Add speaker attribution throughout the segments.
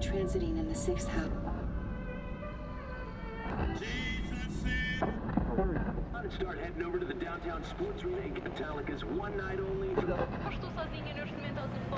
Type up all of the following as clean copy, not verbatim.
Speaker 1: transiting in the 6th house.
Speaker 2: Start heading over to the downtown sports arena and get Metallica's One Night Only.
Speaker 3: Estou sozinha neste momento ao telefone.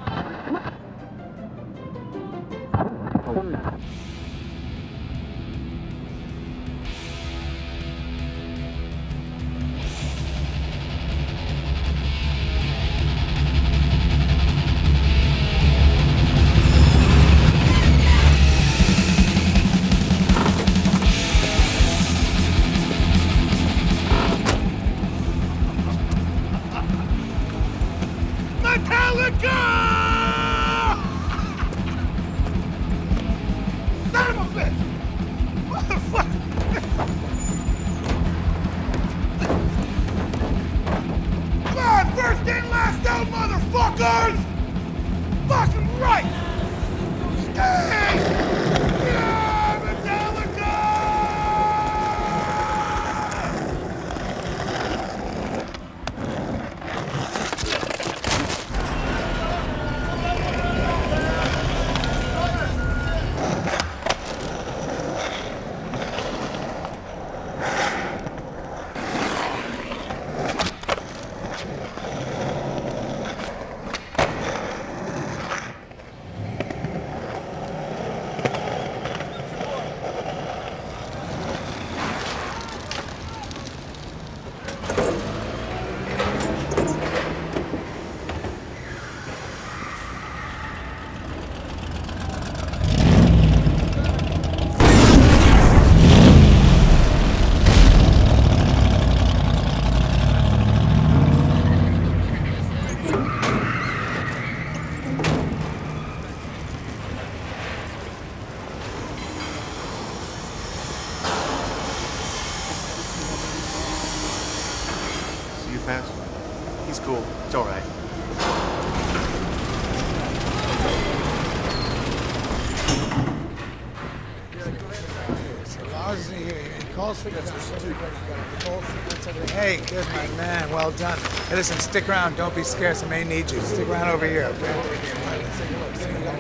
Speaker 4: Metallica! Son of a bitch! Motherfucker! Come on, first in, last out, motherfuckers! Fucking right! Stay! Yeah, Metallica!
Speaker 5: He's cool. It's all right.
Speaker 6: Hey, good, my man. Well done. Hey, listen, stick around. Don't be scared. I may need you. Stick around over here, okay? All right, let's take a look. See you got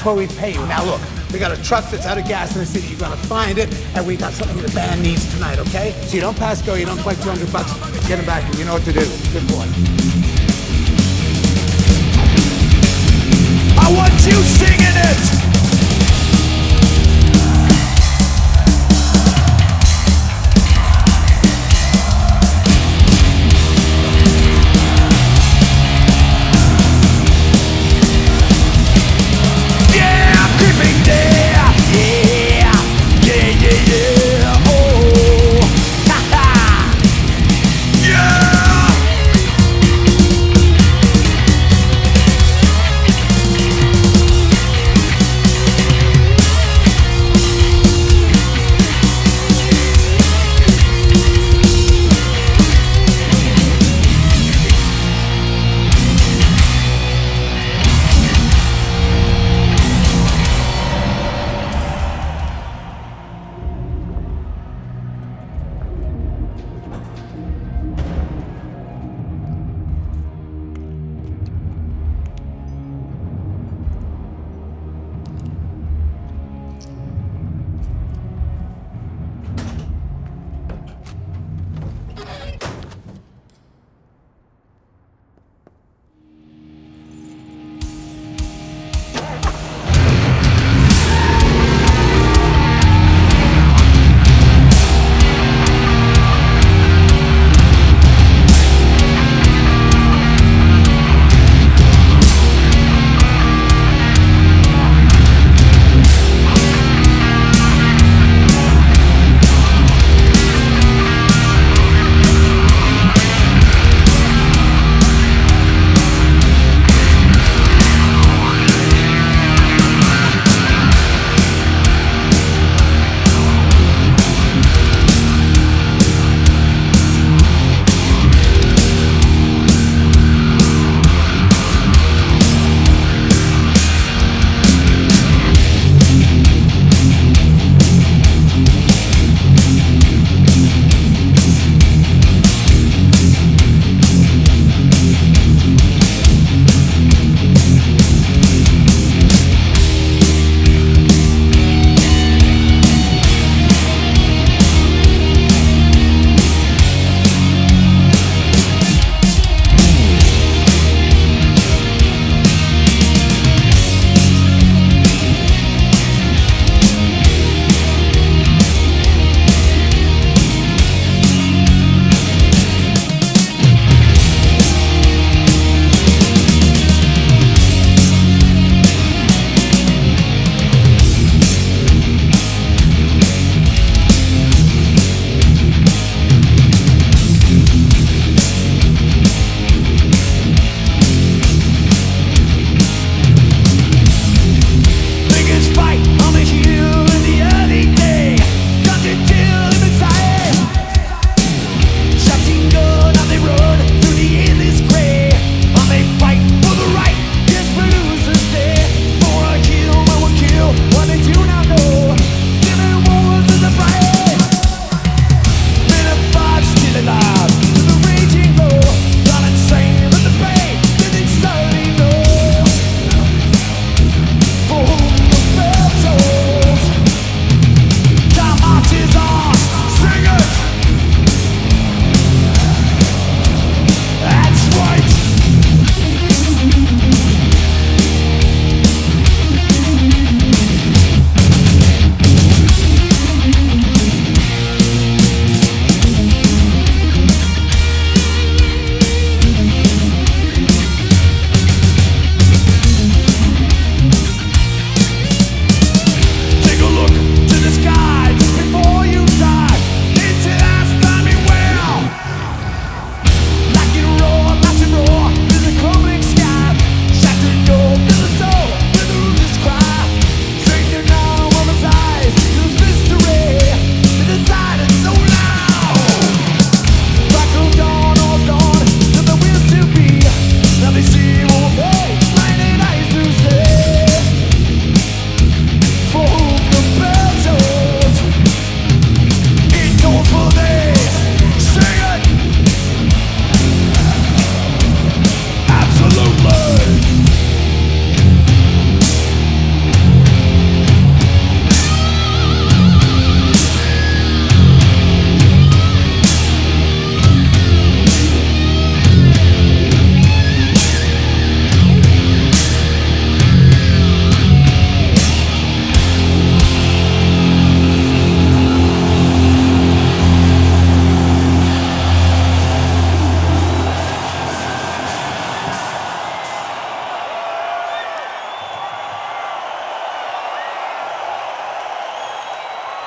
Speaker 6: That's what we pay you. Now look, we got a truck that's out of gas in the city. You're gonna find it, and we got something the band needs tonight, okay? So you don't pass go, you don't collect $200. Get him back, you know what to do. Good boy.
Speaker 4: I want you singing it!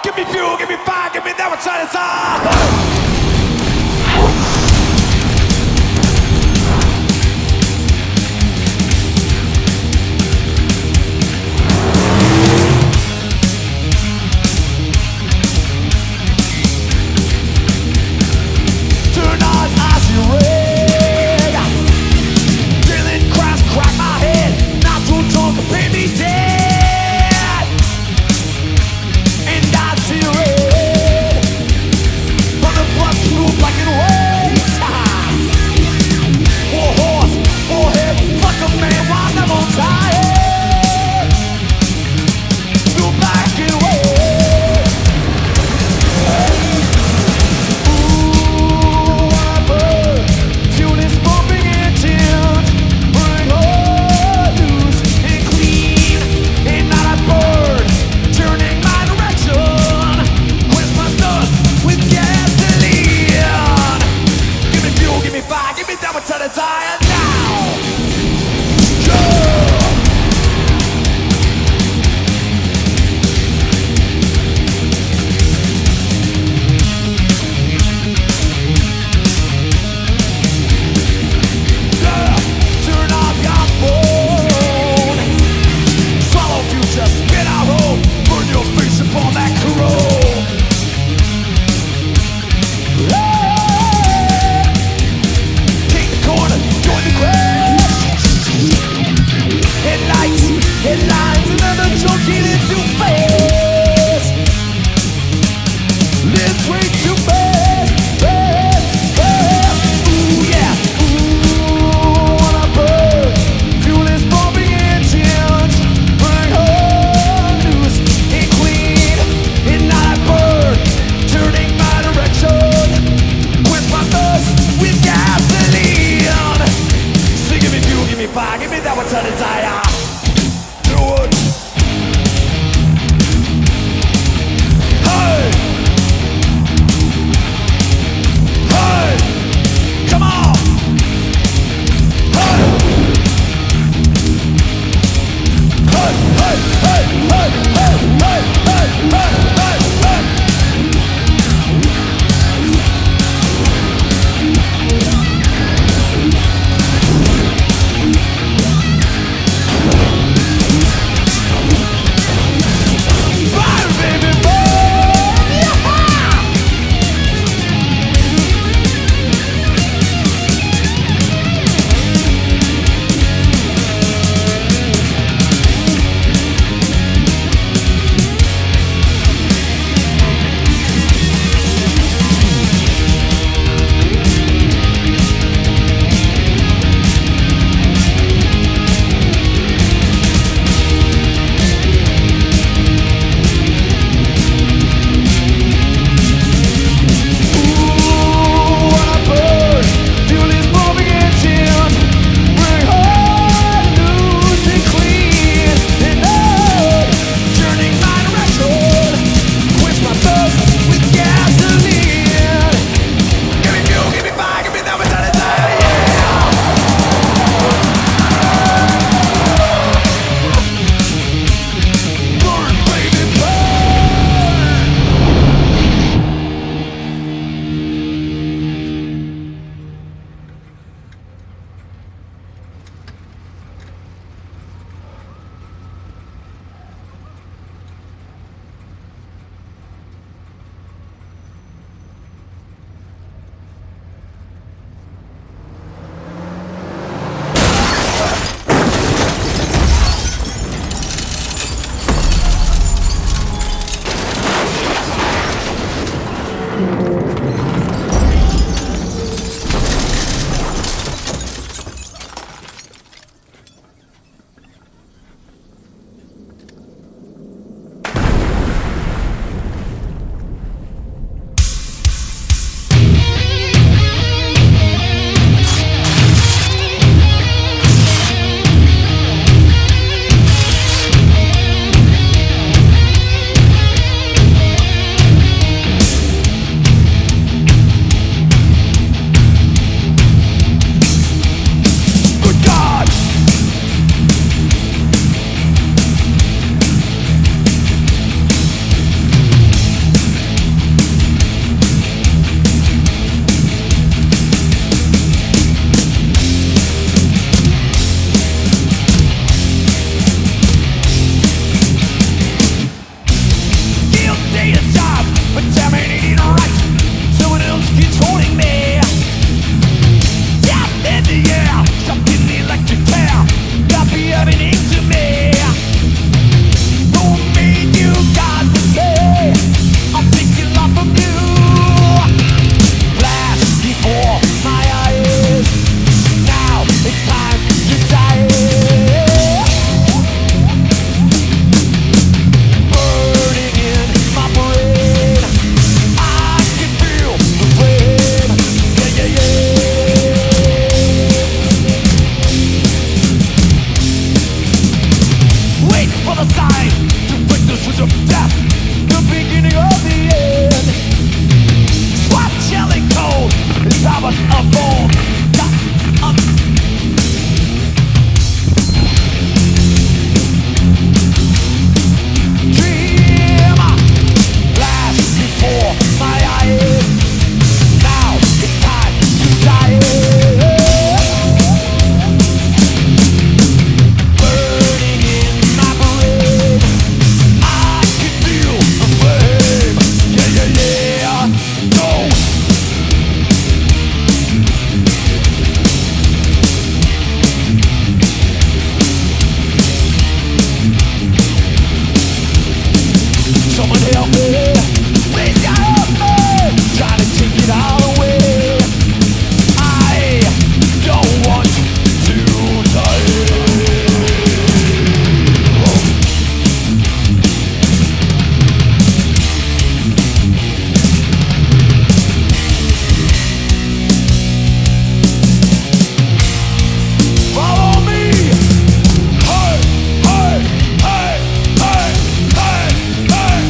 Speaker 4: Give me fuel, give me fire, give me that what's inside. Tonight I see red. Drilling cracks crack my head. Not too drunk to pay me dead. And I see red. From the to break the switch of death, the beginning of the end. Swat jelly cold is how much of all got up. Dream flash before my eyes. Now it's time to die. Burning in my brain, I can feel the flame. Yeah, yeah, yeah. Go. Someone help me. Please God help me. Trying to take it all away. I don't want to die. Follow me. Hey, hey, hey, hey, hey, hey.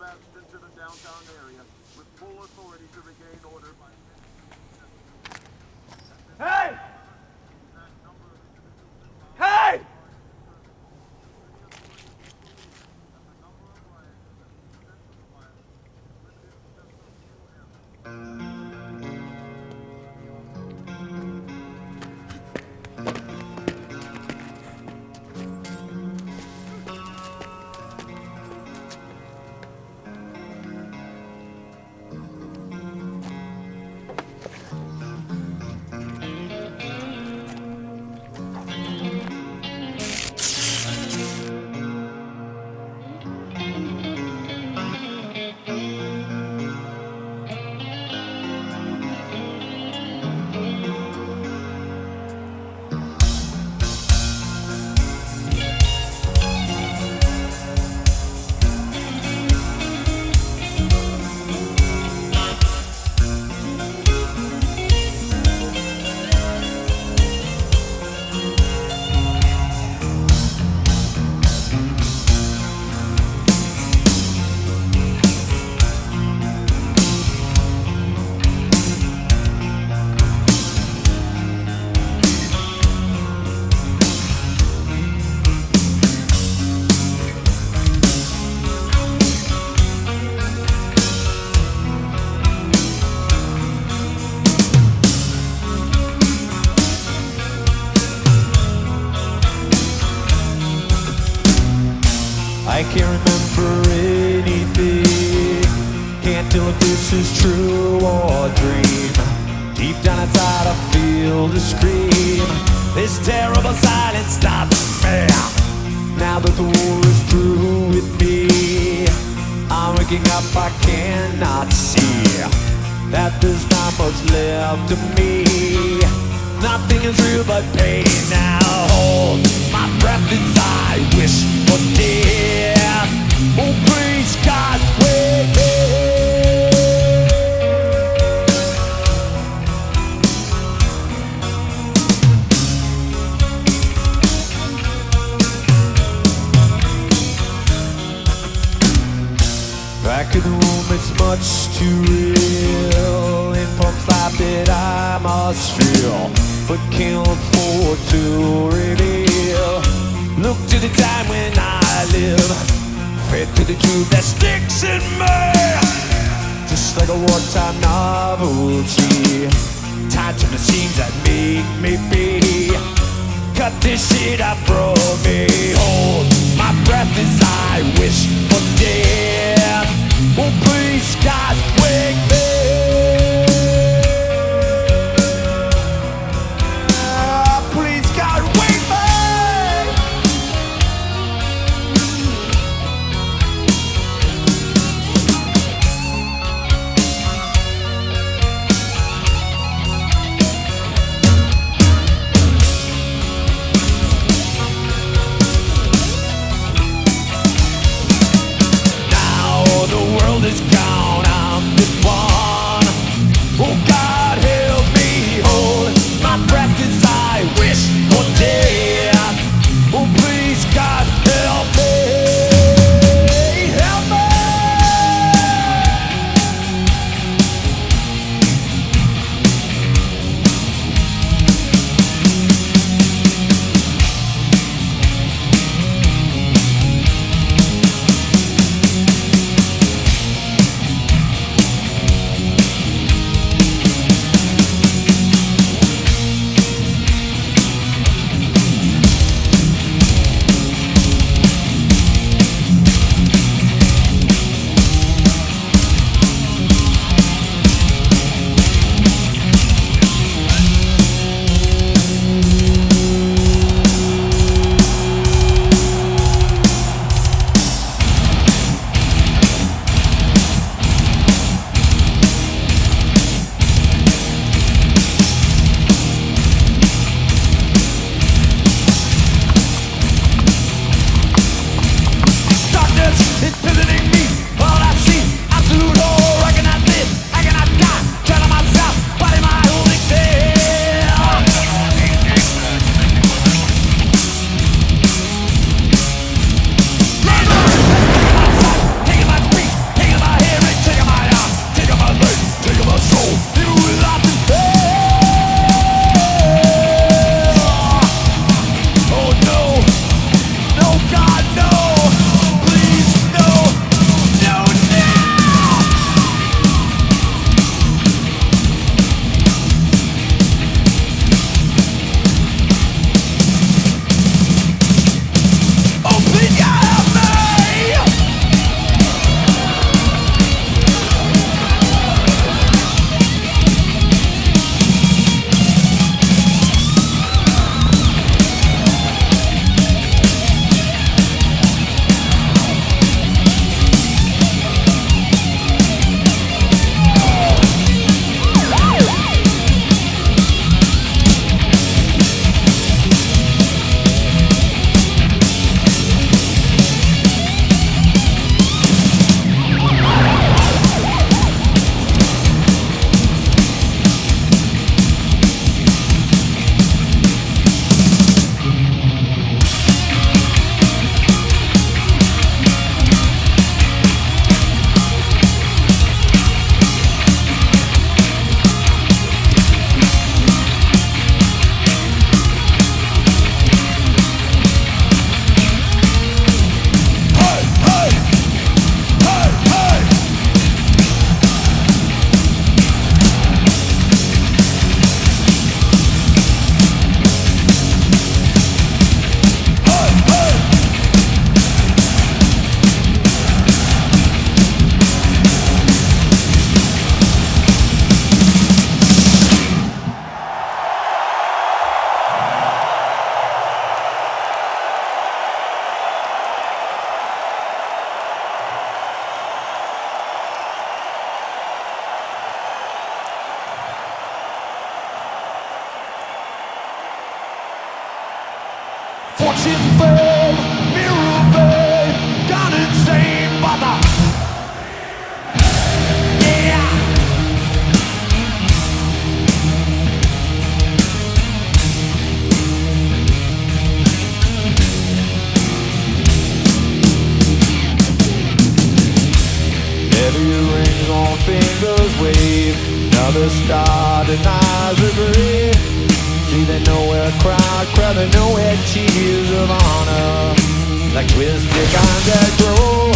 Speaker 1: collapsed into the downtown area with full authority to regain order by...
Speaker 4: Hey! Hey! I can't remember anything. Can't tell if this is true or a dream. Deep down inside I feel the scream. This terrible silence stops me. Now that the war is through with me, I'm waking up, I cannot see that there's not much left of me. Nothing is real but pain. Now hold my breath as I wish for death. Oh please God, wake me. Back in the room, it's much too real. In folks' life that I must feel, but can't afford to reveal. Look to the time when I live, fed to the truth that sticks in me. Just like a wartime novelty, tied to machines that make me be. Cut this shit up from me. Hold my breath as I wish for death. Oh please God, wake me. Please God, wake me. Is gone, I'm the one. Oh God, help me hold my breath as I wish for death. Oh please God, help me, help me. Watching fame, mirror fame, gone insane by the yeah. Heavy rings on fingers wave. Another star denies regret. See the nowhere crowd, the nowhere cheers of honor. Like twisted vines that grow,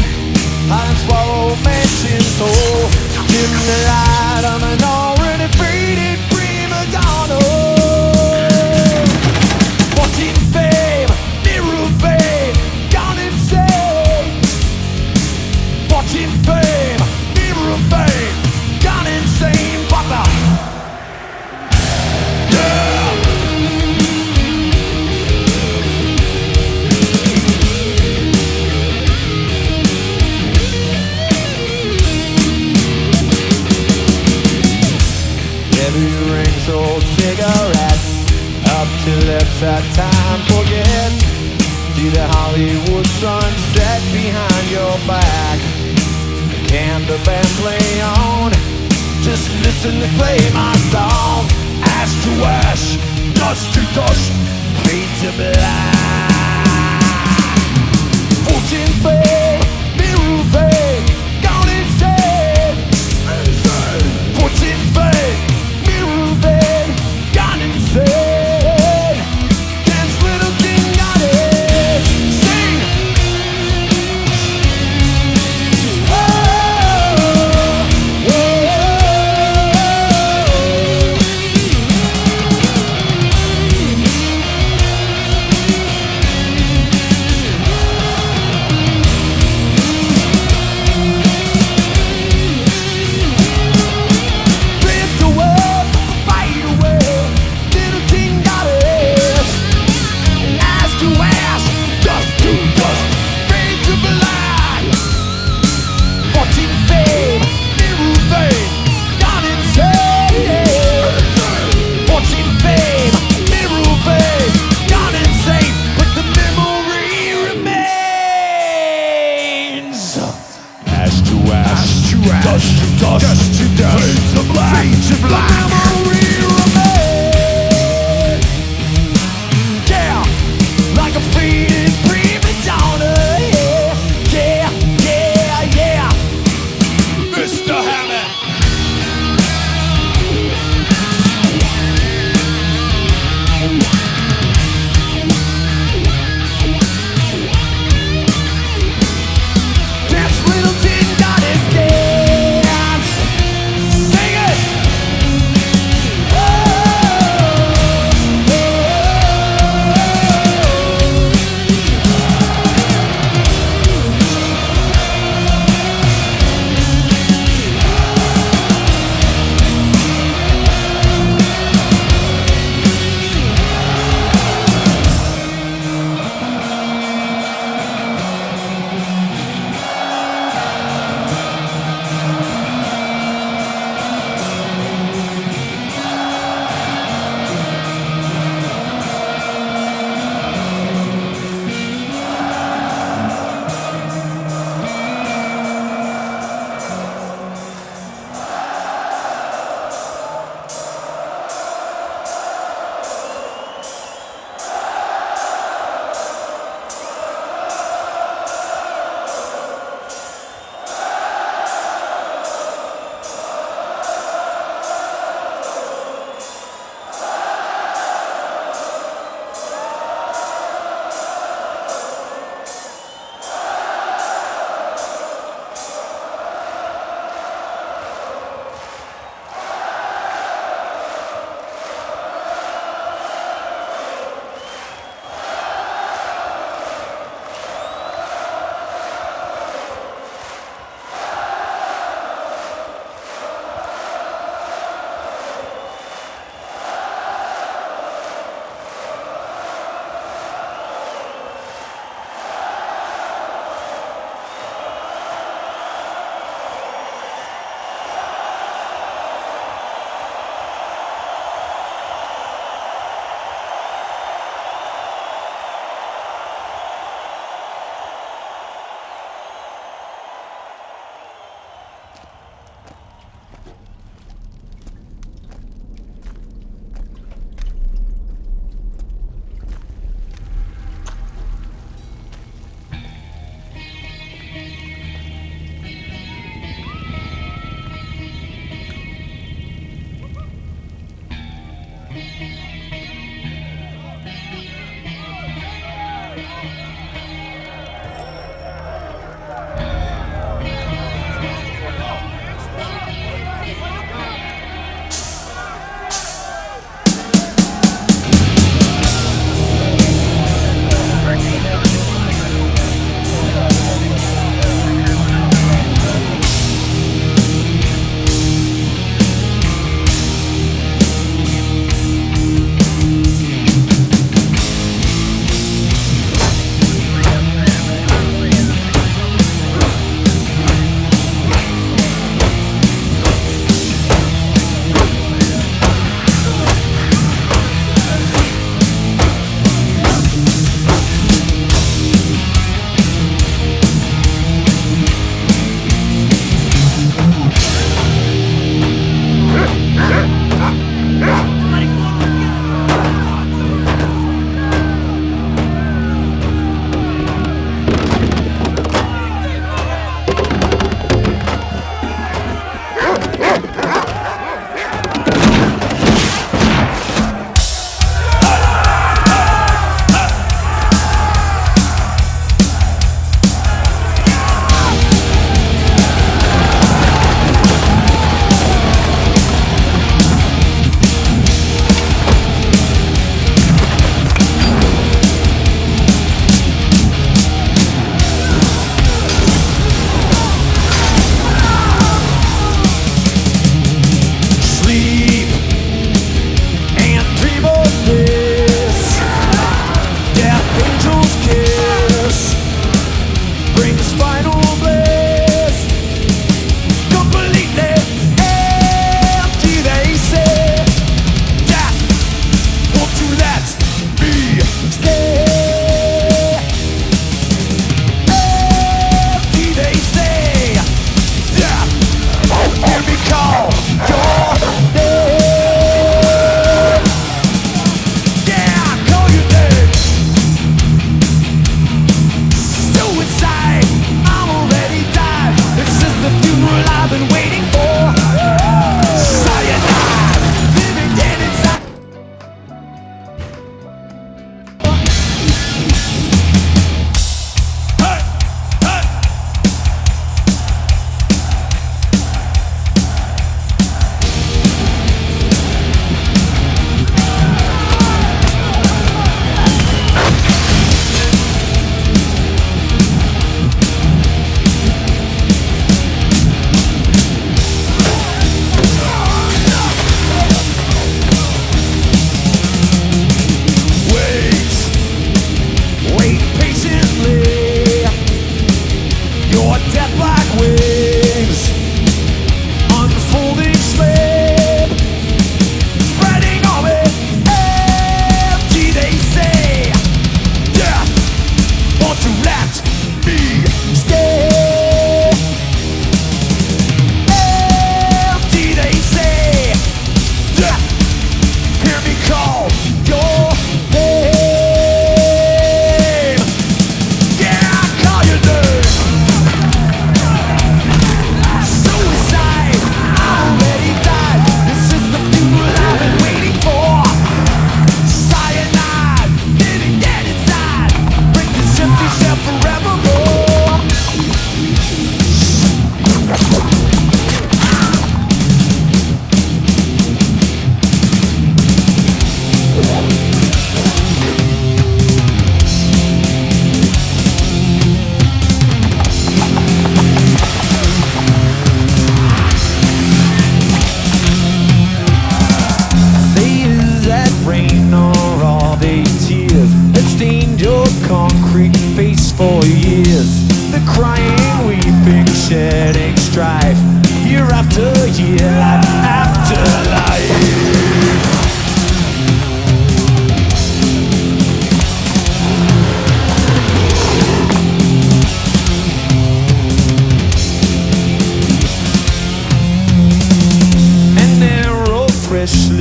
Speaker 4: and swallow mansion soul. Dim the light of an already faded prima donna. Watching fame, mirror fame, gone insane. Watching fame, mirror fame, gone insane. Papa. Heavy rings, old cigarettes, up to lips that time forget. See the Hollywood sunset behind your back. Can the band play on? Just listen to play my song. Ash to ash, dust to dust, fade to black. Fortune fame, mirror fame, gone insane. Fortune fame, mirror fame, gone insane. Dance little king got it. Sing.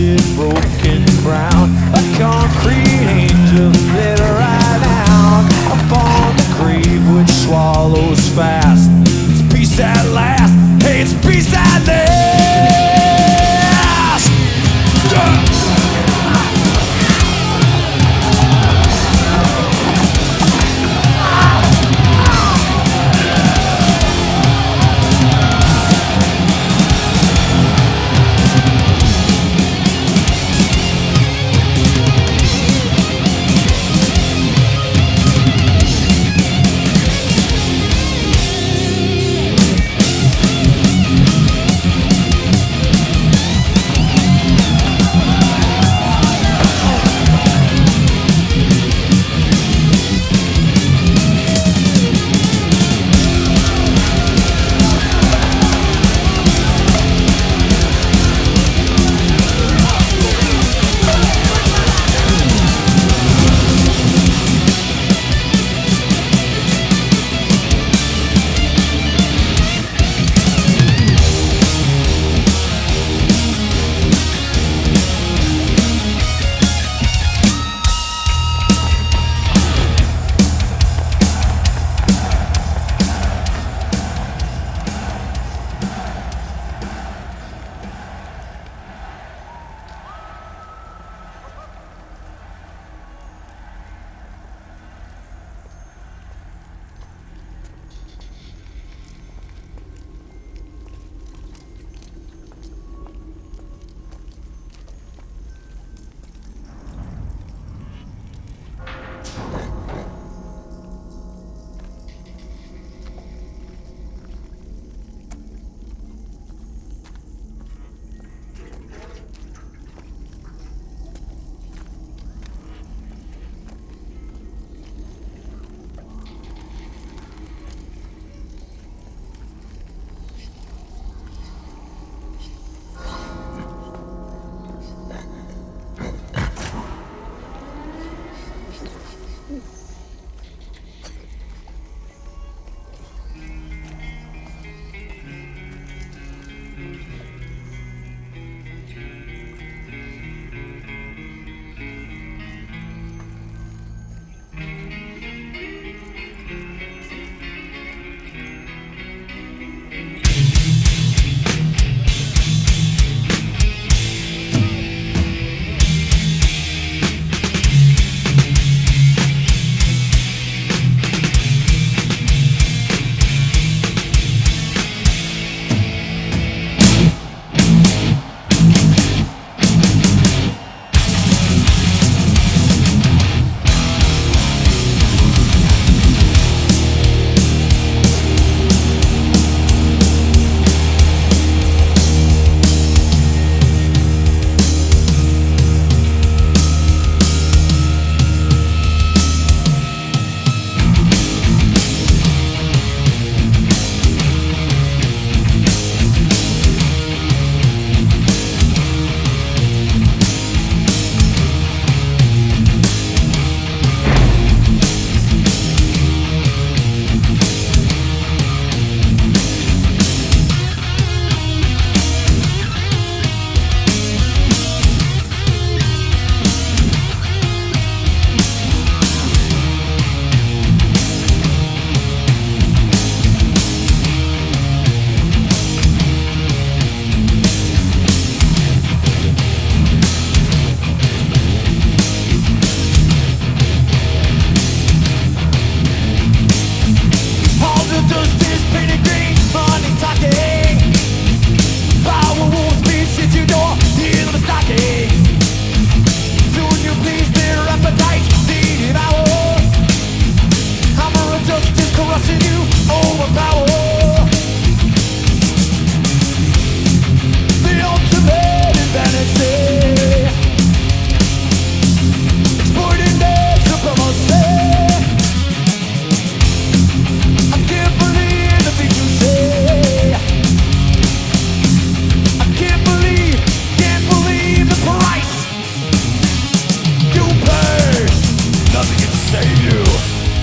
Speaker 4: solid broken ground. A concrete angel let her ride down upon the grave which swallows fast. It's peace at last, hey, it's peace at last.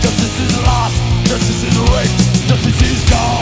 Speaker 4: Justice is lost, justice is raped, justice is gone.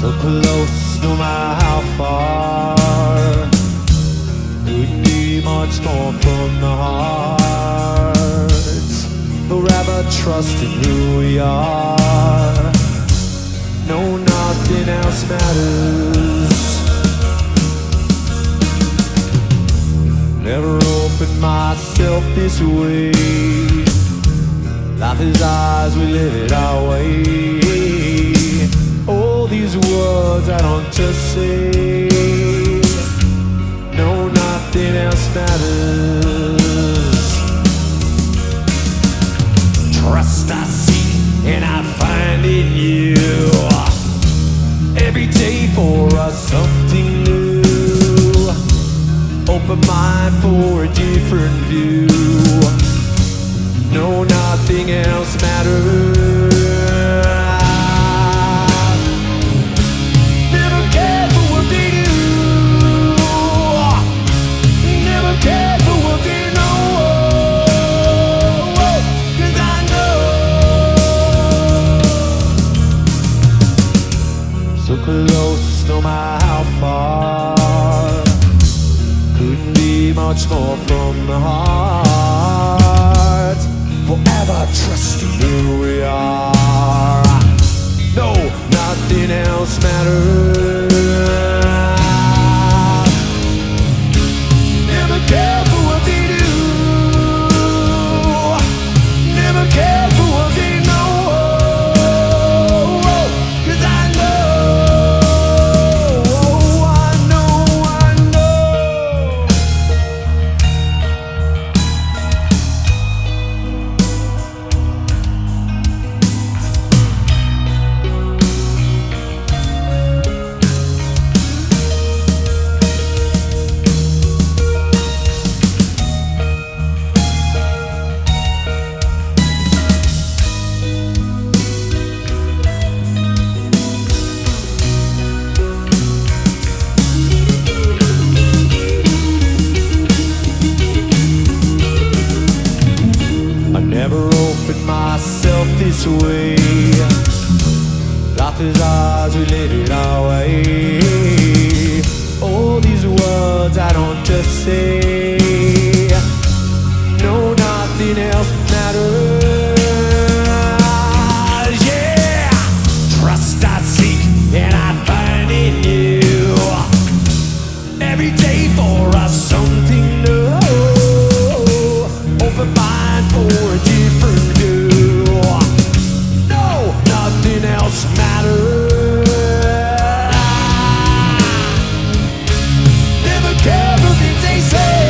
Speaker 4: so close no matter how far. Couldn't be much more from the heart. Forever trusting who we are. No, nothing else matters. Never opened myself this way. Life is ours, we live it our way. All these words I don't just say. No, nothing else matters. Trust I see and I find in you. Every day for us something new. Open mind for a different view. No, nothing else matters. Never cared for what they do. Never cared for what they know. 'Cause I know. So close, no matter how far. Couldn't be much more from the heart. Forever trusting who we are. No, nothing else matters. Never care for what they do. Never care for what they know. 'Cause I know, I know, I know. I never opened myself this way. Life is ours, we live it our way. All these words I don't just say. No, nothing else matters. Yeah, trust I seek and I find in you. Every day for us something new. Open mind for a different view. No, nothing else matters. Never care what they say.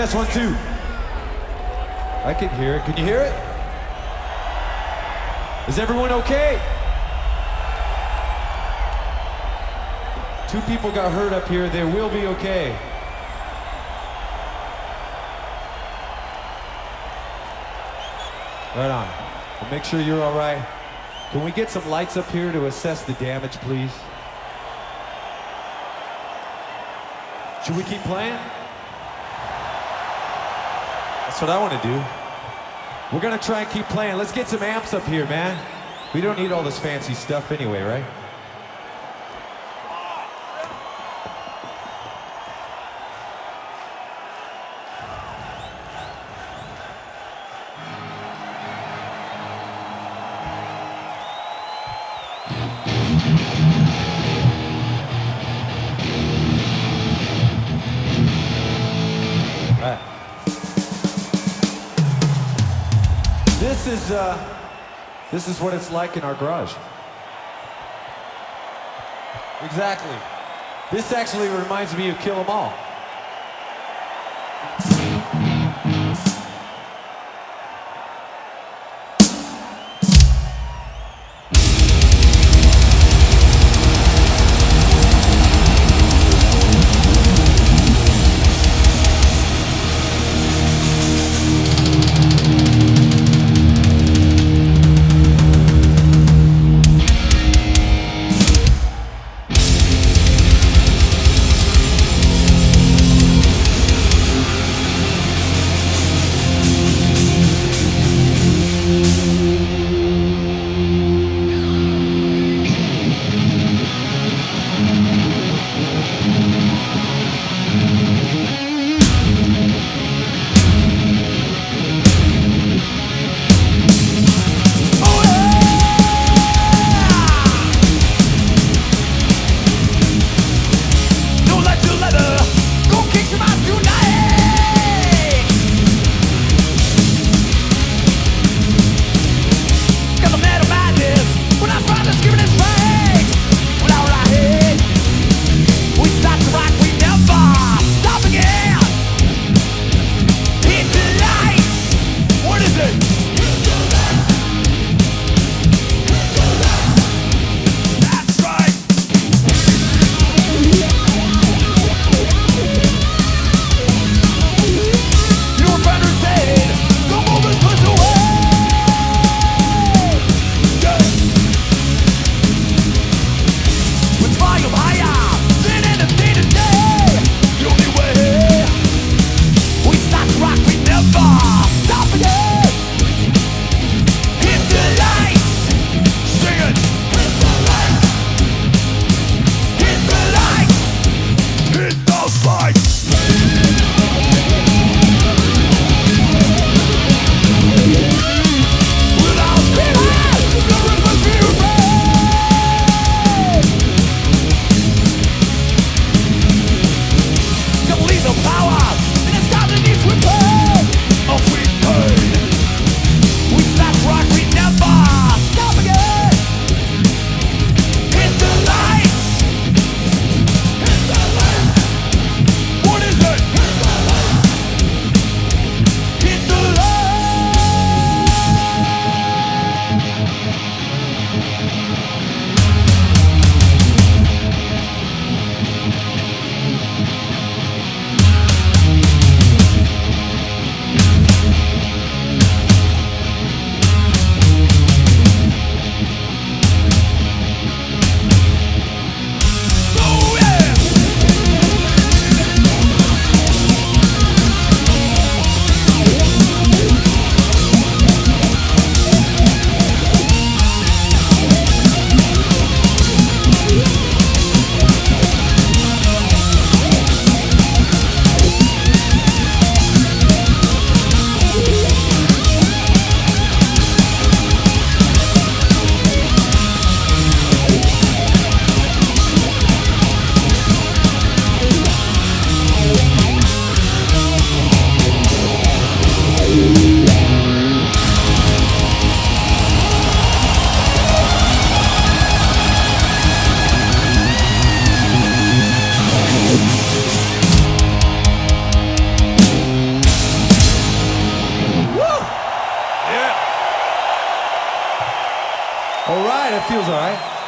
Speaker 5: Test 1, 2. I can hear it. Can you hear it? Is everyone okay? 2 people got hurt up here. They will be okay. Right on. Well, make sure you're all right. Can we get some lights up here to assess the damage, please? Should we keep playing? That's what I want to do. We're gonna try and keep playing. Let's get some amps up here, man. We don't need all this fancy stuff anyway, right? This is what it's like in our garage. Exactly. This actually reminds me of Kill 'Em All. All right, it feels all right.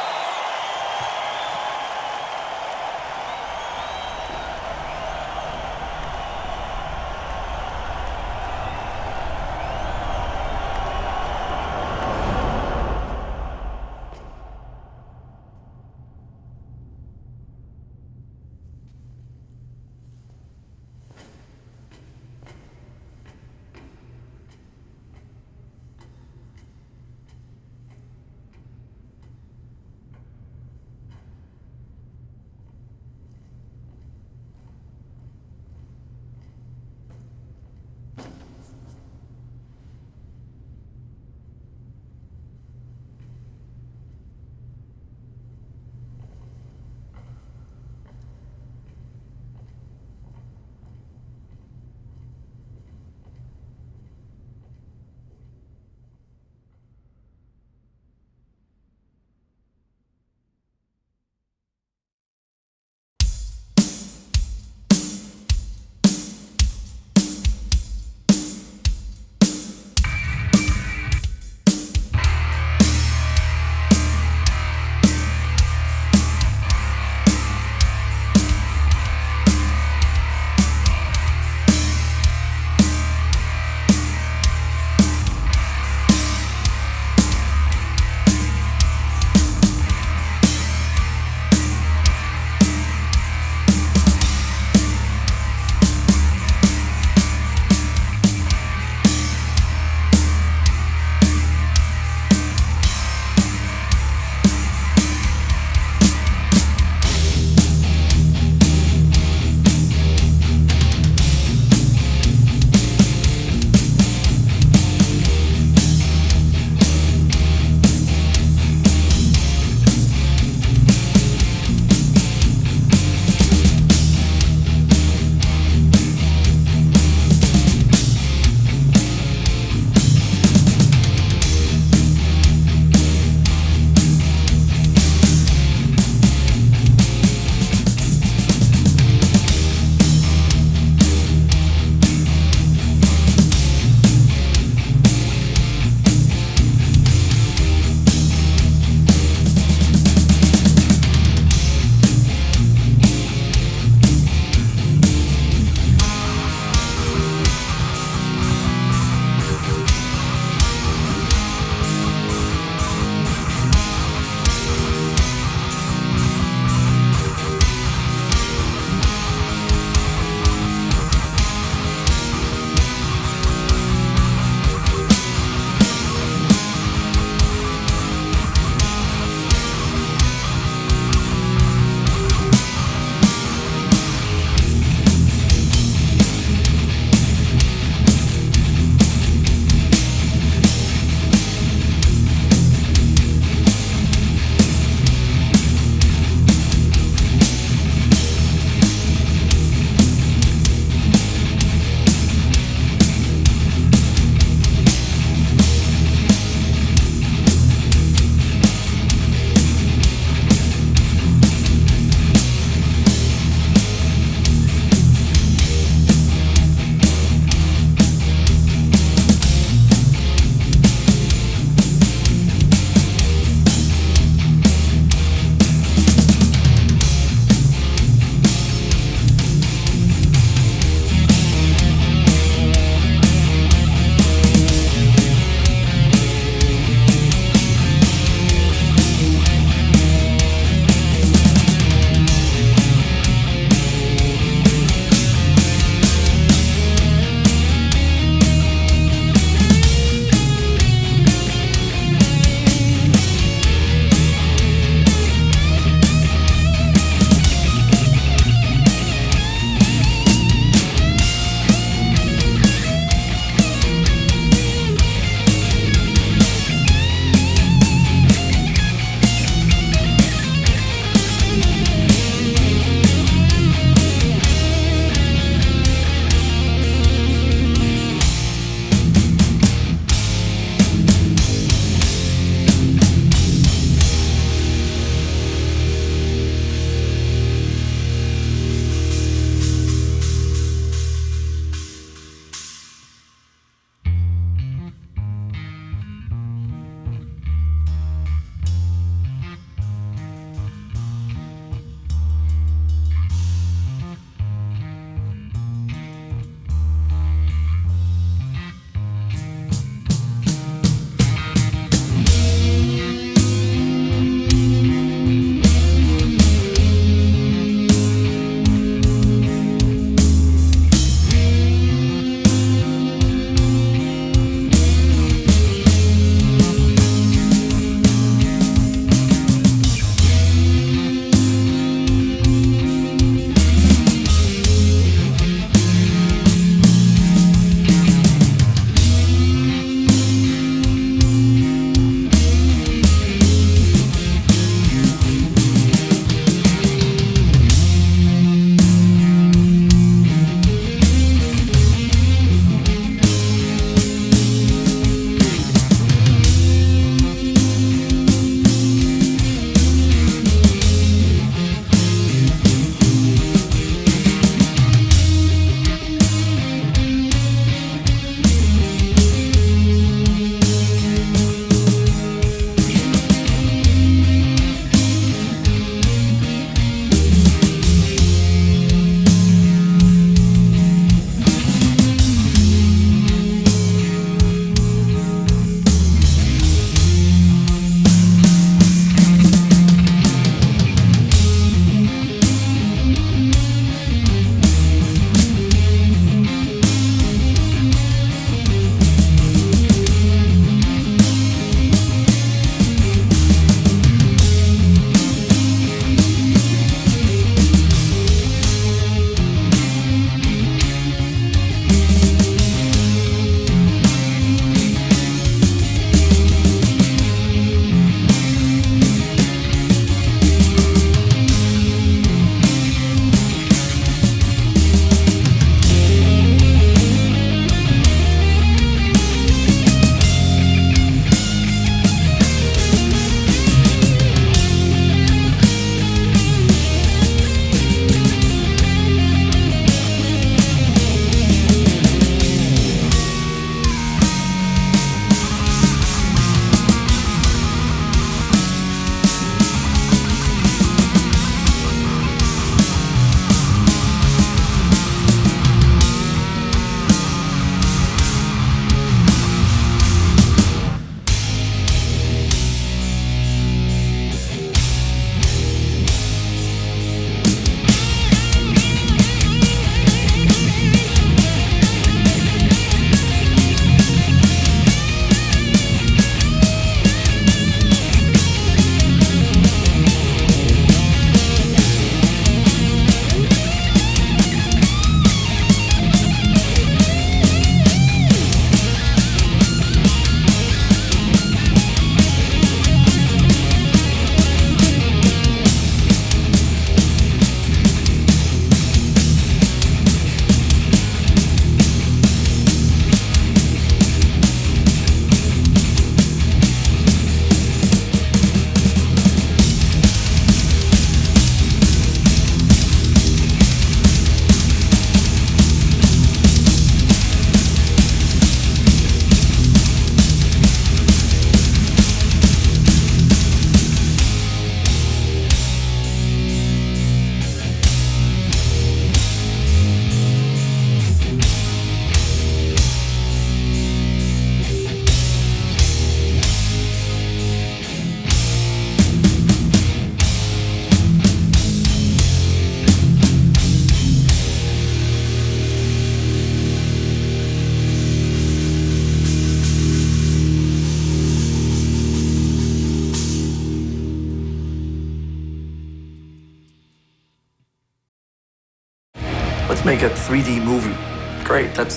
Speaker 7: let's make a 3D movie. Great, that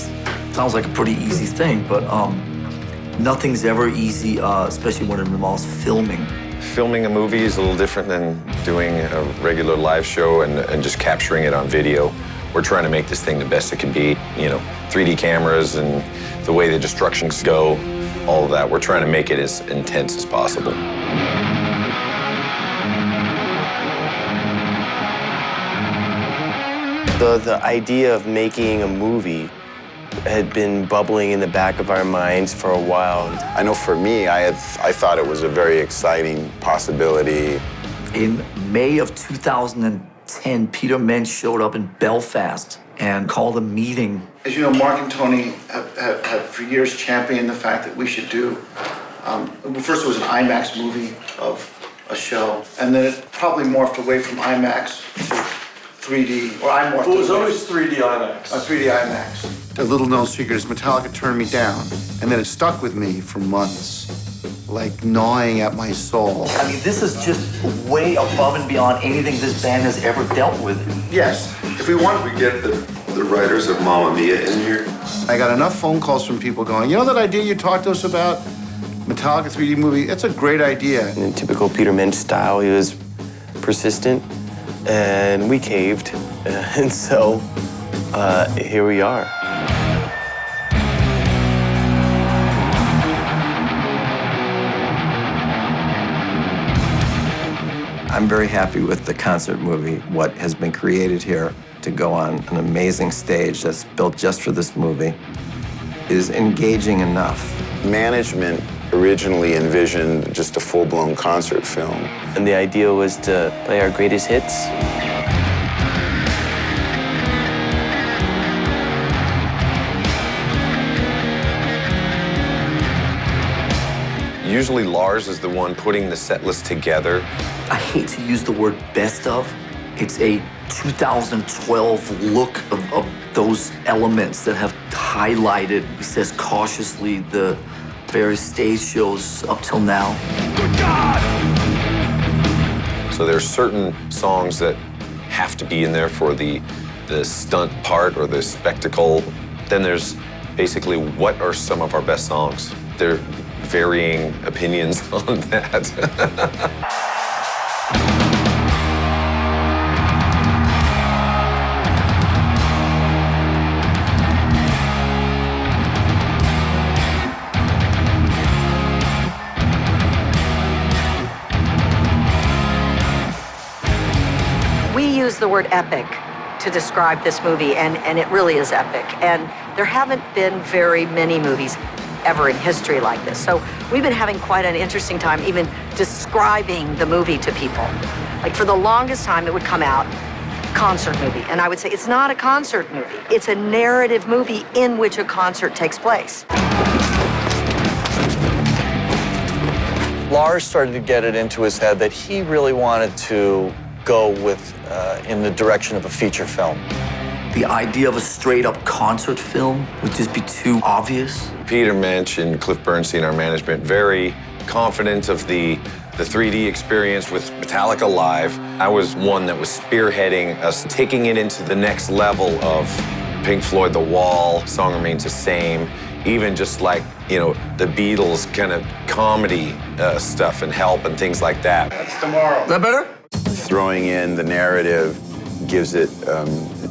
Speaker 7: sounds like a pretty easy thing, but nothing's ever easy, especially when it involves filming.
Speaker 8: Filming a movie is a little different than doing a regular live show and just capturing it on video. We're trying to make this thing the best it can be. You know, 3D cameras and the way the destructions go, all of that. We're trying to make it as intense as possible.
Speaker 9: The idea of making a movie had been bubbling in the back of our minds for a while.
Speaker 10: I know for me, I thought it was a very exciting possibility.
Speaker 7: In May of 2010, Peter Mensch showed up in Belfast and called a meeting.
Speaker 11: As you know, Mark and Tony have for years championed the fact that we should do, first it was an IMAX movie of a show, and then it probably morphed away from IMAX to 3D, or I morphed.
Speaker 12: It was always 3D IMAX.
Speaker 11: 3D IMAX.
Speaker 13: A little known secret is Metallica turned me down, and then it stuck with me for months, like gnawing at my soul.
Speaker 7: I mean, this is just way above and beyond anything this band has ever dealt with.
Speaker 11: Yes.
Speaker 10: If we wanted to get the writers of Mamma Mia in here.
Speaker 13: I got enough phone calls from people going, you know that idea you talked to us about? Metallica 3D movie, it's a great idea.
Speaker 9: In typical Peter Mensch style, he was persistent, and we caved. And so, here we are.
Speaker 14: I'm very happy with the concert movie, what has been created here to go on an amazing stage that's built just for this movie is engaging enough.
Speaker 10: Management originally envisioned just a full-blown concert film.
Speaker 9: And the idea was to play our greatest hits.
Speaker 8: Usually Lars is the one putting the set list together.
Speaker 7: I hate to use the word best of. It's a 2012 look of those elements that have highlighted, he says cautiously, the various stage shows up till now.
Speaker 4: Good God!
Speaker 8: So there's certain songs that have to be in there for the stunt part or the spectacle. Then there's basically what are some of our best songs. There are varying opinions on that.
Speaker 15: Use the word epic to describe this movie, and it really is epic. And there haven't been very many movies ever in history like this. So we've been having quite an interesting time even describing the movie to people. Like for the longest time it would come out, concert movie. And I would say it's not a concert movie. It's a narrative movie in which a concert takes place.
Speaker 12: Lars started to get it into his head that he really wanted to go with in the direction of a feature film.
Speaker 7: The idea of a straight-up concert film would just be too obvious.
Speaker 8: Peter Mensch and Cliff Bernstein, our management, very confident of the 3D experience with Metallica Live. I was one that was spearheading us taking it into the next level of Pink Floyd, The Wall, Song Remains the Same, even just like, you know, the Beatles kind of comedy stuff and Help and things like that.
Speaker 11: That's tomorrow.
Speaker 7: Is that better?
Speaker 10: Throwing in the narrative gives it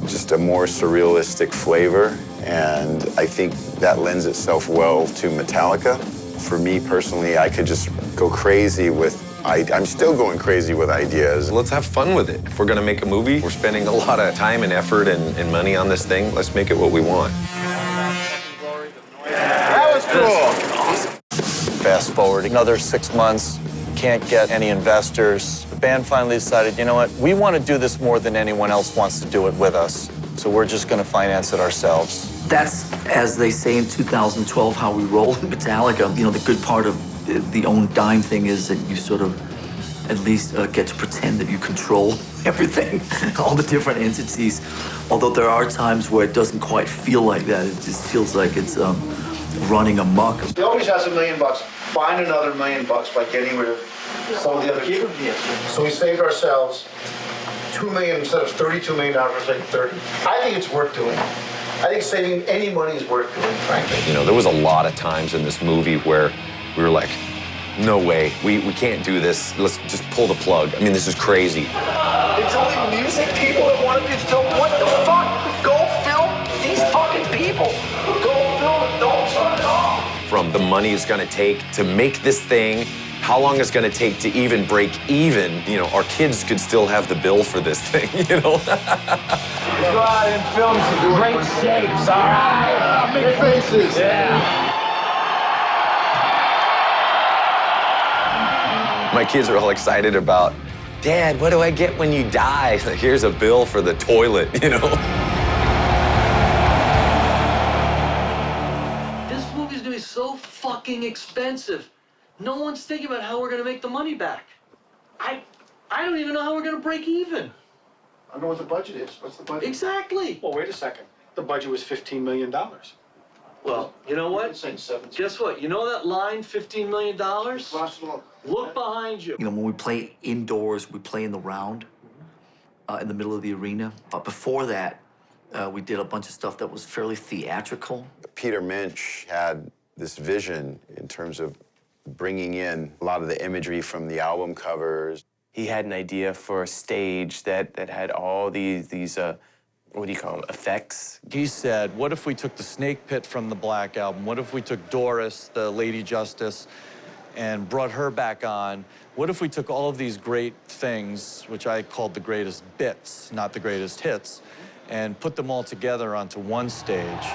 Speaker 10: just a more surrealistic flavor, and I think that lends itself well to Metallica. For me personally, I could just go crazy with, I'm still going crazy with ideas.
Speaker 8: Let's have fun with it. If we're gonna make a movie, we're spending a lot of time and effort and money on this thing. Let's make it what we want.
Speaker 11: That was cool.
Speaker 12: Awesome. Fast forward another 6 months, can't get any investors. The band finally decided, you know what, we want to do this more than anyone else wants to do it with us. So we're just going to finance it ourselves.
Speaker 7: That's, as they say in 2012, how we roll in Metallica. You know, the good part of the own dime thing is that you sort of at least get to pretend that you control everything, all the different entities. Although there are times where it doesn't quite feel like that. It just feels like it's running amok.
Speaker 11: He always has $1 million. Find another $1 million by getting rid of some of the other keep. So we saved ourselves
Speaker 13: $2 million instead of $32 million, like 30. I think it's worth doing. I think saving any money is worth doing, frankly.
Speaker 8: You know, there was a lot of times in this movie where we were like, no way, we can't do this. Let's just pull the plug. I mean, this is crazy.
Speaker 2: It's only music people that want to be filmed. What the fuck? Go film these fucking people. Go film it. Don't turn it off.
Speaker 8: From the money it's gonna take to make this thing, how long it's gonna take to even break even. You know, our kids could still have the bill for this thing, you know?
Speaker 2: Go out and film some great shapes, all right?
Speaker 13: Big faces.
Speaker 2: Yeah.
Speaker 8: My kids are all excited about, Dad, what do I get when you die? Like, here's a bill for the toilet, you know?
Speaker 16: This movie's gonna be so fucking expensive. No one's thinking about how we're gonna make the money back. I don't even know how we're gonna break even.
Speaker 13: I know what the budget is. What's the budget?
Speaker 16: Exactly.
Speaker 17: Well, wait a second. The budget was $15 million.
Speaker 16: Well, you know what? Guess what? You know that line, $15 million? Look behind you.
Speaker 7: You know, when we play indoors, we play in the round, in the middle of the arena. But before that, we did a bunch of stuff that was fairly theatrical.
Speaker 10: Peter Minch had this vision in terms of bringing in a lot of the imagery from the album covers.
Speaker 9: He had an idea for a stage that had all these what do you call them, effects?
Speaker 12: He said, what if we took the Snake Pit from the Black Album? What if we took Doris, the Lady Justice, and brought her back on? What if we took all of these great things, which I called the greatest bits, not the greatest hits, and put them all together onto one stage?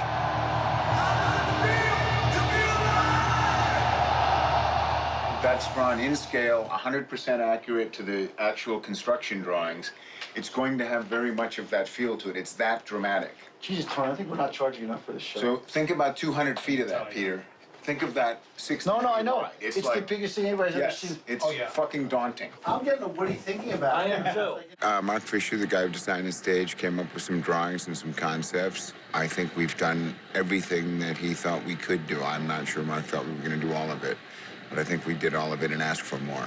Speaker 18: That's drawn in scale, 100% accurate to the actual construction drawings. It's going to have very much of that feel to it. It's that dramatic.
Speaker 13: Jesus, Tony, I think we're not charging enough for this show.
Speaker 18: So think about 200 feet of that, Peter. Think of that 60
Speaker 13: No, I
Speaker 18: feet
Speaker 13: know.
Speaker 18: wide.
Speaker 13: It's the biggest thing anybody's ever seen.
Speaker 18: It's fucking daunting.
Speaker 13: I'm getting a Woody thinking about it.
Speaker 16: I am too.
Speaker 18: Mark Fisher, the guy who designed the stage, came up with some drawings and some concepts. I think we've done everything that he thought we could do. I'm not sure Mark thought we were going to do all of it, but I think we did all of it and asked for more.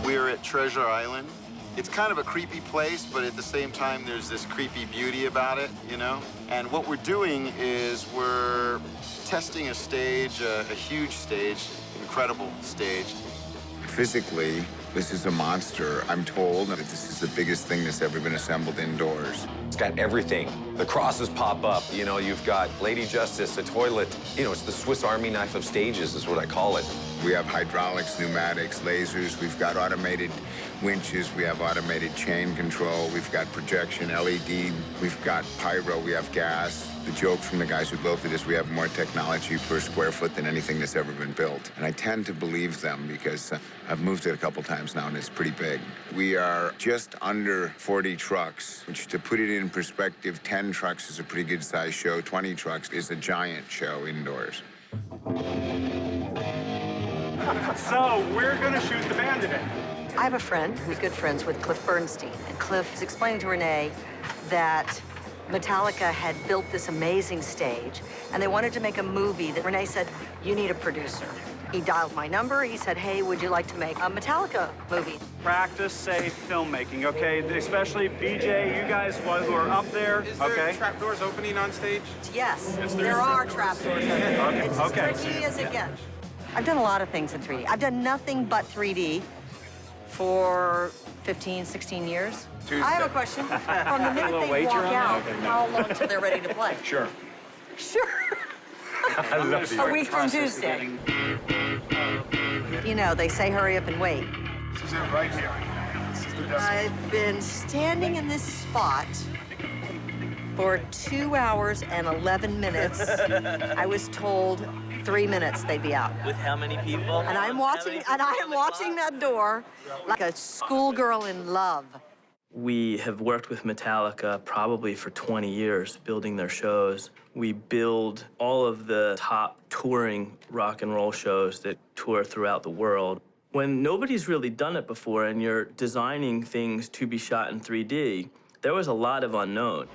Speaker 19: We're at Treasure Island. It's kind of a creepy place, but at the same time, there's this creepy beauty about it, you know? And what we're doing is we're testing a stage, a huge stage, incredible stage.
Speaker 18: Physically, this is a monster. I'm told that this is the biggest thing that's ever been assembled indoors.
Speaker 8: It's got everything. The crosses pop up, you know, you've got Lady Justice, a toilet. You know, it's the Swiss Army knife of stages is what I call it.
Speaker 18: We have hydraulics, pneumatics, lasers. We've got automated winches. We have automated chain control. We've got projection, LED. We've got pyro. We have gas. The joke from the guys who built it is we have more technology per square foot than anything that's ever been built. And I tend to believe them because I've moved it a couple times now and it's pretty big. We are just under 40 trucks, which to put it in perspective, 10 trucks is a pretty good sized show. 20 trucks is a giant show indoors.
Speaker 17: So, we're gonna shoot the band today.
Speaker 15: I have a friend who's good friends with Cliff Bernstein, and Cliff is explaining to Renee that Metallica had built this amazing stage, and they wanted to make a movie that Renee said, you need a producer. He dialed my number. He said, hey, would you like to make a Metallica movie?
Speaker 17: Practice safe filmmaking, okay? Especially BJ, you guys who are up there, okay?
Speaker 19: Trapdoors opening on stage?
Speaker 15: Yes, there are trapdoors. It's as tricky as it gets. I've done a lot of things in 3D. I've done nothing but 3D for 15, 16 years.
Speaker 17: Tuesday.
Speaker 15: I have a question. From the minute they walk out, how long until they're ready to play?
Speaker 17: Sure.
Speaker 15: Sure.
Speaker 17: I love
Speaker 15: A week from Tuesday. You know, they say hurry up and wait.
Speaker 17: This is it right here. This is the best.
Speaker 15: I've been standing in this spot for 2 hours and 11 minutes. I was told 3 minutes they'd be out.
Speaker 20: With how many people?
Speaker 15: And I am watching that door like a schoolgirl in love.
Speaker 20: We have worked with Metallica probably for 20 years, building their shows. We build all of the top touring rock and roll shows that tour throughout the world. When nobody's really done it before and you're designing things to be shot in 3D, there was a lot of unknown.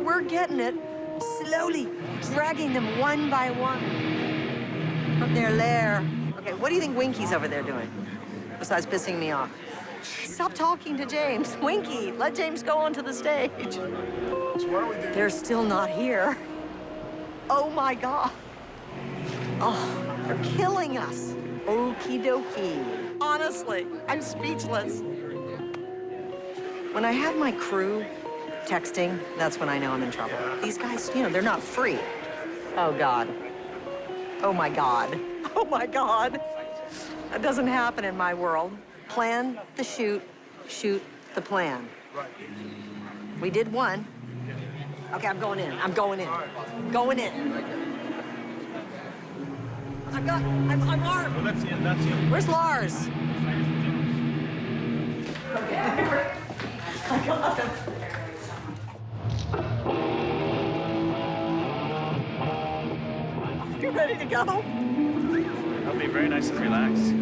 Speaker 15: We're getting it, slowly dragging them one by one. from their lair. Okay, what do you think Winky's over there doing? Besides pissing me off. Stop talking to James. Winky, let James go onto the stage. They're still not here. Oh my God. Oh, they're killing us. Okie dokie. Honestly, I'm speechless. When I have my crew texting, that's when I know I'm in trouble. These guys, you know, they're not free. Oh God. Oh my God. Oh my God. That doesn't happen in my world. Plan the shoot, shoot the plan. We did one. Okay, I'm going in. I'm going in. Going in. I'm armed.
Speaker 17: Well, that's you.
Speaker 15: Where's Lars? Okay. I got him. You ready to go?
Speaker 17: That'll be very nice and relaxed.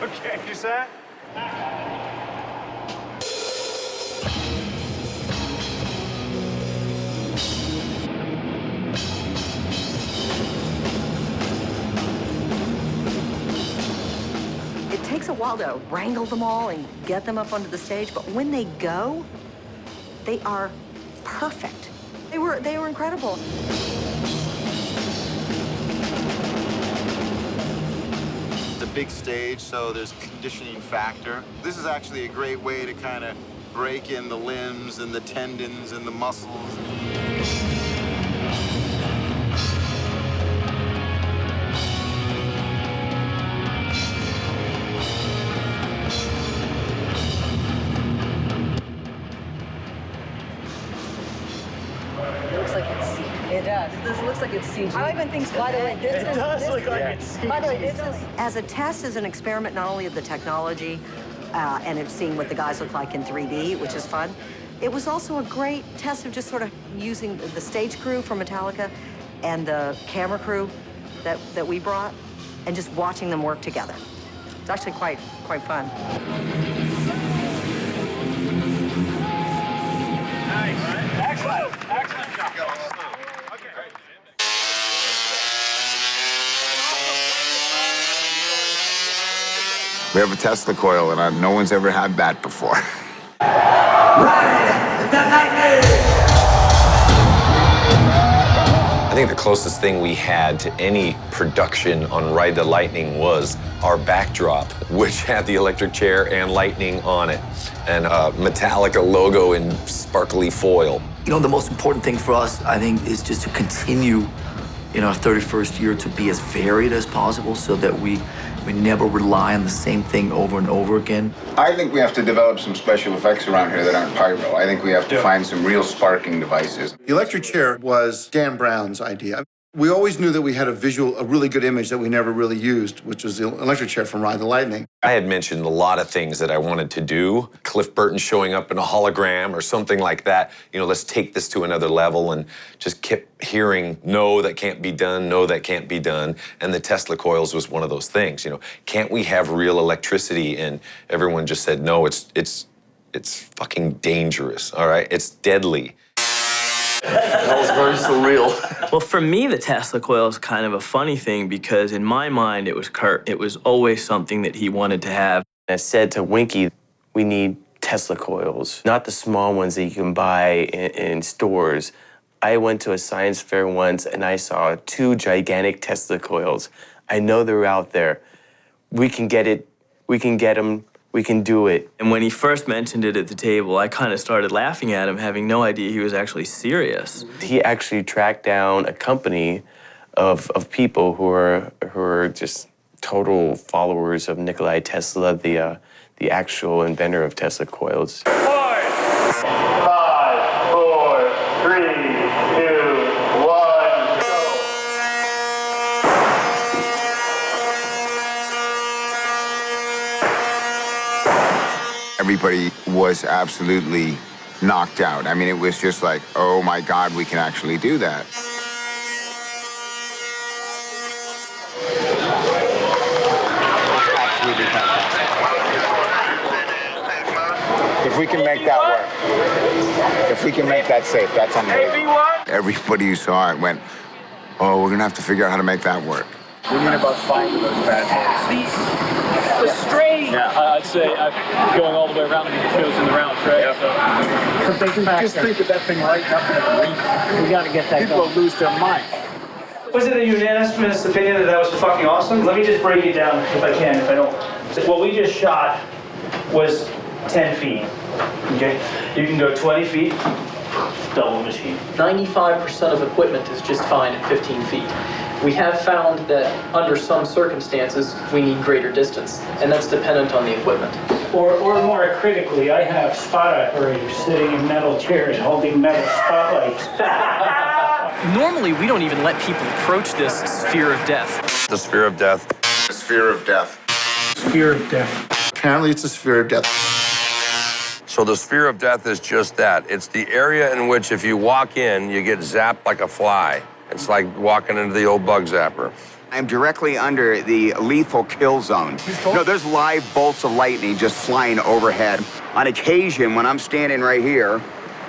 Speaker 17: Okay, you set?
Speaker 15: It takes a while to wrangle them all and get them up onto the stage, but when they go, they are perfect. They were incredible.
Speaker 19: It's a big stage, so there's a conditioning factor. This is actually a great way to kind of break in the limbs and the tendons and the muscles.
Speaker 15: Looks like it's CG. It does. This looks like it's CG. I even think so. By the way, this
Speaker 17: It does look like it's CG.
Speaker 15: By the way, this is as a test, as an experiment, not only of the technology, and it's seeing what the guys look like in 3D, which is fun. It was also a great test of just sort of using the stage crew from Metallica and the camera crew that we brought, and just watching them work together. It's actually quite fun.
Speaker 17: Excellent. Excellent job. Okay.
Speaker 18: We have a Tesla coil, and no one's ever had that before.
Speaker 8: I think the closest thing we had to any production on Ride the Lightning was our backdrop, which had the electric chair and lightning on it, and a Metallica logo in sparkly foil.
Speaker 7: You know, the most important thing for us, I think, is just to continue in our 31st year to be as varied as possible so that we never rely on the same thing over and over again.
Speaker 10: I think we have to develop some special effects around here that aren't pyro. I think we have to find some real sparking devices.
Speaker 13: The electric chair was Dan Brown's idea. We always knew that we had a really good image that we never really used, which was the electric chair from Ride the Lightning.
Speaker 8: I had mentioned a lot of things that I wanted to do. Cliff Burton showing up in a hologram or something like that. You know, let's take this to another level, and just kept hearing, no, that can't be done, no, that can't be done. And the Tesla coils was one of those things. You know, can't we have real electricity? And everyone just said, no, it's fucking dangerous, all right? It's deadly.
Speaker 12: That was very surreal.
Speaker 20: Well, for me, the Tesla coil is kind of a funny thing because in my mind, it was Kurt. It was always something that he wanted to have.
Speaker 9: I said to Winky, we need Tesla coils, not the small ones that you can buy in stores. I went to a science fair once and I saw 2 gigantic Tesla coils. I know they're out there. We can get it. We can get them. We can do it.
Speaker 20: And when he first mentioned it at the table, I kind of started laughing at him, having no idea he was actually serious.
Speaker 9: He actually tracked down a company of people who are just total followers of Nikolai Tesla, the actual inventor of Tesla coils.
Speaker 17: 5, 4, 3, 2, 1, go.
Speaker 18: Everybody was absolutely knocked out. I mean, it was just like, oh my God, we can actually do that.
Speaker 10: Absolutely fantastic. If we can make that work, if we can make that safe, that's unbelievable.
Speaker 18: Everybody who saw it went, oh, we're gonna have to figure out how to make that work.
Speaker 21: We need about 5 of those bad boys.
Speaker 22: The strain.
Speaker 21: Yeah, I'd say I'm going all the way around. I mean, the show's in the round, right? Yep. So,
Speaker 22: It's a big factor.
Speaker 21: just think of that thing lighting up in the arena.
Speaker 22: We got to get that
Speaker 21: People will lose their mind.
Speaker 22: Was it a unanimous opinion that was fucking awesome? Let me just break it down if I can, if I don't. What we just shot was 10 feet, okay? You can go 20 feet, double machine.
Speaker 23: 95% of equipment is just fine at 15 feet. We have found that under some circumstances, we need greater distance, and that's dependent on the equipment.
Speaker 22: Or more critically, I have spot operators sitting in metal chairs holding metal spotlights.
Speaker 23: Normally, we don't even let people approach this sphere of death.
Speaker 10: The sphere of death.
Speaker 18: The sphere of death.
Speaker 22: Sphere of death.
Speaker 13: Apparently, it's a sphere of death.
Speaker 24: So the sphere of death is just that. It's the area in which if you walk in, you get zapped like a fly. It's like walking into the old bug zapper.
Speaker 25: I'm directly under the lethal kill zone. No, there's live bolts of lightning just flying overhead. On occasion, when I'm standing right here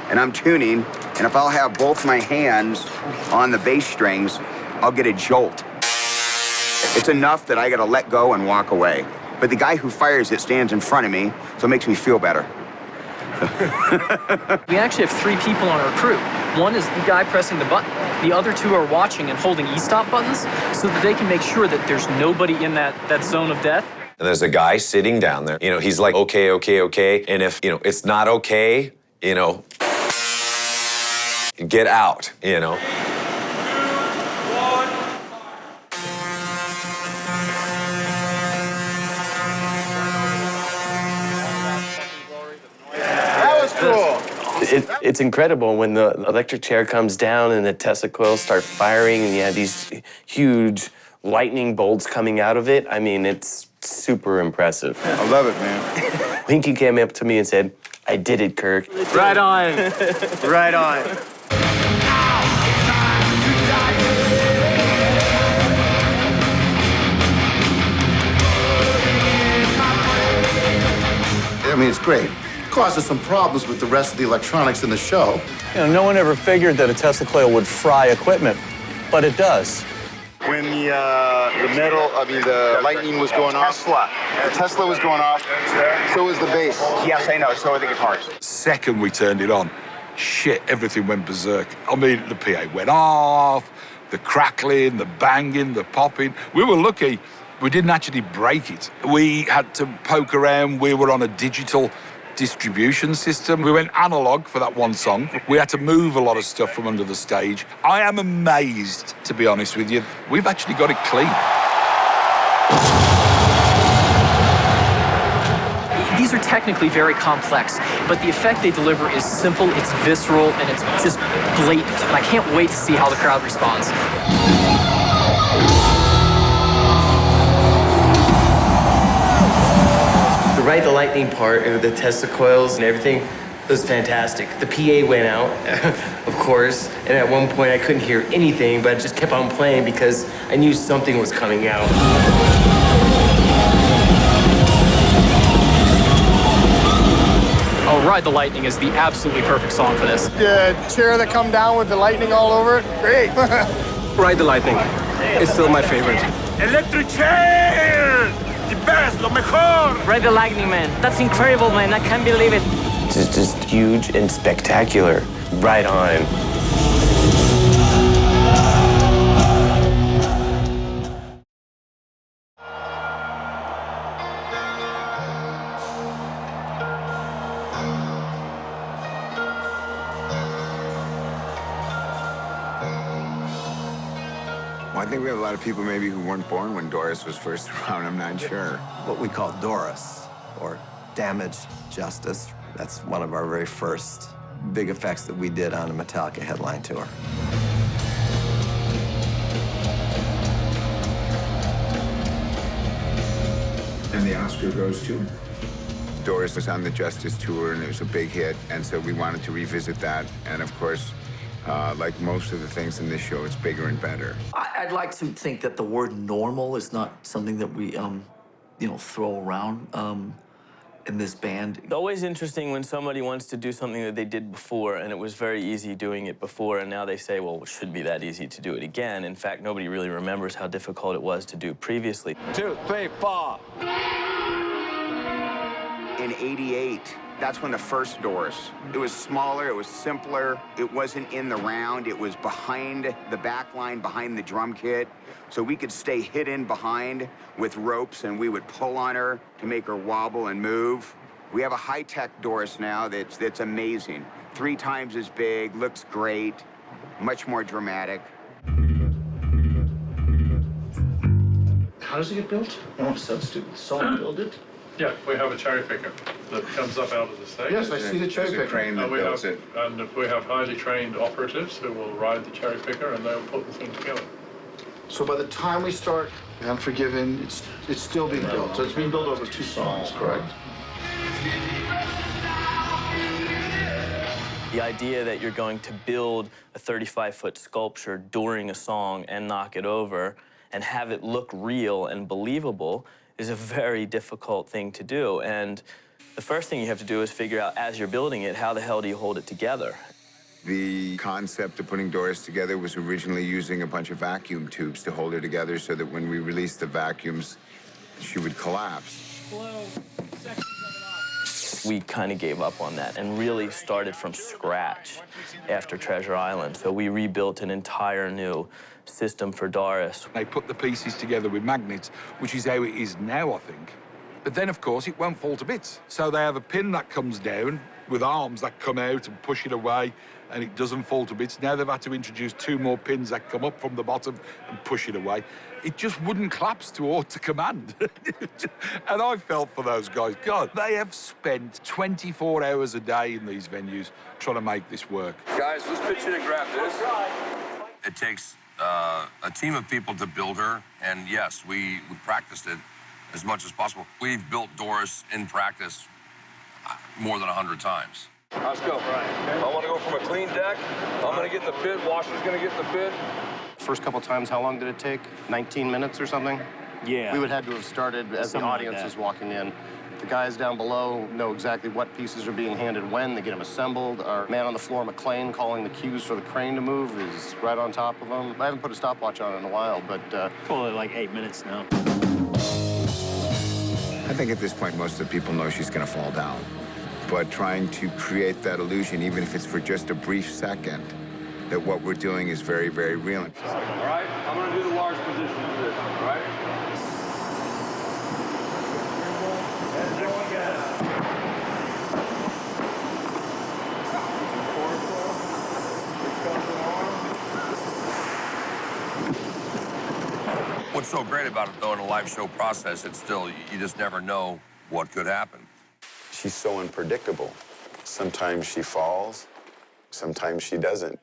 Speaker 25: and I'm tuning, and if I'll have both my hands on the bass strings, I'll get a jolt. It's enough that I gotta let go and walk away. But the guy who fires it stands in front of me, so it makes me feel better.
Speaker 23: We actually have 3 people on our crew. One is the guy pressing the button. The other 2 are watching and holding e-stop buttons so that they can make sure that there's nobody in that zone of death.
Speaker 8: And there's a guy sitting down there. You know, he's like, okay, okay, okay. And if, you know, it's not okay, you know, get out, you know.
Speaker 19: That was cool.
Speaker 9: It's incredible when the electric chair comes down and the Tesla coils start firing and you have these huge lightning bolts coming out of it. I mean, it's super impressive.
Speaker 19: I love it, man.
Speaker 9: Winky came up to me and said, I did it, Kirk.
Speaker 22: Right on. Right on.
Speaker 13: I mean, it's great. It causes some problems with the rest of the electronics in the show.
Speaker 12: You know, no one ever figured that a Tesla coil would fry equipment, but it does.
Speaker 19: When the lightning was going off. The Tesla was going off. So was the bass. Yes, I know. So are the guitars.
Speaker 26: Second we turned it on, shit, everything went berserk. I mean, the PA went off, the crackling, the banging, the popping. We were lucky we didn't actually break it. We had to poke around. We were on a digital distribution system. We went analog for that one song. We had to move a lot of stuff from under the stage. I am amazed, to be honest with you. We've actually got it clean.
Speaker 23: These are technically very complex, but the effect they deliver is simple, it's visceral, and it's just blatant. And I can't wait to see how the crowd responds.
Speaker 9: The lightning part, the Tesla coils and everything, was fantastic. The PA went out, of course, and at one point I couldn't hear anything, but I just kept on playing because I knew something was coming out.
Speaker 23: Oh, Ride the Lightning is the absolutely perfect song for this.
Speaker 21: The chair that come down with the lightning all over it, great.
Speaker 22: Ride the Lightning. It's still my favorite.
Speaker 1: Electric chair! The best, lo mejor!
Speaker 22: Ride the Lightning, man. That's incredible, man. I can't believe it.
Speaker 9: It's just huge and spectacular. Right on.
Speaker 18: Well, I think we have a lot of people maybe who weren't born when Doris was first around. I'm not sure.
Speaker 14: What we call Doris, or Damage Justice, that's one of our very first big effects that we did on a Metallica headline tour.
Speaker 18: And the Oscar goes to? Doris was on the Justice Tour, and it was a big hit, and so we wanted to revisit that. And of course, like most of the things in this show, it's bigger and better.
Speaker 7: I'd like to think that the word normal is not something that we, you know, throw around. in this band.
Speaker 20: It's always interesting when somebody wants to do something that they did before, and it was very easy doing it before, and now they say, well, it shouldn't be that easy to do it again. In fact, nobody really remembers how difficult it was to do previously.
Speaker 2: 2, 3, 4.
Speaker 25: In '88, that's when the first Doors. It was smaller, it was simpler, it wasn't in the round, it was behind the back line, behind the drum kit. So we could stay hidden behind with ropes and we would pull on her to make her wobble and move. We have a high-tech Doris now that's amazing. 3 times as big, looks great, much more dramatic.
Speaker 3: How does it get built? Oh, I'm so stupid. Someone build it?
Speaker 4: Yeah, we have a cherry picker that comes up out of the stage.
Speaker 3: Yes, I see the cherry picker.
Speaker 4: And we have highly trained operatives who will ride the cherry picker and they'll put the thing together.
Speaker 13: So by the time we start Unforgiven, it's still being built. So it's being built over 2 songs, correct?
Speaker 20: The idea that you're going to build a 35-foot sculpture during a song and knock it over and have it look real and believable is a very difficult thing to do. And the first thing you have to do is figure out, as you're building it, how the hell do you hold it together?
Speaker 18: The concept of putting Doris together was originally using a bunch of vacuum tubes to hold her together so that when we released the vacuums, she would collapse.
Speaker 20: We kind of gave up on that and really started from scratch after Treasure Island. So we rebuilt an entire new system for Doris.
Speaker 26: They put the pieces together with magnets, which is how it is now, I think. But then, of course, it won't fall to bits. So they have a pin that comes down with arms that come out and push it away, and it doesn't fall to bits. Now they've had to introduce 2 more pins that come up from the bottom and push it away. It just wouldn't collapse to auto command. And I felt for those guys. God, they have spent 24 hours a day in these venues trying to make this work.
Speaker 24: Guys, let's pitch in and grab this. It takes a team of people to build her, and yes, we practiced it as much as possible. We've built Doris in practice more than 100 times. Let's go. I want to go from a clean deck. I'm going to get in the pit. Washer's going to get in the pit.
Speaker 5: First couple times, how long did it take? 19 minutes or something? Yeah. We would have to have started as the audience is walking in. The guys down below know exactly what pieces are being handed when. They get them assembled. Our man on the floor, McLean, calling the cues for the crane to move, is right on top of them. I haven't put a stopwatch on in a while, but...
Speaker 21: Probably like 8 minutes now.
Speaker 18: I think at this point, most of the people know she's going to fall down. But trying to create that illusion, even if it's for just a brief second, that what we're doing is very, very real.
Speaker 24: All right, I'm going to do the large position of this, all right? What's so great about it, though, in a live show process, it's still, you just never know what could happen.
Speaker 10: She's so unpredictable. Sometimes she falls, sometimes she doesn't.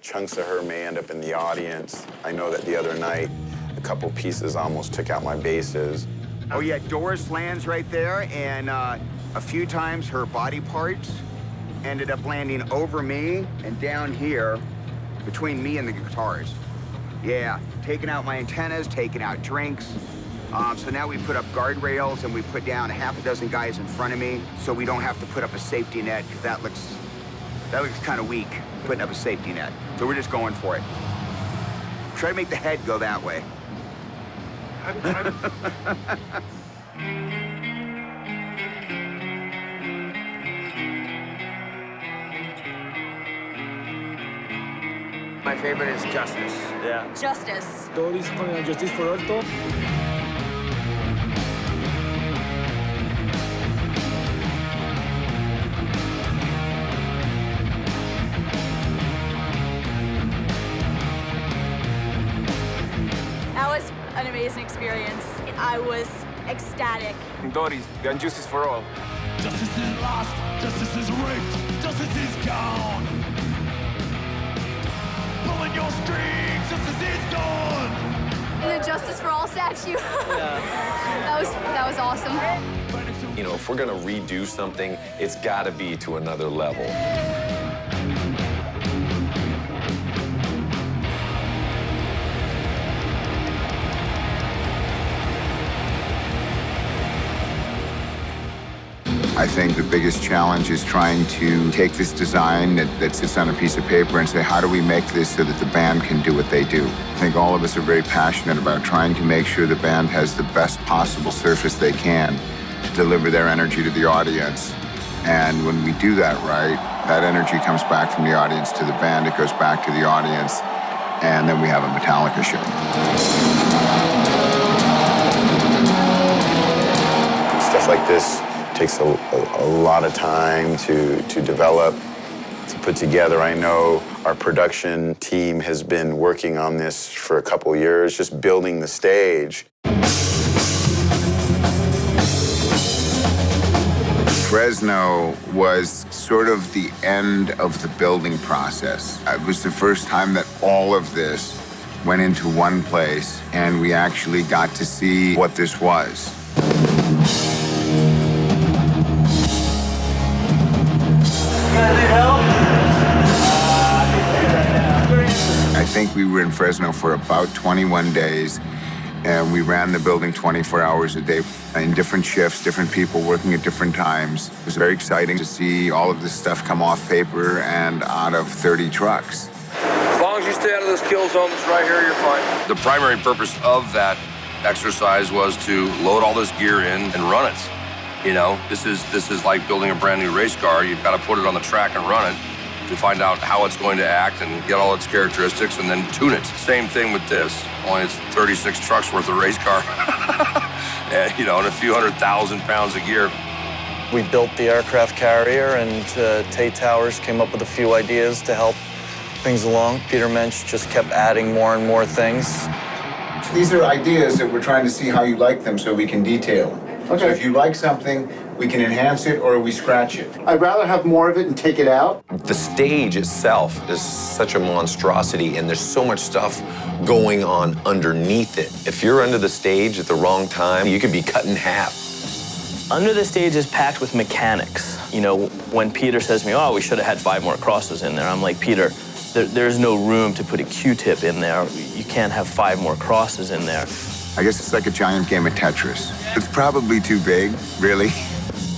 Speaker 10: Chunks of her may end up in the audience. I know that the other night, a couple pieces almost took out my basses.
Speaker 25: Oh yeah, Doris lands right there, and a few times her body parts ended up landing over me and down here between me and the guitars. Yeah, taking out my antennas, taking out drinks. So now we put up guardrails and we put down half a dozen guys in front of me so we don't have to put up a safety net, because that looks kind of weak, putting up a safety net. So we're just going for it. Try to make the head go that way.
Speaker 6: My favorite is Justice.
Speaker 20: Yeah.
Speaker 6: Justice.
Speaker 21: Doris con la Justice for Alto.
Speaker 11: That was an amazing experience. I was ecstatic.
Speaker 21: Doris, and Justice for All.
Speaker 27: Justice is lost, justice is rigged, justice is gone. Pulling your strings, justice is gone.
Speaker 11: The Justice for All statue. that was awesome.
Speaker 8: You know, if we're gonna redo something, it's gotta be to another level.
Speaker 18: I think the biggest challenge is trying to take this design that sits on a piece of paper and say, how do we make this so that the band can do what they do? I think all of us are very passionate about trying to make sure the band has the best possible surface they can to deliver their energy to the audience. And when we do that right, that energy comes back from the audience to the band, it goes back to the audience, and then we have a Metallica show.
Speaker 10: Stuff like this takes a lot of time to develop, to put together. I know our production team has been working on this for a couple years, just building the stage.
Speaker 18: Fresno was sort of the end of the building process. It was the first time that all of this went into one place, and we actually got to see what this was. I think we were in Fresno for about 21 days, and we ran the building 24 hours a day in different shifts, different people working at different times. It was very exciting to see all of this stuff come off paper and out of 30 trucks.
Speaker 24: As long as you stay out of this kill zone that's right here, you're fine. The primary purpose of that exercise was to load all this gear in and run it. You know, this is like building a brand new race car. You've got to put it on the track and run it to find out how it's going to act and get all its characteristics and then tune it. Same thing with this, only it's 36 trucks worth of race car. And, you know, and a few 100,000 pounds of gear.
Speaker 2: We built the aircraft carrier, and Tate Towers came up with a few ideas to help things along. Peter Mensch just kept adding more and more things.
Speaker 13: These are ideas that we're trying to see how you like them so we can detail them. Okay. So if you like something, we can enhance it or we scratch it. I'd rather have more of it and take it out.
Speaker 8: The stage itself is such a monstrosity, and there's so much stuff going on underneath it. If you're under the stage at the wrong time, you could be cut in half.
Speaker 20: Under the stage is packed with mechanics. You know, when Peter says to me, oh, we should have had 5 more crosses in there, I'm like, Peter, there's no room to put a Q-tip in there. You can't have 5 more crosses in there.
Speaker 18: I guess it's like a giant game of Tetris. It's probably too big, really.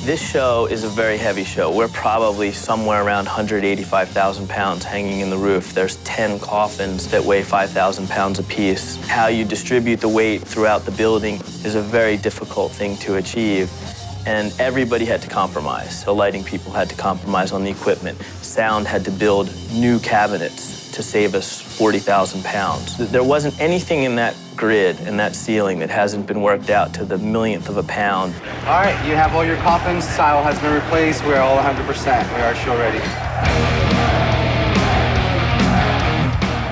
Speaker 20: This show is a very heavy show. We're probably somewhere around 185,000 pounds hanging in the roof. There's 10 coffins that weigh 5,000 pounds apiece. How you distribute the weight throughout the building is a very difficult thing to achieve. And everybody had to compromise. The lighting people had to compromise on the equipment. Sound had to build new cabinets to save us 40,000 pounds. There wasn't anything in that grid and that ceiling that hasn't been worked out to the millionth of a pound.
Speaker 6: All right, you have all your coffins. Silo has been replaced. We're all 100%. We are show ready.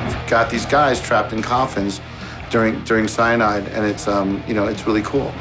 Speaker 13: We've got these guys trapped in coffins during cyanide, and it's you know, it's really cool.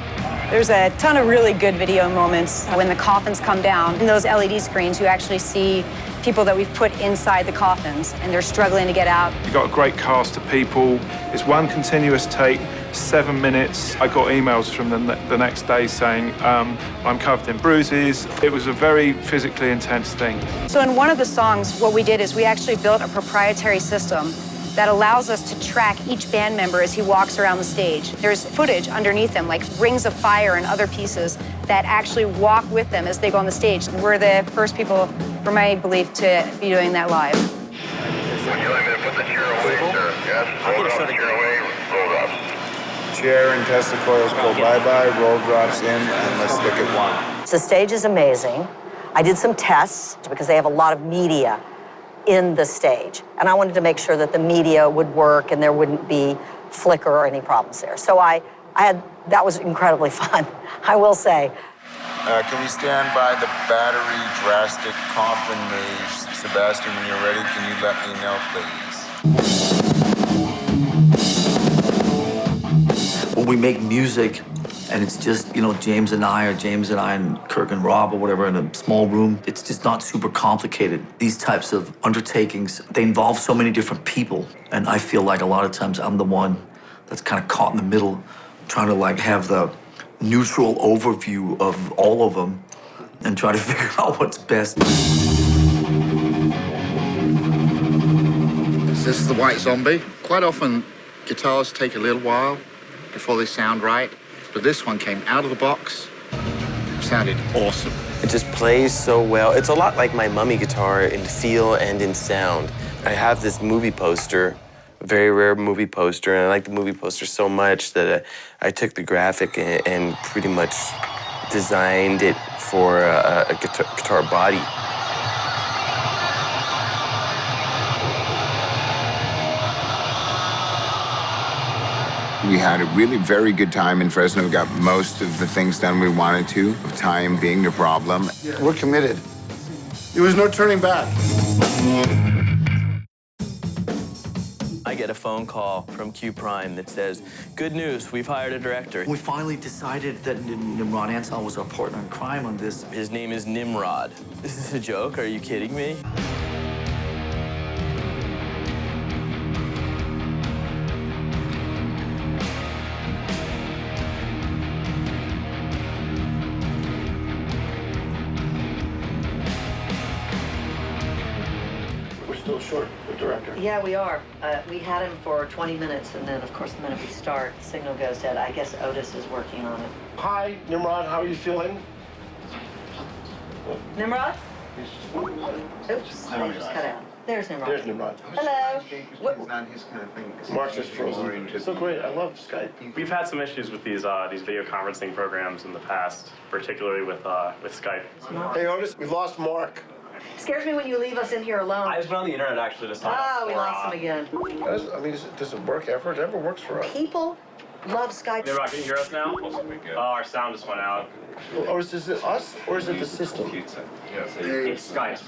Speaker 12: There's a ton of really good video moments when the coffins come down. In those LED screens, you actually see people that we've put inside the coffins, and they're struggling to get out.
Speaker 15: You've got a great cast of people. It's one continuous take, 7 minutes. I got emails from them the next day saying, I'm covered in bruises. It was a very physically intense thing.
Speaker 12: So in one of the songs, what we did is we actually built a proprietary system that allows us to track each band member as he walks around the stage. There's footage underneath them, like rings of fire and other pieces that actually walk with them as they go on the stage. We're the first people, for my belief, to be doing that live.
Speaker 18: Would you like me to put the chair away, sir? Yes, roll up, chair away, roll up.
Speaker 10: Chair and Tesla coils go bye-bye, roll drops in, and let's look at one.
Speaker 16: The stage is amazing. I did some tests because they have a lot of media in the stage. And I wanted to make sure that the media would work and there wouldn't be flicker or any problems there. So that was incredibly fun, I will say.
Speaker 10: Can we stand by the battery drastic coffin moves? Sebastian, when you're ready, can you let me know, please?
Speaker 7: When we make music, and it's just, you know, James and I and Kirk and Rob or whatever in a small room, it's just not super complicated. These types of undertakings, they involve so many different people. And I feel like a lot of times I'm the one that's kind of caught in the middle, trying to like have the neutral overview of all of them and try to figure out what's best.
Speaker 17: This is the White Zombie. Quite often, guitars take a little while before they sound right. But this one came out of the box,
Speaker 1: sounded awesome.
Speaker 3: It just plays so well. It's a lot like my Mummy guitar in feel and in sound. I have this movie poster, a very rare movie poster, and I like the movie poster so much that I took the graphic and pretty much designed it for a guitar body.
Speaker 18: We had a really very good time in Fresno. We got most of the things done we wanted to, time being the problem.
Speaker 13: We're committed. There was no turning back.
Speaker 20: I get a phone call from Q Prime that says, "Good news, we've hired a director."
Speaker 7: We finally decided that Nimród Antal was our partner in crime on this.
Speaker 20: His name is Nimród. This is a joke? Are you kidding me?
Speaker 5: Short, the director.
Speaker 16: Yeah, we are. We had him for 20 minutes, and then, of course, the minute we start, the signal goes dead. I guess Otis is working on it.
Speaker 5: Hi, Nimród, how are you feeling?
Speaker 16: Nimród? Oops, I just cut out. There's Nimród.
Speaker 5: There's Nimród.
Speaker 16: Hello.
Speaker 13: It's not his kind of thing.
Speaker 5: Mark's just frozen. It's so great. I love Skype.
Speaker 9: We've had some issues with these video conferencing programs in the past, particularly with Skype.
Speaker 5: Hey, Otis, we lost Mark.
Speaker 16: Scares me when you leave us in here alone.
Speaker 9: I just went on the internet actually to sign up.
Speaker 16: Oh, we lost him again.
Speaker 5: I mean, does it work ever? It never works for us.
Speaker 16: People love Skype.
Speaker 9: Nimród, can you hear us now? Oh, our sound just went out.
Speaker 5: Or is it us, or is it the system?
Speaker 9: It's Skype.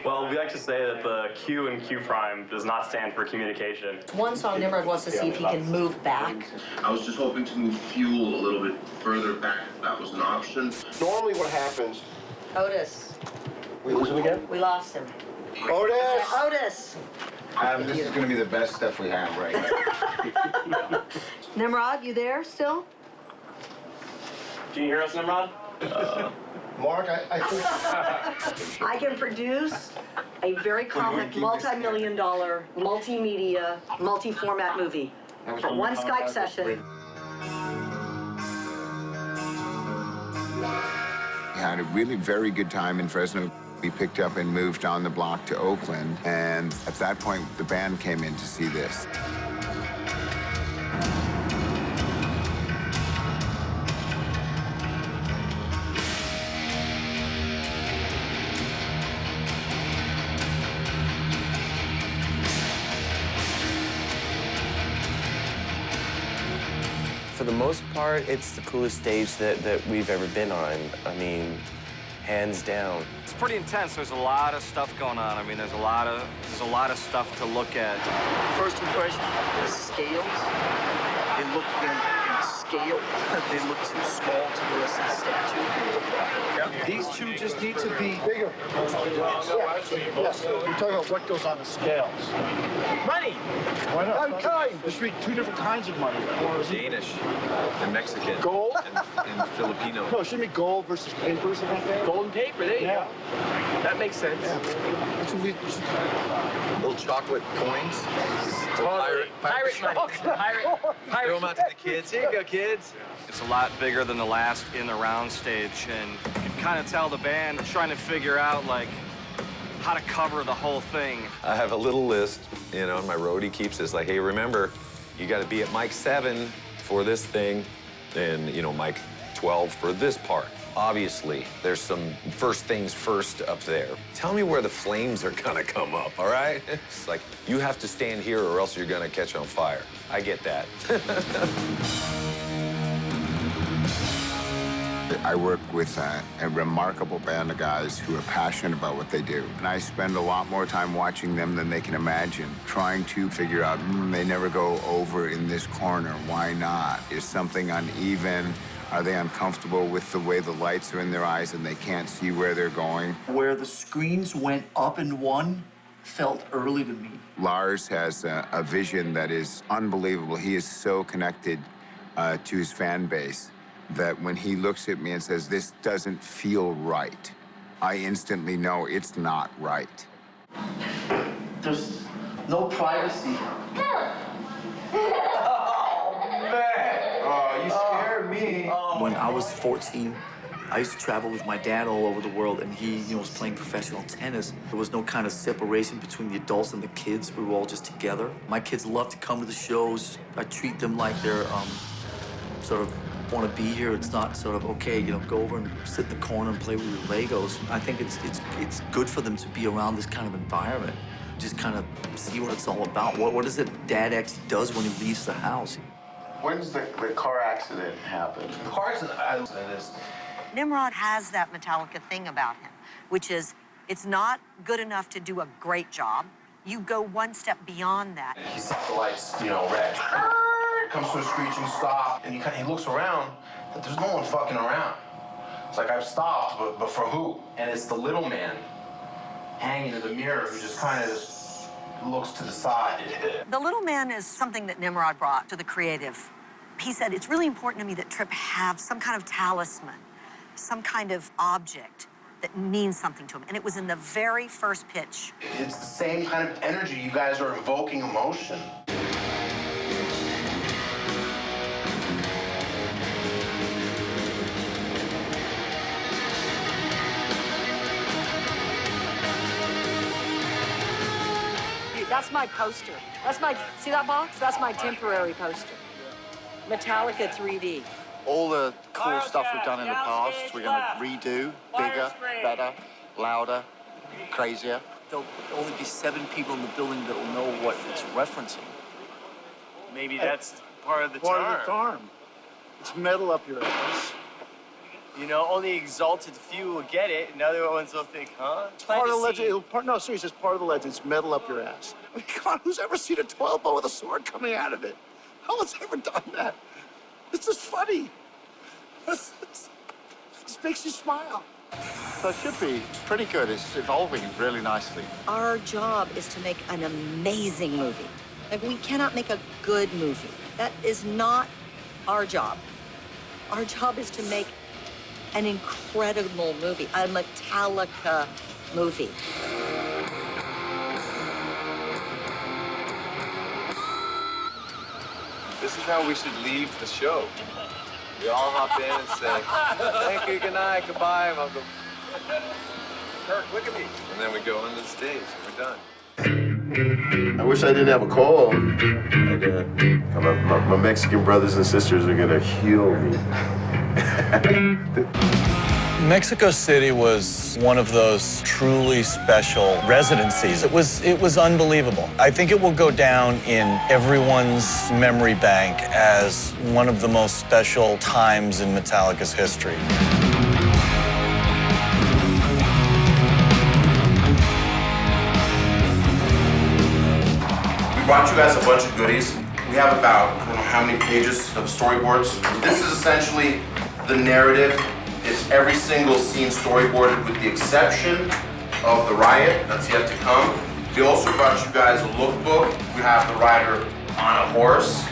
Speaker 9: Well, we like to say that the Q in Q Prime does not stand for communication.
Speaker 16: One song Nimród wants to see if he can move back.
Speaker 14: I was just hoping to move fuel a little bit further back, if that was an option.
Speaker 5: Normally what happens...
Speaker 16: Otis.
Speaker 5: We lose him again?
Speaker 16: We lost him.
Speaker 5: Otis!
Speaker 16: Otis!
Speaker 13: This is going to be the best stuff we have right now.
Speaker 16: Nimród, you there still?
Speaker 9: Can you hear us, Nimród?
Speaker 5: Mark, I think...
Speaker 16: I can produce a very complex, multi-million-dollar, multimedia, multi-format movie for one Skype session.
Speaker 18: We had a really very good time in Fresno. We picked up and moved on the block to Oakland, and at that point, the band came in to see this.
Speaker 3: For the most part, it's the coolest stage that we've ever been on. I mean, hands down.
Speaker 19: It's pretty intense. There's a lot of stuff going on. I mean, there's a lot of stuff to look at.
Speaker 7: First impression, the scales, they look in scale. They look too small to the rest of the statue.
Speaker 1: These two just need to be bigger. Yes. You're talking about what goes on the scales. Money! Why not? Kind. There should be two different kinds of money.
Speaker 8: Danish and Mexican.
Speaker 1: Gold?
Speaker 8: And Filipino.
Speaker 1: No, it shouldn't be gold versus paper or something like that.
Speaker 9: Gold and paper, there you go. That makes sense.
Speaker 8: Little chocolate coins.
Speaker 9: Pirate money.
Speaker 8: Throw them out to the kids. Here you go, kids.
Speaker 19: It's a lot bigger than the last in the round stage, and you can kind of tell the band trying to figure out, like, how to cover the whole thing.
Speaker 8: I have a little list, you know, and my roadie keeps this like, hey, remember, you got to be at mic 7 for this thing, and, you know, mic 12 for this part. Obviously, there's some first things first up there. Tell me where the flames are gonna come up, all right? It's like, you have to stand here or else you're gonna catch on fire. I get that.
Speaker 18: I work with a remarkable band of guys who are passionate about what they do. And I spend a lot more time watching them than they can imagine, trying to figure out, they never go over in this corner. Why not? Is something uneven? Are they uncomfortable with the way the lights are in their eyes and they can't see where they're going?
Speaker 7: Where the screens went up in one felt early to me.
Speaker 18: Lars has a vision that is unbelievable. He is so connected to his fan base that when he looks at me and says, this doesn't feel right, I instantly know it's not right.
Speaker 7: There's no privacy.
Speaker 5: Oh, man. Oh, you scared me.
Speaker 7: When I was 14, I used to travel with my dad all over the world, and he, was playing professional tennis. There was no kind of separation between the adults and the kids. We were all just together. My kids love to come to the shows. I treat them like they're sort of want to be here. It's not sort of, okay, go over and sit in the corner and play with your Legos. I think it's good for them to be around this kind of environment. Just kind of see what it's all about. What is it Dad actually does when he leaves the house?
Speaker 13: When does the car accident happen?
Speaker 3: The car accident is...
Speaker 16: Nimród has that Metallica thing about him, which is it's not good enough to do a great job. You go one step beyond that.
Speaker 3: He sees the lights, red. Comes to a screeching stop, and he looks around, but there's no one fucking around. It's like, I've stopped, but for who? And it's the little man hanging in the mirror who just kind of just looks to the side.
Speaker 16: The little man is something that Nimród brought to the creative. He said, it's really important to me that Tripp have some kind of talisman, some kind of object that means something to him. And it was in the very first pitch.
Speaker 3: It's the same kind of energy. You guys are evoking emotion.
Speaker 16: That's my poster. See that box? That's my temporary poster. Metallica 3D.
Speaker 17: All the cool stuff we've done in the past, we're going to redo, bigger, better, louder, crazier.
Speaker 7: There'll only be 7 people in the building that will know what it's referencing.
Speaker 19: Maybe that's part of the
Speaker 1: Part
Speaker 19: charm.
Speaker 1: of the charm. It's metal up your ass.
Speaker 19: Only exalted few will get it, and other ones will think, huh?
Speaker 1: It's part of the legend. No, seriously, it's part of the legend. It's metal up your ass. I mean, come on, who's ever seen a 12-bow with a sword coming out of it? No one's ever done that. It's just funny. It makes you smile.
Speaker 17: So it should be pretty good. It's evolving really nicely.
Speaker 16: Our job is to make an amazing movie. Like, we cannot make a good movie. That is not our job. Our job is to make an incredible movie, a Metallica movie.
Speaker 3: This is how we should leave the show. We all hop in and say, thank you, good night, goodbye, Uncle. Kirk, look at me. And then we go into the stage, and we're done.
Speaker 17: I wish I didn't have a cold. My Mexican brothers and sisters are gonna heal me.
Speaker 2: Mexico City was one of those truly special residencies. It was unbelievable. I think it will go down in everyone's memory bank as one of the most special times in Metallica's history.
Speaker 3: We brought you guys a bunch of goodies. We have about, I don't know how many pages of storyboards. This is essentially the narrative. It's every single scene storyboarded with the exception of the riot that's yet to come. We also brought you guys a lookbook. We have the rider on a horse.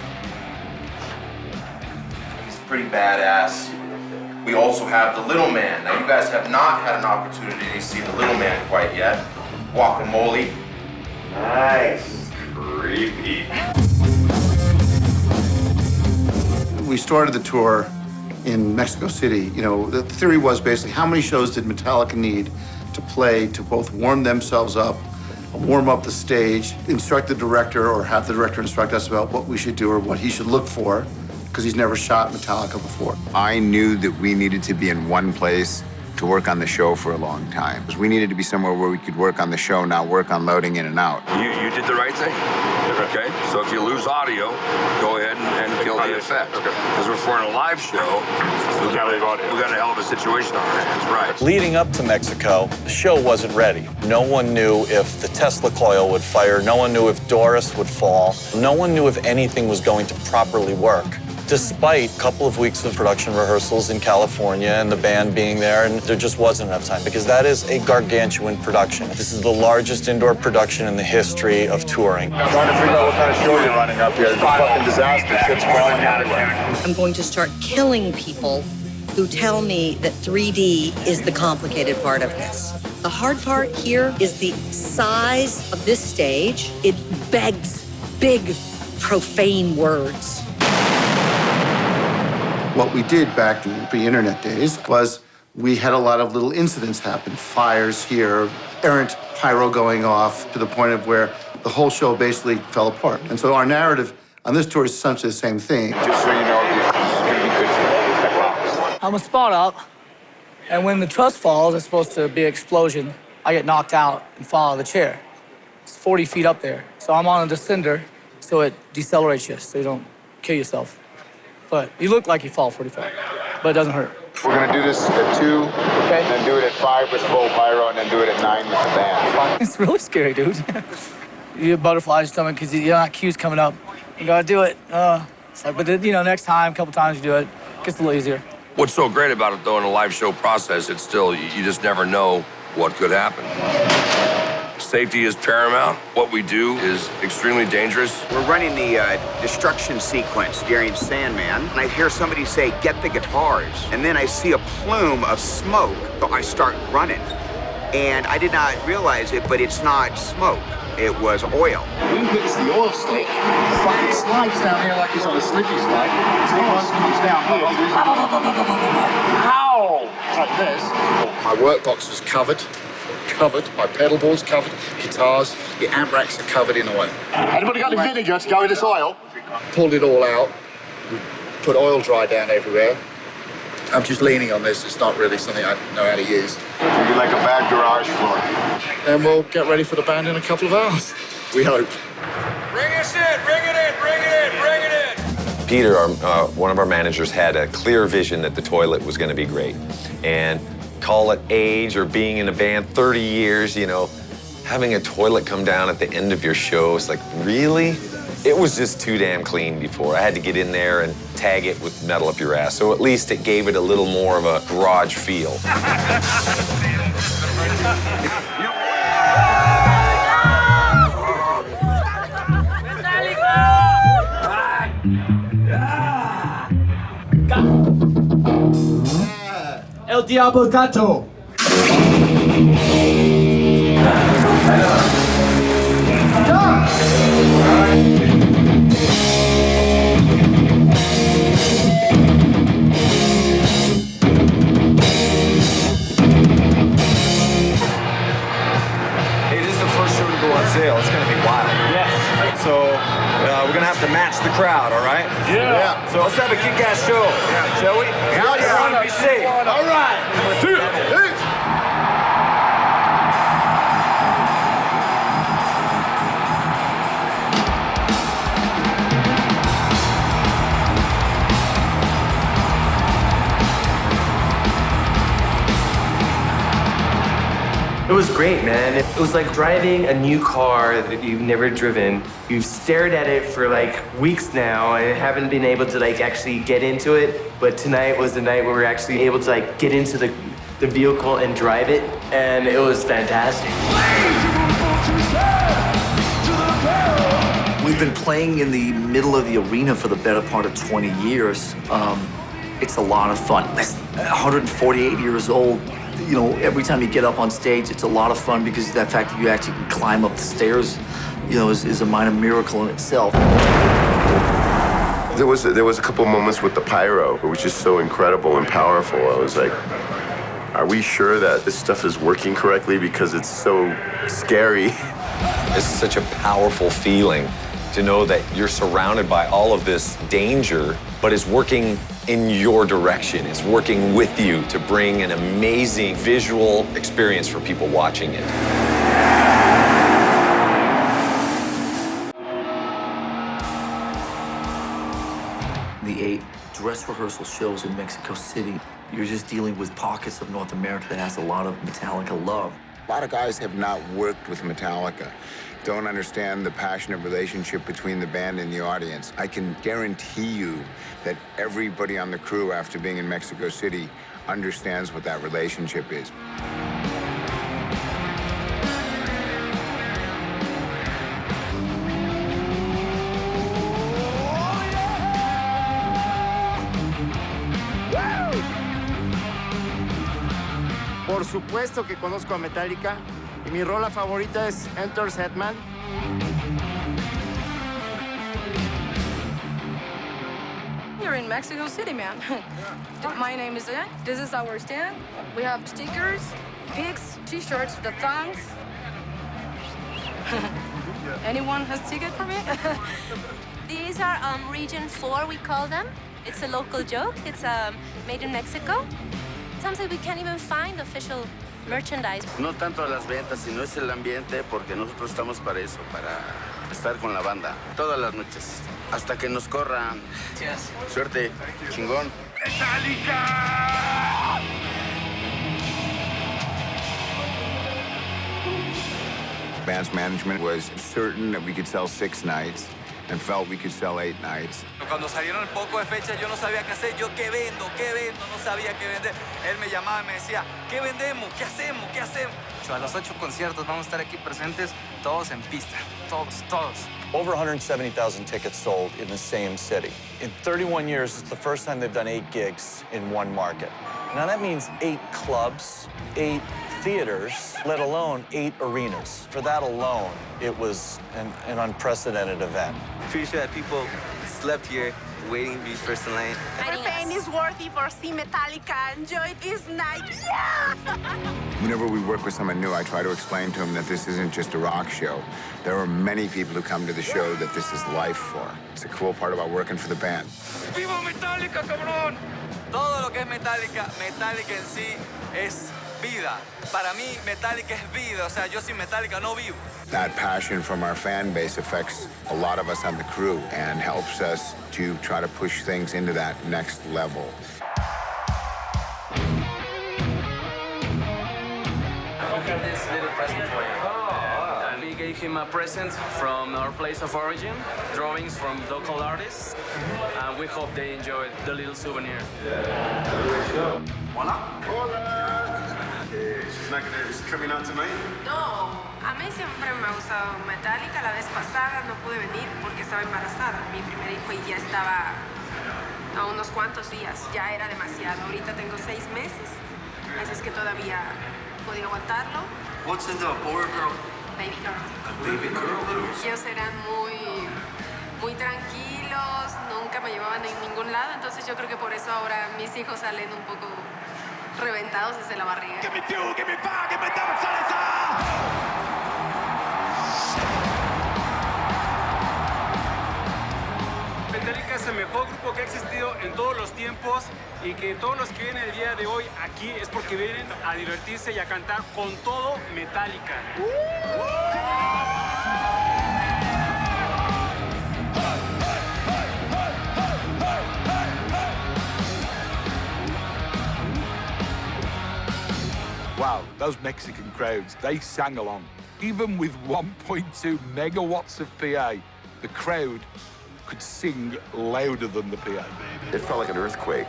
Speaker 3: He's pretty badass. We also have the little man. Now you guys have not had an opportunity to see the little man quite yet. Guacamole. Nice. Creepy.
Speaker 13: We started the tour in Mexico City. The theory was basically how many shows did Metallica need to play to both warm themselves up, warm up the stage, instruct the director or have the director instruct us about what we should do or what he should look for, because he's never shot Metallica before.
Speaker 18: I knew that we needed to be in one place to work on the show for a long time. Because we needed to be somewhere where we could work on the show, not work on loading in and out.
Speaker 24: You did the right thing. Okay? So if you lose audio, go ahead and kill the effect. Because we're for a live show, we got a hell of a situation on our hands, right?
Speaker 2: Leading up to Mexico, the show wasn't ready. No one knew if the Tesla coil would fire. No one knew if Doris would fall. No one knew if anything was going to properly work. Despite a couple of weeks of production rehearsals in California and the band being there, and there just wasn't enough time because that is a gargantuan production. This is the largest indoor production in the history of touring.
Speaker 1: I'm trying to figure out what kind of show you're running up here. It's a fucking disaster. Shit's falling everywhere.
Speaker 16: I'm going to start killing people who tell me that 3D is the complicated part of this. The hard part here is the size of this stage. It begs big, profane words.
Speaker 13: What we did back in the pre-internet days was we had a lot of little incidents happen. Fires here, errant pyro going off to the point of where the whole show basically fell apart. And so our narrative on this tour is essentially the same thing.
Speaker 18: Just so you know, this is going to be good for you.
Speaker 4: I'm a spot up, and when the truss falls, it's supposed to be an explosion. I get knocked out and fall out of the chair. It's 40 feet up there. So I'm on a descender, so it decelerates you, so you don't kill yourself. But you look like you fall 45, but it doesn't hurt.
Speaker 18: We're going to do this at 2, okay, and then do it at 5 with full pyro, and then do it at 9 with the band.
Speaker 4: It's really scary, dude. You get butterflies in your stomach because you got cues coming up. You gotta do it. It's like, but then, next time, a couple times you do it, it gets a little easier.
Speaker 24: What's so great about it, though, in a live show process, it's still, you just never know what could happen. Safety is paramount. What we do is extremely dangerous.
Speaker 21: We're running the destruction sequence during Sandman, and I hear somebody say, "Get the guitars." And then I see a plume of smoke, so I start running. And I did not realize it, but it's not smoke. It was oil.
Speaker 17: Who hits the oil slick? The fucking slides down here like it's on a slippy slide. So once it comes down here, ow! Like this. My workbox was covered. My pedal board's covered. Guitars. The amp racks are covered in oil. Anybody got any vinegar to go with this oil? Pulled it all out. We put oil dry down everywhere. I'm just leaning on this. It's not really something I know how to use.
Speaker 18: It'll be like a bad garage floor.
Speaker 17: And we'll get ready for the band in a couple of hours. We hope.
Speaker 24: Bring us in, bring it in, bring it in, bring it in.
Speaker 8: Peter, one of our managers, had a clear vision that the toilet was going to be great. And call it age or being in a band 30 years, having a toilet come down at the end of your show, it's like, really? It was just too damn clean before. I had to get in there and tag it with metal up your ass. So at least it gave it a little more of a garage feel.
Speaker 22: El Diablo Gato.
Speaker 23: Sale. It's going to be wild. Yes. So we're going to have to match the crowd, all right?
Speaker 17: Yeah.
Speaker 23: So let's have a kick-ass show, shall we?
Speaker 17: Hell yeah.
Speaker 23: Be safe.
Speaker 17: All right. Do it.
Speaker 20: It was great, man. It was like driving a new car that you've never driven. You've stared at it for like weeks now and haven't been able to like actually get into it. But tonight was the night where we were actually able to like get into the vehicle and drive it. And it was fantastic.
Speaker 7: We've been playing in the middle of the arena for the better part of 20 years. It's a lot of fun. 148 years old. Every time you get up on stage, it's a lot of fun because that fact that you actually can climb up the stairs, is a minor miracle in itself.
Speaker 25: There was a couple moments with the pyro. It was just so incredible and powerful. I was like, are we sure that this stuff is working correctly? Because it's so scary.
Speaker 8: It's such a powerful feeling to know that you're surrounded by all of this danger, but it's working in your direction. It's working with you to bring an amazing visual experience for people watching it.
Speaker 7: The 8 dress rehearsal shows in Mexico City, you're just dealing with pockets of North America that has a lot of Metallica love.
Speaker 18: A lot of guys have not worked with Metallica, don't understand the passionate relationship between the band and the audience. I can guarantee you that everybody on the crew, after being in Mexico City, understands what that relationship is.
Speaker 1: Por supuesto que conozco a Metallica y mi rola favorita es Enter's Headman.
Speaker 26: You're
Speaker 6: here in Mexico City, man. My name is Ann. This is our stand. We have stickers, pics, t-shirts, the thongs. Anyone has ticket for me?
Speaker 10: These are Region 4, we call them. It's a local joke. It's made in Mexico. Sometimes we can't even find official merchandise.
Speaker 11: No tanto las ventas, sino es el ambiente, porque nosotros estamos para eso, para estar con la banda todas las noches, hasta que nos corran.
Speaker 6: Yes.
Speaker 11: Suerte, chingón.
Speaker 14: ¡Metallica! Band's management was certain that we could sell 6 nights and felt we could sell 8 nights.
Speaker 23: Cuando salieron el poco de fechas, yo no sabía qué hacer. Yo, ¿qué vendo? ¿Qué vendo? No sabía qué vender. Él me llamaba y me decía, ¿qué vendemos? ¿Qué hacemos? ¿Qué hacemos?
Speaker 12: A los 8 conciertos vamos a estar aquí presentes, todos en pista. Todos, todos.
Speaker 2: Over 170,000 tickets sold in the same city. In 31 years, it's the first time they've done 8 gigs in one market. Now that means 8 clubs, 8 theaters, let alone 8 arenas. For that alone, it was an unprecedented event.
Speaker 3: Pretty sure that people slept here waiting to be first in line.
Speaker 15: Every pain is worthy for see Metallica. Enjoy this night. Yeah!
Speaker 14: Whenever we work with someone new, I try to explain to them that this isn't just a rock show. There are many people who come to the show that this is life for. It's a cool part about working for the band.
Speaker 23: ¡Viva Metallica, cabrón! Todo lo que es Metallica, Metallica en sí es vida. Para mí, Metallica es vida. O sea, yo sin Metallica no vivo.
Speaker 14: That passion from our fan base affects a lot of us on the crew and helps us to try to push things into that next level.
Speaker 19: I have this little present for you. We gave him a present from our place of origin, drawings from local artists, and we hope they enjoyed the little souvenir.
Speaker 17: Hola. Hola. She's not coming out tonight?
Speaker 15: No, a mí siempre me ha gustado Metallica. La vez pasada no pude venir porque estaba embarazada. Mi primer hijo y ya estaba a unos cuantos días. Ya era demasiado. Ahorita tengo 6 meses. Así es que todavía podía aguantarlo.
Speaker 17: What's in the boy or girl?
Speaker 15: Baby girl.
Speaker 17: A baby girl?
Speaker 15: Ellos eran muy tranquilos, nunca me llevaban en ningún lado. Entonces yo creo que por eso ahora mis hijos salen un poco reventados desde la barriga.
Speaker 14: Give me fuel, give me fire, give me double silencer!
Speaker 26: Metallica es el mejor grupo que ha existido en todos los tiempos y que todos los que vienen el día de hoy aquí es porque vienen a divertirse y a cantar con todo Metallica.
Speaker 27: Wow, those Mexican crowds, they sang along. Even with 1.2 megawatts of PA, the crowd could sing louder than the PA.
Speaker 25: It felt like an earthquake.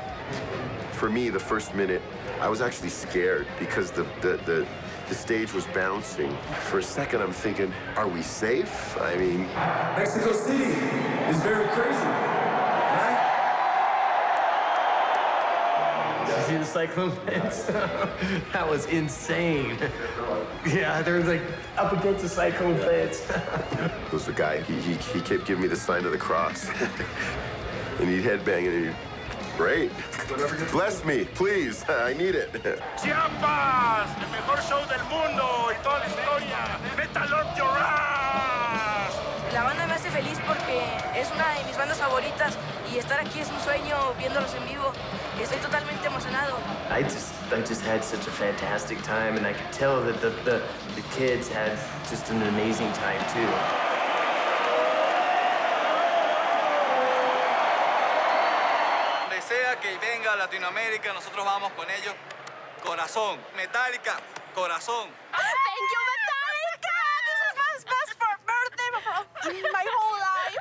Speaker 25: For me, the first minute, I was actually scared because the stage was bouncing. For a second, I'm thinking, are we safe? I mean...
Speaker 22: Mexico City is very crazy, right?
Speaker 20: Did you see the cyclone fence? That was insane. Yeah, there was like up against the cyclone fence.
Speaker 25: It was the guy, he kept giving me the sign of the cross. And he'd headbang and he'd, great. Bless me, please, I need it.
Speaker 14: ¡Chiapas! ¡El mejor show del mundo y toda la historia! ¡Metal up your ass!
Speaker 15: La banda me hace feliz porque es una de mis bandas favoritas y estar aquí es un sueño viéndolos en vivo. Estoy totalmente emocionado.
Speaker 20: I just had such a fantastic time, and I could tell that the kids had just an amazing time too.
Speaker 23: Donde sea que venga a Latinoamérica, nosotros vamos con ellos. Corazón. Metallica, corazón.
Speaker 15: Thank you, Metallica! This is my best birthday in my whole life.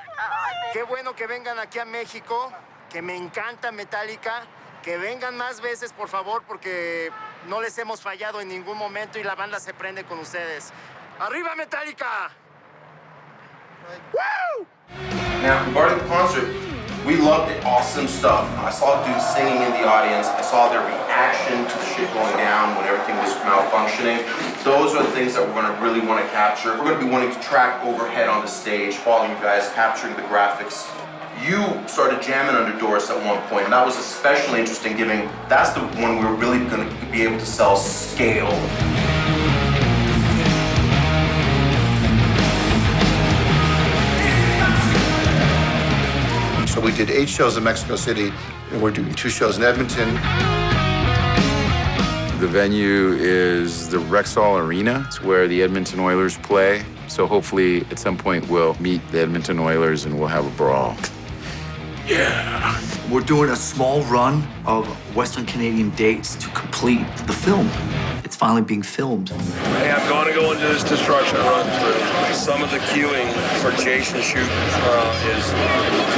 Speaker 5: Qué bueno que vengan aquí a México, que me encanta Metallica. Que vengan más veces, por favor, porque no les hemos fallado en ningún momento y la banda se prende con ustedes. ¡Arriba, Metallica!
Speaker 28: Woo! Now, regarding the concert, we loved it. Awesome stuff. I saw dudes singing in the audience. I saw their reaction to the shit going down when everything was malfunctioning. Those are the things that we're going to really want to capture. We're going to be wanting to track overhead on the stage while you guys capturing the graphics You started jamming under Doris at one point, and that was especially interesting, given that's the one we were really going to be able to sell scale.
Speaker 17: So we did 8 shows in Mexico City, and we're doing 2 shows in Edmonton.
Speaker 14: The venue is the Rexall Arena. It's where the Edmonton Oilers play. So hopefully at some point we'll meet the Edmonton Oilers and we'll have a brawl.
Speaker 4: Yeah. We're doing a small run of Western Canadian dates to complete the film. It's finally being filmed.
Speaker 7: Hey, I'm going to go into this destruction run through. Some of the queuing for Jason shoot is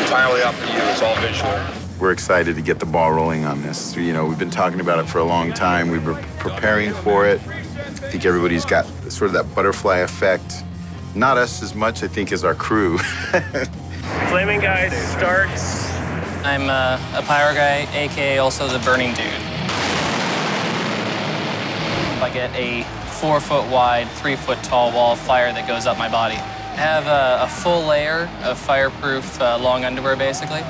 Speaker 7: entirely up to you. It's all visual.
Speaker 14: We're excited to get the ball rolling on this. You know, we've been talking about it for a long time. We've been preparing for it. I think everybody's got sort of that butterfly effect. Not us as much, I think, as our crew.
Speaker 20: Flaming Guy starts.
Speaker 8: I'm a pyro guy, aka also the burning dude. I get a 4-foot wide, 3-foot tall wall of fire that goes up my body. I have a full layer of fireproof long underwear, basically.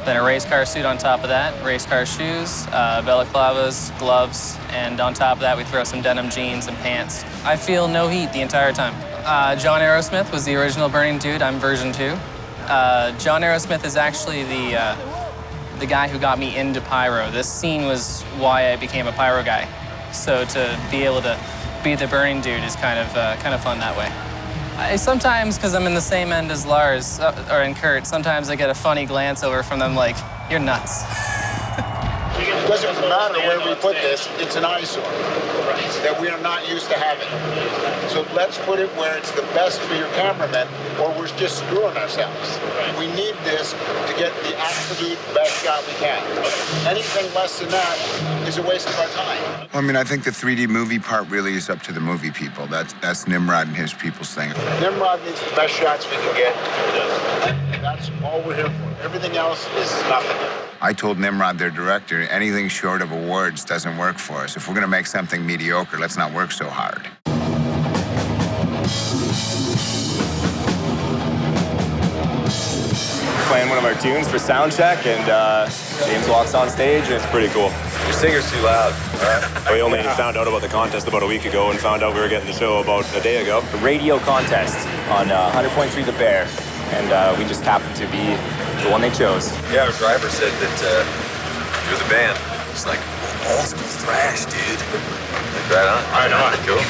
Speaker 8: Then a race car suit on top of that, race car shoes, balaclavas, gloves, and on top of that we throw some denim jeans and pants. I feel no heat the entire time. John Aerosmith was the original burning dude. I'm version 2. John Aerosmith is actually the guy who got me into pyro. This scene was why I became a pyro guy. So to be able to be the burning dude is kind of fun that way. Sometimes, because I'm in the same end as Lars and Kurt, sometimes I get a funny glance over from them like, you're nuts.
Speaker 17: It doesn't matter where we put this, it's an eyesore that we are not used to having. So let's put it where it's the best for your cameraman, or we're just screwing ourselves. We need this to get the absolute best shot we can. Anything less than that is a waste of our time.
Speaker 14: I mean, I think the 3D movie part really is up to the movie people. That's Nimród and his people's thing.
Speaker 17: Nimród needs the best shots we can get. That's all we're here for. Everything else is nothing.
Speaker 14: I told Nimród, their director, anything short of awards doesn't work for us. If we're gonna make something mediocre, let's not work so hard.
Speaker 9: Playing one of our tunes for sound check, and James walks on stage, and it's pretty cool. Your singer's too loud. We only found out about the contest about a week ago and found out we were getting the show about a day ago.
Speaker 13: A radio contest on 100.3 The Bear, and we just happened to be the one they chose.
Speaker 9: Yeah, our driver said that you're the band. It's like, old school thrash, dude. Like, right on. I know. Cool.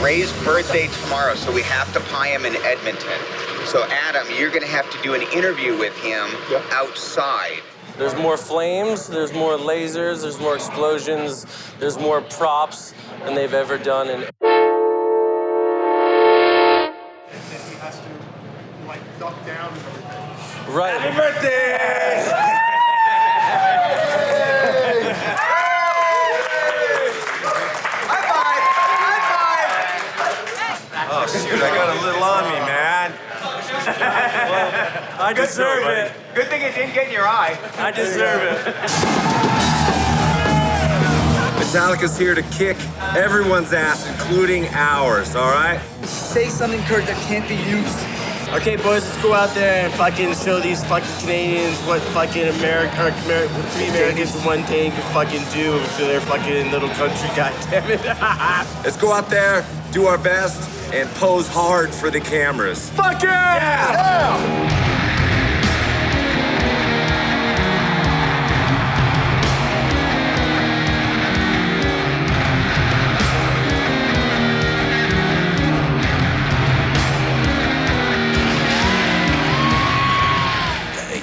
Speaker 16: Ray's birthday tomorrow, so we have to pie him in Edmonton. So Adam, you're gonna have to do an interview with him outside.
Speaker 13: There's more flames, there's more lasers, there's more explosions, there's more props than they've ever done in.
Speaker 17: Duck down.
Speaker 13: Right. Happy birthday!
Speaker 9: Oh, shoot, I got a little on me, man.
Speaker 13: Well, I deserve it.
Speaker 16: Good thing it didn't get in your eye.
Speaker 13: I deserve it.
Speaker 9: Metallica's here to kick everyone's ass, including ours, all right?
Speaker 12: Say something, Kurt, that can't be used.
Speaker 13: Okay, boys, let's go out there and fucking show these fucking Canadians what fucking three Americans in one day can fucking do to their fucking little country, goddammit.
Speaker 9: Let's go out there, do our best, and pose hard for the cameras.
Speaker 13: Fuck yeah!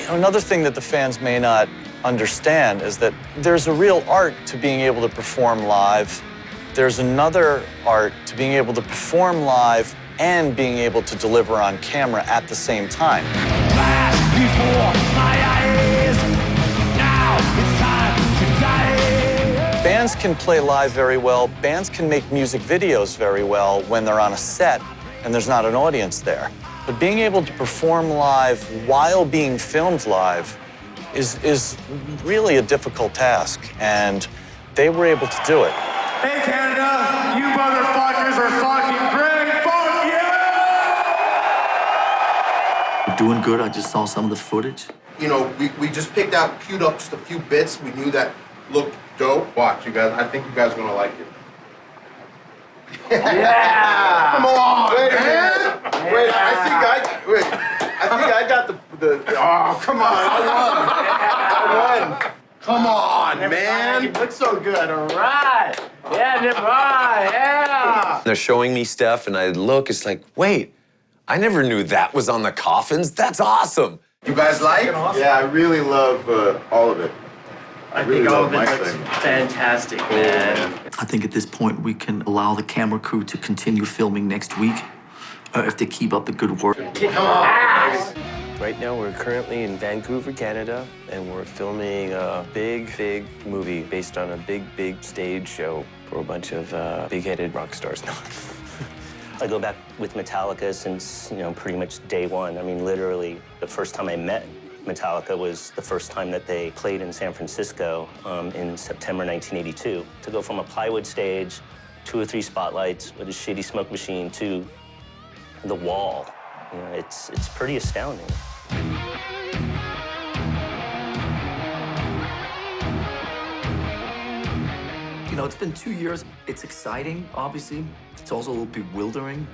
Speaker 2: Another thing that the fans may not understand is that there's a real art to being able to perform live. There's another art to being able to perform live and being able to deliver on camera at the same time. Bands can play live very well. Bands can make music videos very well when they're on a set and there's not an audience there. But being able to perform live while being filmed live is really a difficult task, and they were able to do it.
Speaker 22: Hey, Canada, you motherfuckers are fucking great. Fuck yeah!
Speaker 4: doing good. I just saw some of the footage.
Speaker 25: You know, we just picked out, queued up just a few bits. We knew that looked dope. Watch, you guys. I think you guys are gonna like it.
Speaker 1: Yeah!
Speaker 25: Come on,
Speaker 1: Wait,
Speaker 25: man!
Speaker 1: man.
Speaker 25: Wait,
Speaker 1: Yeah.
Speaker 25: I think I got the. Oh, come on! I won. Come on, man!
Speaker 1: You look so good. All right. Yeah, Nimród. Yeah.
Speaker 3: They're showing me stuff, and I look. It's like, wait, I never knew that was on the coffins. That's awesome.
Speaker 25: You guys like?
Speaker 1: Awesome.
Speaker 25: Yeah, I really love all of it.
Speaker 1: I
Speaker 25: really
Speaker 1: think all
Speaker 25: love
Speaker 1: of it
Speaker 25: my
Speaker 1: looks
Speaker 25: thing.
Speaker 1: fantastic, man.
Speaker 4: I think at this point we can allow the camera crew to continue filming next week if they keep up the good work.
Speaker 6: Right now, we're currently in Vancouver, Canada, and we're filming a big movie based on a big stage show for a bunch of big-headed rock stars.
Speaker 10: I go back with Metallica since, pretty much day one. I mean, literally, the first time I met Metallica was the first time that they played in San Francisco in September 1982. To go from a plywood stage, 2 or 3 spotlights with a shitty smoke machine to the wall, it's pretty astounding.
Speaker 4: It's been 2 years. It's exciting, obviously. It's also a little bewildering.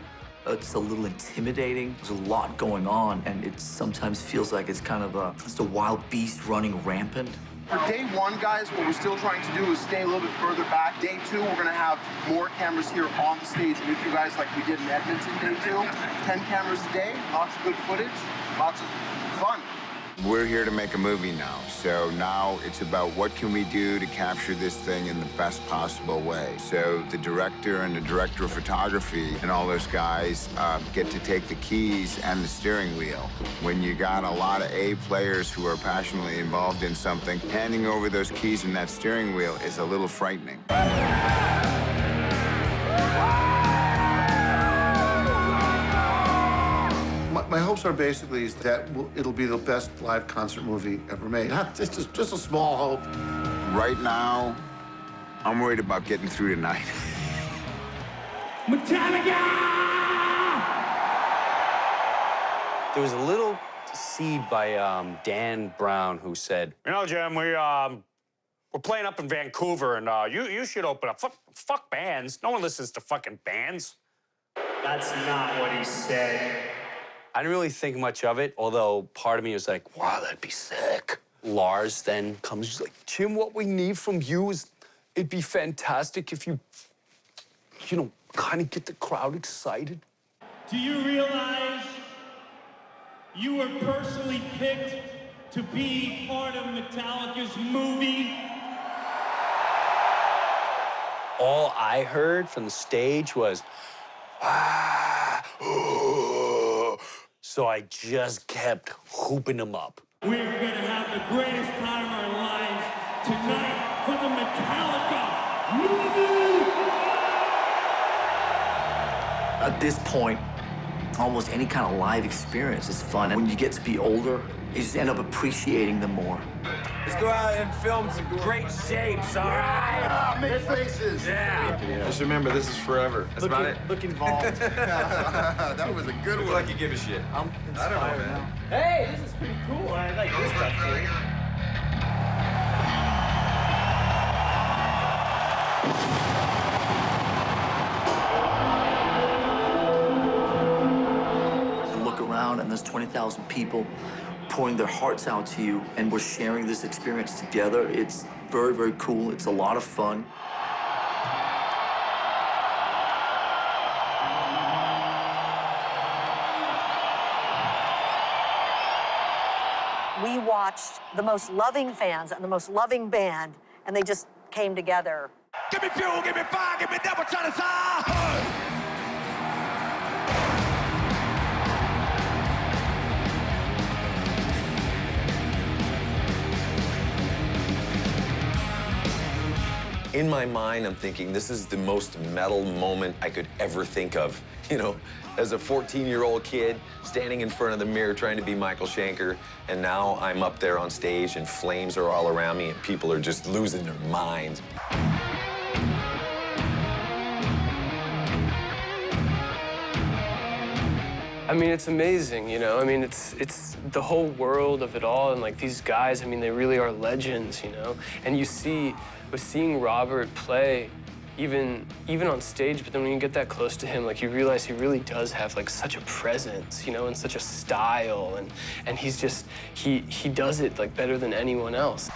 Speaker 4: It's a little intimidating. There's a lot going on, and it sometimes feels like it's kind of just a wild beast running rampant.
Speaker 25: For day one, guys, what we're still trying to do is stay a little bit further back. Day two, we're gonna have more cameras here on the stage with you guys like we did in Edmonton day 2. 10 cameras a day, lots of good footage, lots of fun.
Speaker 14: We're here to make a movie now, so now it's about what can we do to capture this thing in the best possible way. So the director and the director of photography and all those guys get to take the keys and the steering wheel. When you got a lot of A players who are passionately involved in something, handing over those keys and that steering wheel is a little frightening.
Speaker 17: My hopes are basically is that it'll be the best live concert movie ever made. It's just a small hope.
Speaker 14: Right now, I'm worried about getting through tonight.
Speaker 22: Metallica!
Speaker 11: There was a little seed by Dan Brown who said, Jim, we're playing up in Vancouver, and you should open up. Fuck bands. No one listens to fucking bands.
Speaker 22: That's not what he said.
Speaker 11: I didn't really think much of it, although part of me was like, wow, that'd be sick. Lars then comes, he's like, Jim, what we need from you is, it'd be fantastic if you kind of get the crowd excited.
Speaker 22: Do you realize you were personally picked to be part of Metallica's movie?
Speaker 11: All I heard from the stage was, so I just kept hooping them up.
Speaker 22: We're gonna have the greatest time of our lives tonight for the Metallica movie!
Speaker 4: At this point, almost any kind of live experience is fun. And when you get to be older, you just end up appreciating them more.
Speaker 1: Let's go out and film some great shapes, all right?
Speaker 25: Make faces.
Speaker 1: Yeah.
Speaker 9: Just remember, this is forever. That's about it.
Speaker 22: Look involved.
Speaker 25: That was a good one.
Speaker 9: Like you give a shit.
Speaker 22: I'm
Speaker 9: I don't know,
Speaker 22: inspired
Speaker 9: man.
Speaker 22: now. Hey, this is pretty cool. I like this stuff too.
Speaker 4: Look around, and there's 20,000 people pouring their hearts out to you, and we're sharing this experience together. It's very, very cool. It's a lot of fun.
Speaker 18: We watched the most loving fans and the most loving band, and they just came together.
Speaker 1: Give me fuel, give me fire, give me devil trying to fire.
Speaker 3: In my mind, I'm thinking this is the most metal moment I could ever think of. As a 14-year-old kid standing in front of the mirror trying to be Michael Schenker, and now I'm up there on stage and flames are all around me and people are just losing their minds.
Speaker 6: I mean, it's amazing, you know? I mean, it's the whole world of it all, and like these guys, I mean, they really are legends, you know? And you see, with seeing Robert play, even on stage, but then when you get that close to him, like you realize he really does have like such a presence, you know, and such a style, and he's just, he does it like better than anyone else.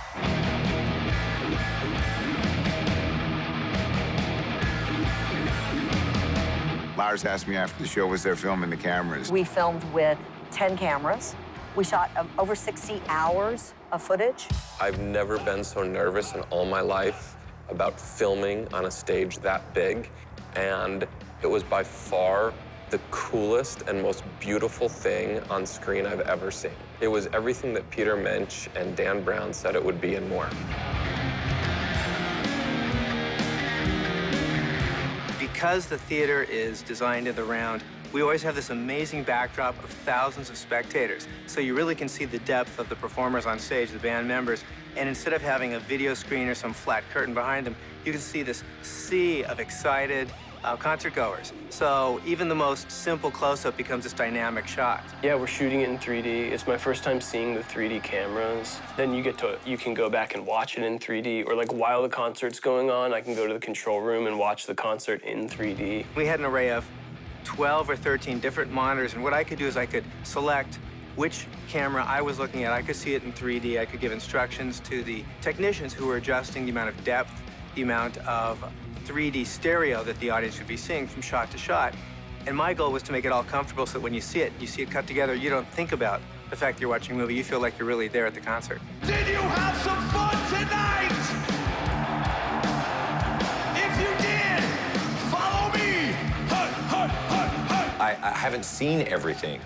Speaker 14: Lars asked me after the show, was there filming the cameras?
Speaker 18: We filmed with 10 cameras. We shot over 60 hours of footage.
Speaker 3: I've never been so nervous in all my life about filming on a stage that big, and it was by far the coolest and most beautiful thing on screen I've ever seen. It was everything that Peter Mensch and Dan Brown said it would be and more.
Speaker 12: Because the theater is designed in the round, we always have this amazing backdrop of thousands of spectators. So you really can see the depth of the performers on stage, the band members. And instead of having a video screen or some flat curtain behind them, you can see this sea of excited concert goers. So even the most simple close-up becomes this dynamic shot.
Speaker 6: Yeah, we're shooting it in 3D. It's my first time seeing the 3D cameras. Then you can go back and watch it in 3D, or like while the concert's going on, I can go to the control room and watch the concert in 3D.
Speaker 12: We had an array of 12 or 13 different monitors, and what I could do is I could select which camera I was looking at. I could see it in 3D. I could give instructions to the technicians who were adjusting the amount of depth, the amount of 3D stereo that the audience would be seeing from shot to shot. And my goal was to make it all comfortable so that when you see it cut together, you don't think about the fact that you're watching a movie. You feel like you're really there at the concert.
Speaker 22: Did you have some fun tonight? If you did, follow me. Hut, hut, hut, hut.
Speaker 3: I haven't seen everything.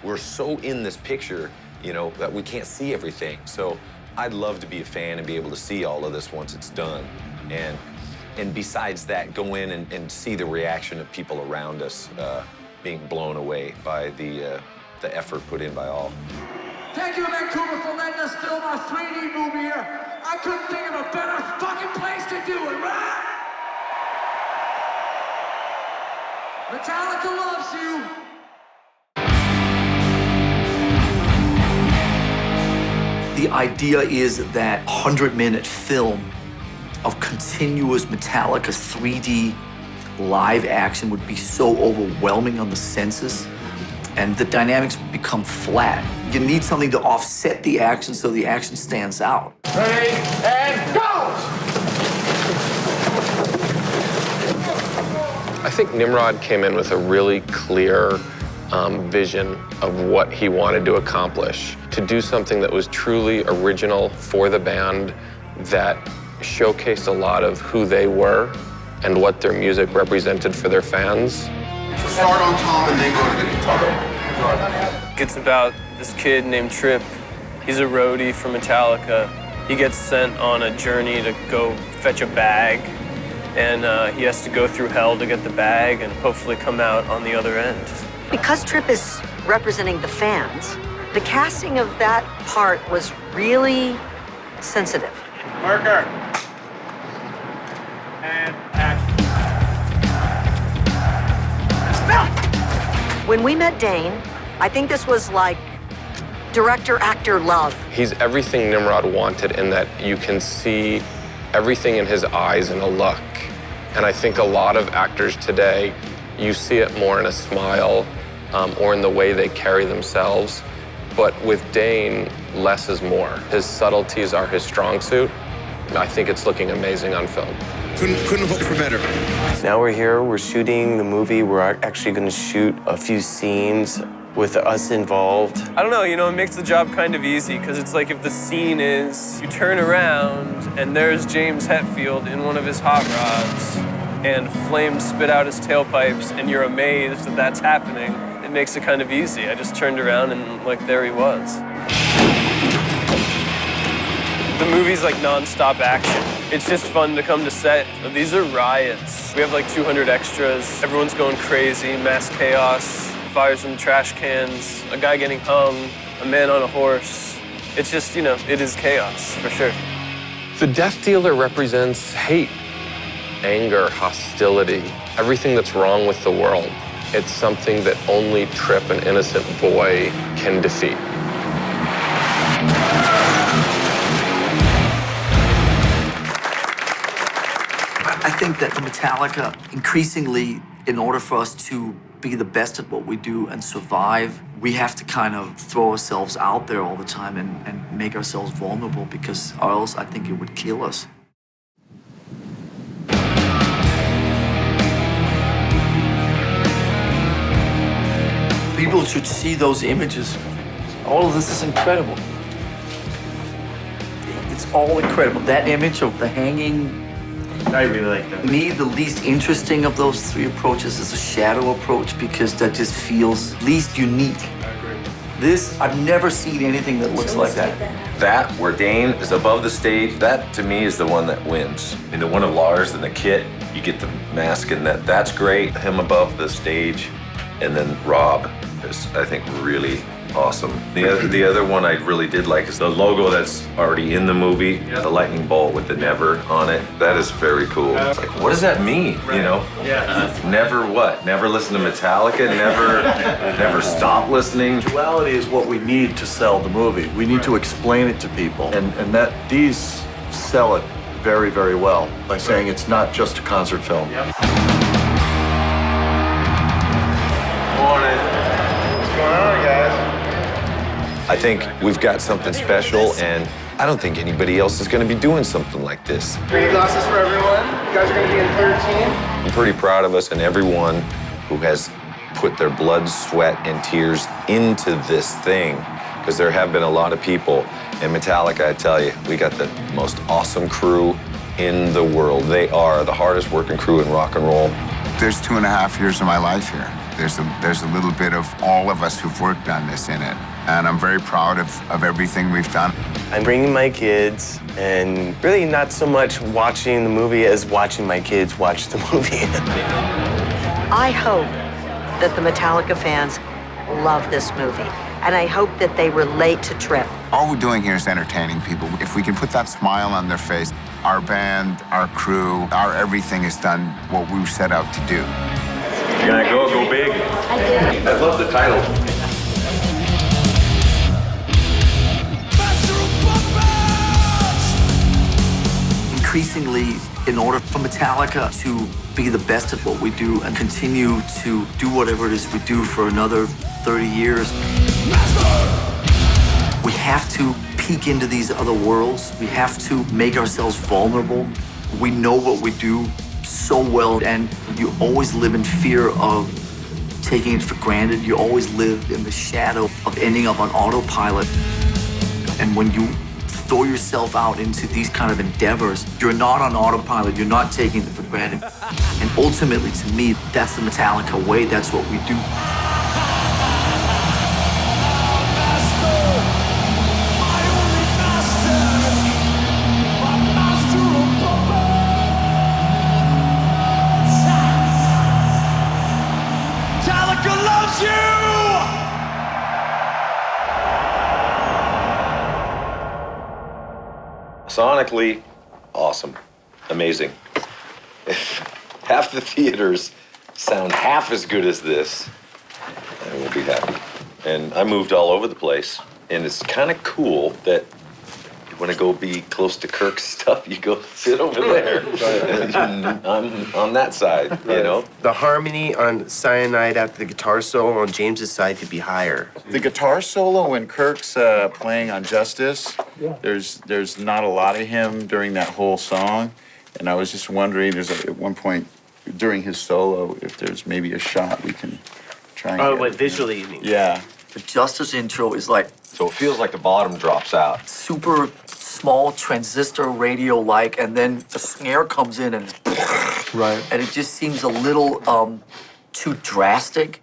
Speaker 3: We're so in this picture, you know, that we can't see everything. So I'd love to be a fan and be able to see all of this once it's done. And besides that, go in and see the reaction of people around us being blown away by the effort put in by all.
Speaker 22: Thank you, Vancouver, for letting us film our 3D movie here. I couldn't think of a better fucking place to do it, right? Metallica loves you.
Speaker 4: The idea is that 100-minute film of continuous Metallica 3D live action would be so overwhelming on the senses, and the dynamics would become flat. You need something to offset the action so the action stands out.
Speaker 22: Ready, and go!
Speaker 3: I think Nimród came in with a really clear vision of what he wanted to accomplish, to do something that was truly original for the band, that showcased a lot of who they were and what their music represented for their fans.
Speaker 25: So start on Tom and then go to the guitar.
Speaker 6: It's about this kid named Trip. He's a roadie for Metallica. He gets sent on a journey to go fetch a bag, and he has to go through hell to get the bag and hopefully come out on the other end.
Speaker 18: Because Trip is representing the fans, the casting of that part was really sensitive.
Speaker 22: Marker. And action.
Speaker 18: When we met Dane, I think this was like director-actor love.
Speaker 3: He's everything Nimród wanted in that you can see everything in his eyes in a look. And I think a lot of actors today, you see it more in a smile or in the way they carry themselves. But with Dane, less is more. His subtleties are his strong suit. I think it's looking amazing on film.
Speaker 5: Couldn't hope for better.
Speaker 6: Now we're here, we're shooting the movie. We're actually gonna shoot a few scenes with us involved. I don't know, you know, it makes the job kind of easy, because it's like if the scene is, you turn around and there's James Hetfield in one of his hot rods and flames spit out his tailpipes and you're amazed that that's happening. It makes it kind of easy. I just turned around and like there he was. The movie's like non-stop action. It's just fun to come to set. These are riots. We have like 200 extras. Everyone's going crazy, mass chaos, fires in trash cans, a guy getting hung, a man on a horse. It's just, you know, it is chaos, for sure.
Speaker 3: The Death Dealer represents hate, anger, hostility, everything that's wrong with the world.
Speaker 15: It's something that only Trip, an innocent boy, can defeat.
Speaker 4: I think that Metallica, increasingly, in order for us to be the best at what we do and survive, we have to kind of throw ourselves out there all the time and make ourselves vulnerable, because or else I think it would kill us. People should see those images. All of this is incredible. It's all incredible. That image of the hanging,
Speaker 1: I really like that.
Speaker 4: to me, the least interesting of those three approaches is the shadow approach, because that just feels least unique. This, I've never seen anything that looks like that.
Speaker 3: That, where Dane is above the stage, that to me is the one that wins. And the one of Lars and the kit, you get the mask and that's great. Him above the stage, and then Rob is, I think, really awesome. The other one I really did like is the logo that's already in the movie, the lightning bolt with the never on it. That is very cool. It's like, what does that mean? You know? Never what? Never listen to Metallica? Never stop listening?
Speaker 2: Duality is what we need to sell the movie. We need to explain it to people, and that these sell it very, very well by saying it's not just a concert film.
Speaker 3: Morning. What's going on, guys? I think we've got something special, and I don't think anybody else is going to be doing something like this.
Speaker 13: Green glasses for everyone. You guys are going to be in 13.
Speaker 3: I'm pretty proud of us and everyone who has put their blood, sweat, and tears into this thing, because there have been a lot of people. And Metallica, I tell you, we got the most awesome crew in the world. They are the hardest working crew in rock and roll.
Speaker 14: There's 2.5 years of my life here. There's a little bit of all of us who've worked on this in it. And I'm very proud of everything we've done.
Speaker 6: I'm bringing my kids, and really not so much watching the movie as watching my kids watch the movie.
Speaker 18: I hope that the Metallica fans love this movie, and I hope that they relate to Trip.
Speaker 14: All we're doing here is entertaining people. If we can put that smile on their face, our band, our crew, our everything has done what we set out to do.
Speaker 3: You're gonna go big. I love the title.
Speaker 4: Increasingly, in order for Metallica to be the best at what we do and continue to do whatever it is we do for another 30 years, we have to peek into these other worlds. We have to make ourselves vulnerable. We know what we do so well, and you always live in fear of taking it for granted. You always live in the shadow of ending up on autopilot. And when you throw yourself out into these kind of endeavors, you're not on autopilot, you're not taking it for granted. And ultimately, to me, that's the Metallica way, that's what we do.
Speaker 22: Metallica loves you!
Speaker 3: Sonically, awesome, amazing. If half the theaters sound half as good as this, I will be happy. And I moved all over the place, and it's kind of cool that you want to go be close to Kirk's stuff, you go sit over there. I'm on that side, you know?
Speaker 13: The harmony on Cyanide after the guitar solo on James's side could be higher.
Speaker 14: The guitar solo when Kirk's playing on Justice, there's not a lot of him during that whole song. And I was just wondering, at one point during his solo, if there's maybe a shot we can try and get.
Speaker 13: What, visually you mean?
Speaker 14: Yeah.
Speaker 4: The Justice intro is like...
Speaker 3: So it feels like the bottom drops out.
Speaker 4: Super small transistor radio-like, and then the snare comes in and it's...
Speaker 11: Right.
Speaker 4: And it just seems a little too drastic.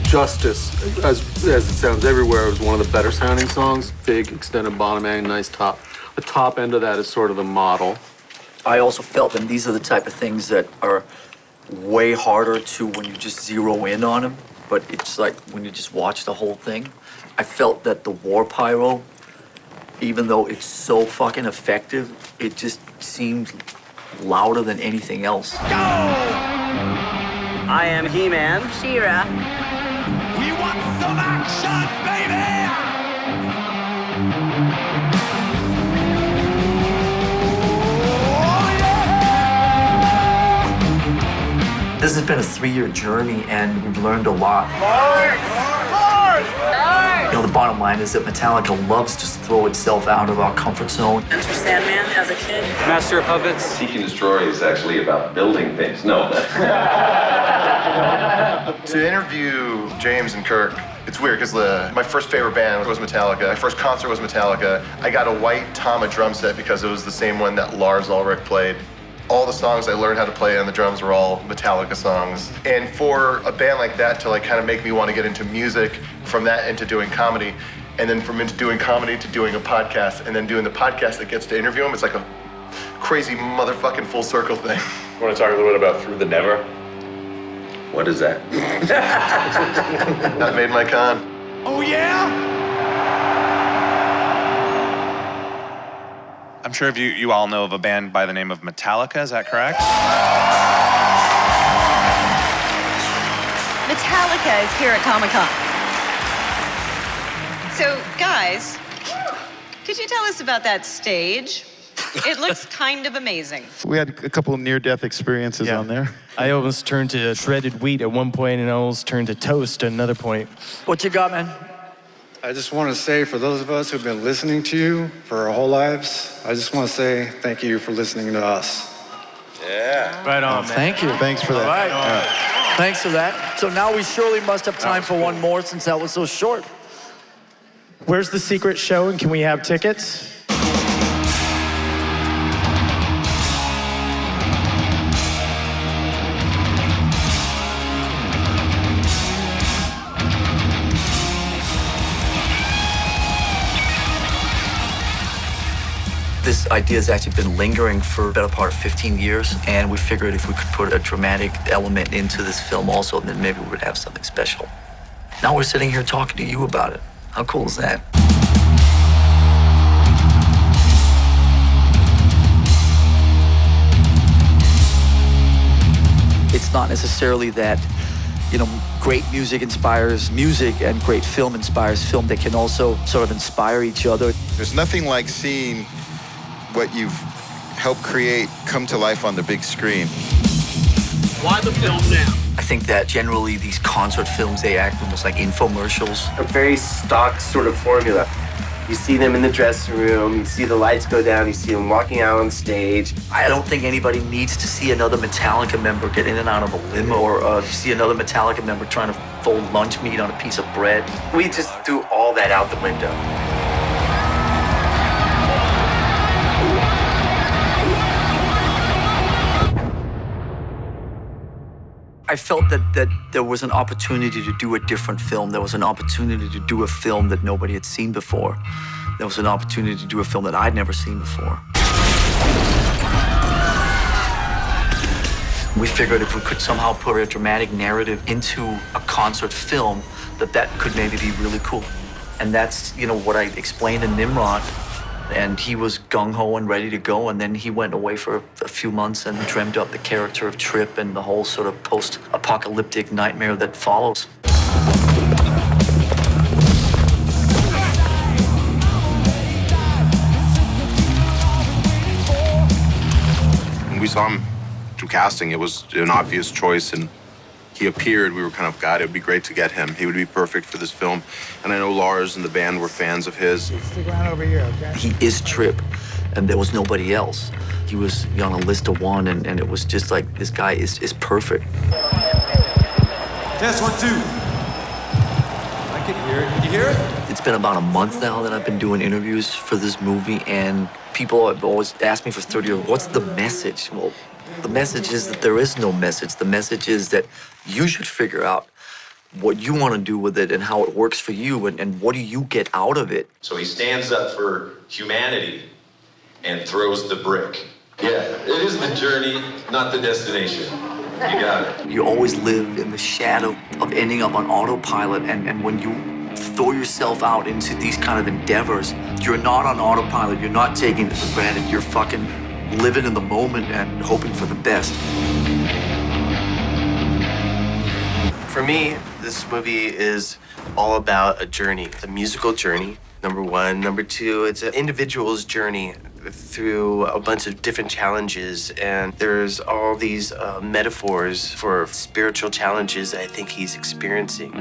Speaker 11: Justice, as it sounds everywhere, was one of the better sounding songs. Big, extended bottom end, nice top. The top end of that is sort of the model.
Speaker 4: I also felt that these are the type of things that are way harder to when you just zero in on them, but it's like when you just watch the whole thing. I felt that the war pyro, even though it's so fucking effective, it just seemed louder than anything else.
Speaker 7: I am He-Man.
Speaker 18: She-Ra.
Speaker 22: We want some action, baby!
Speaker 4: This has been a 3-year journey, and we've learned a lot. You know, the bottom line is that Metallica loves to throw itself out of our comfort zone.
Speaker 7: Enter Sandman as a kid.
Speaker 8: Master of Puppets.
Speaker 3: Seek and Destroy is actually about building things. No.
Speaker 19: To interview James and Kirk, it's weird because my first favorite band was Metallica. My first concert was Metallica. I got a white Tama drum set because it was the same one that Lars Ulrich played. All the songs I learned how to play on the drums were all Metallica songs. And for a band like that to like kind of make me want to get into music, from that into doing comedy, and then from into doing comedy to doing a podcast, and then doing the podcast that gets to interview them, it's like a crazy motherfucking full circle thing.
Speaker 15: You want to talk a little bit about Through the Never?
Speaker 3: What is that?
Speaker 19: That made my con.
Speaker 22: Oh, yeah?
Speaker 21: I'm sure you all know of a band by the name of Metallica, is that correct?
Speaker 23: Metallica is here at Comic-Con. So, guys, could you tell us about that stage? It looks kind of amazing.
Speaker 14: We had a couple of near-death experiences on there.
Speaker 20: I almost turned to shredded wheat at one point, and I almost turned to toast at another point.
Speaker 4: What you got, man?
Speaker 24: I just want to say, for those of us who've been listening to you for our whole lives, I just want to say thank you for listening to us.
Speaker 3: Yeah.
Speaker 20: Right on, man.
Speaker 4: Thank you.
Speaker 14: Thanks for that.
Speaker 4: All right. Thanks for that. So now we surely must have time for one more since that was so short.
Speaker 26: Where's the secret show, and can we have tickets?
Speaker 4: This idea has actually been lingering for a better part of 15 years, and we figured if we could put a dramatic element into this film also, then maybe we would have something special. Now we're sitting here talking to you about it. How cool is that? It's not necessarily that, you know, great music inspires music and great film inspires film. They can also sort of inspire each other.
Speaker 14: There's nothing like seeing what you've helped create come to life on the big screen.
Speaker 7: Why the film now?
Speaker 4: I think that generally these concert films, they act almost like infomercials.
Speaker 6: A very stock sort of formula. You see them in the dressing room, you see the lights go down, you see them walking out on stage.
Speaker 4: I don't think anybody needs to see another Metallica member get in and out of a limo or see another Metallica member trying to fold lunch meat on a piece of bread.
Speaker 6: We just threw all that out the window.
Speaker 4: I felt that there was an opportunity to do a different film. There was an opportunity to do a film that nobody had seen before. There was an opportunity to do a film that I'd never seen before. We figured if we could somehow put a dramatic narrative into a concert film, that could maybe be really cool. And that's, you know, what I explained to Nimród. And he was gung-ho and ready to go, and then he went away for a few months and dreamt up the character of Trip and the whole sort of post-apocalyptic nightmare that follows.
Speaker 15: When we saw him through casting, it was an obvious choice, and he appeared. We were kind of, God, it would be great to get him. He would be perfect for this film. And I know Lars and the band were fans of his.
Speaker 26: Stick around over here, okay?
Speaker 4: He is Trip, and there was nobody else. He was on a list of one, and it was just like, this guy is perfect.
Speaker 27: Test 1, 2. I can hear it. Can you hear it?
Speaker 4: It's been about a month now that I've been doing interviews for this movie, and people have always asked me for 30 years, what's the message? Well, the message is that there is no message. The message is that you should figure out what you want to do with it and how it works for you and what do you get out of it.
Speaker 3: So he stands up for humanity and throws the brick. Yeah, it is the journey, not the destination. You got it.
Speaker 4: You always live in the shadow of ending up on autopilot, and when you throw yourself out into these kind of endeavors, you're not on autopilot, you're not taking it for granted, you're fucking living in the moment and hoping for the best.
Speaker 6: For me, this movie is all about a journey, a musical journey, number one. Number two, it's an individual's journey through a bunch of different challenges, and there's all these metaphors for spiritual challenges I think he's experiencing.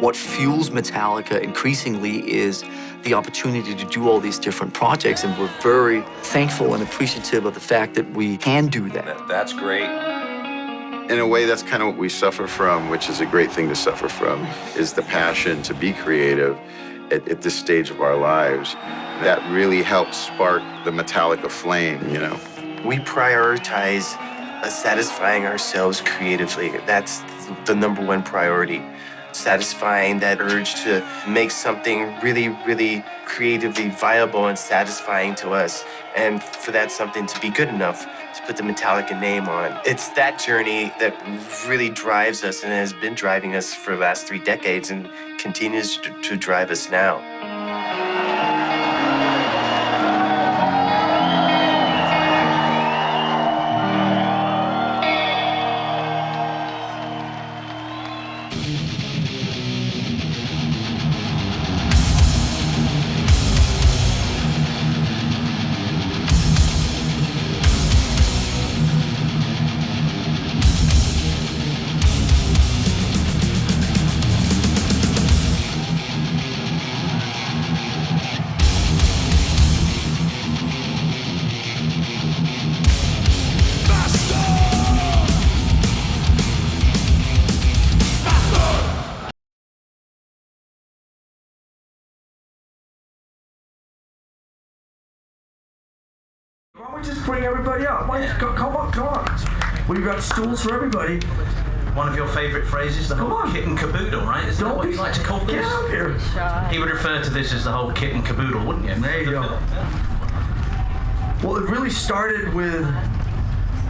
Speaker 4: What fuels Metallica increasingly is the opportunity to do all these different projects, and we're very thankful and appreciative of the fact that we can do that.
Speaker 3: That's great.
Speaker 14: In a way, that's kind of what we suffer from, which is a great thing to suffer from, is the passion to be creative at this stage of our lives. That really helps spark the Metallica flame, you know?
Speaker 6: We prioritize satisfying ourselves creatively. That's the number one priority. Satisfying that urge to make something really, really creatively viable and satisfying to us. And for that something to be good enough to put the Metallica name on. It's that journey that really drives us and has been driving us for the last 3 decades and continues to drive us now.
Speaker 5: Why don't we just bring everybody up? Come on. We've got stools for everybody.
Speaker 27: One of your favourite phrases, the whole kit and caboodle, right? Isn't that what you like to call this?
Speaker 5: Get up here.
Speaker 27: He would refer to this as the whole kit and caboodle, wouldn't you?
Speaker 5: There you go. Well, it really started with,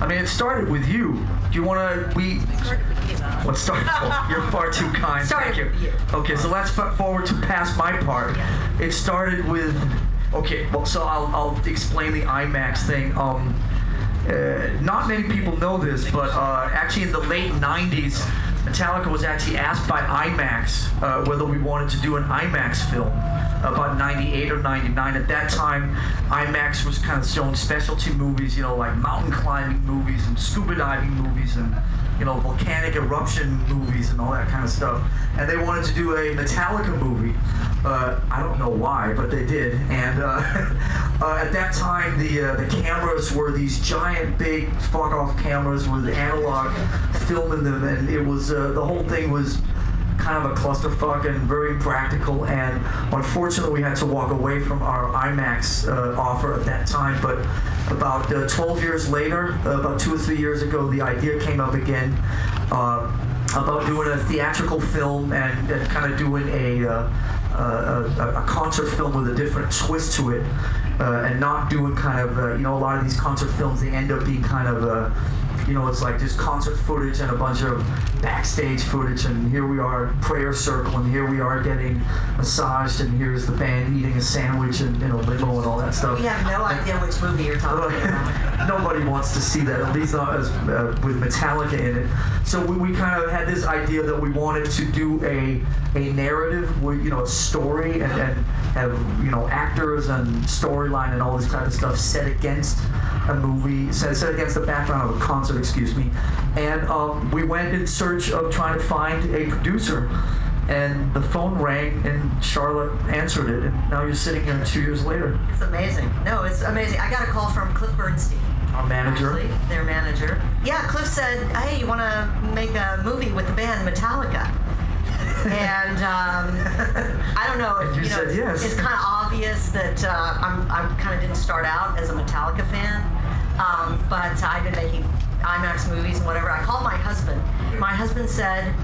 Speaker 5: it started with you. Do you want to, what started? Oh, you're far too kind, thank you. Okay, so let's forward to past my part. It started with, okay, well, so I'll explain the IMAX thing. Not many people know this, but actually in the late 90s, Metallica was actually asked by IMAX whether we wanted to do an IMAX film. About 98 or 99. At that time, IMAX was kind of showing specialty movies, like mountain climbing movies and scuba diving movies and, volcanic eruption movies and all that kind of stuff. And they wanted to do a Metallica movie. I don't know why, but they did. And at that time, the cameras were these giant, big, fuck-off cameras with analog film in them, and it was the whole thing was kind of a clusterfuck and very impractical, and unfortunately we had to walk away from our IMAX offer at that time. But about 12 years later, about 2 or 3 years ago, the idea came up again about doing a theatrical film and kind of doing a concert film with a different twist to it, and not doing kind of, a lot of these concert films, they end up being kind of it's like just concert footage and a bunch of backstage footage, and here we are prayer circle, and here we are getting massaged, and here's the band eating a sandwich and limo and all that stuff.
Speaker 18: We have no idea which movie you're talking about.
Speaker 5: Nobody wants to see that, at least not as, with Metallica in it. So we kind of had this idea that we wanted to do a narrative with a story and have actors and storyline and all this type of stuff set against a movie, set against the background of a concert, and we went in search of trying to find a producer, and the phone rang and Charlotte answered it, and now you're sitting here 2 years later.
Speaker 18: It's amazing. No, it's amazing. I got a call from Cliff Bernstein,
Speaker 5: our manager.
Speaker 18: Actually, their manager. Yeah, Cliff said, hey, you want to make a movie with the band Metallica? And I don't know if
Speaker 5: said yes.
Speaker 18: It's kind of obvious that I kind of didn't start out as a Metallica fan, but I've been making IMAX movies and whatever. I called my husband. My husband said,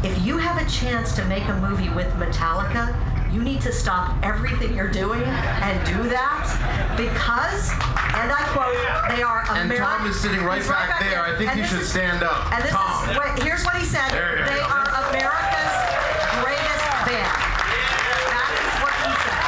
Speaker 18: if you have a chance to make a movie with Metallica, you need to stop everything you're doing and do that, because, and I quote, they are American.
Speaker 19: And Tom is sitting right back there. I think you should stand up.
Speaker 18: And here's what he said. They are America's greatest band. That is what he said.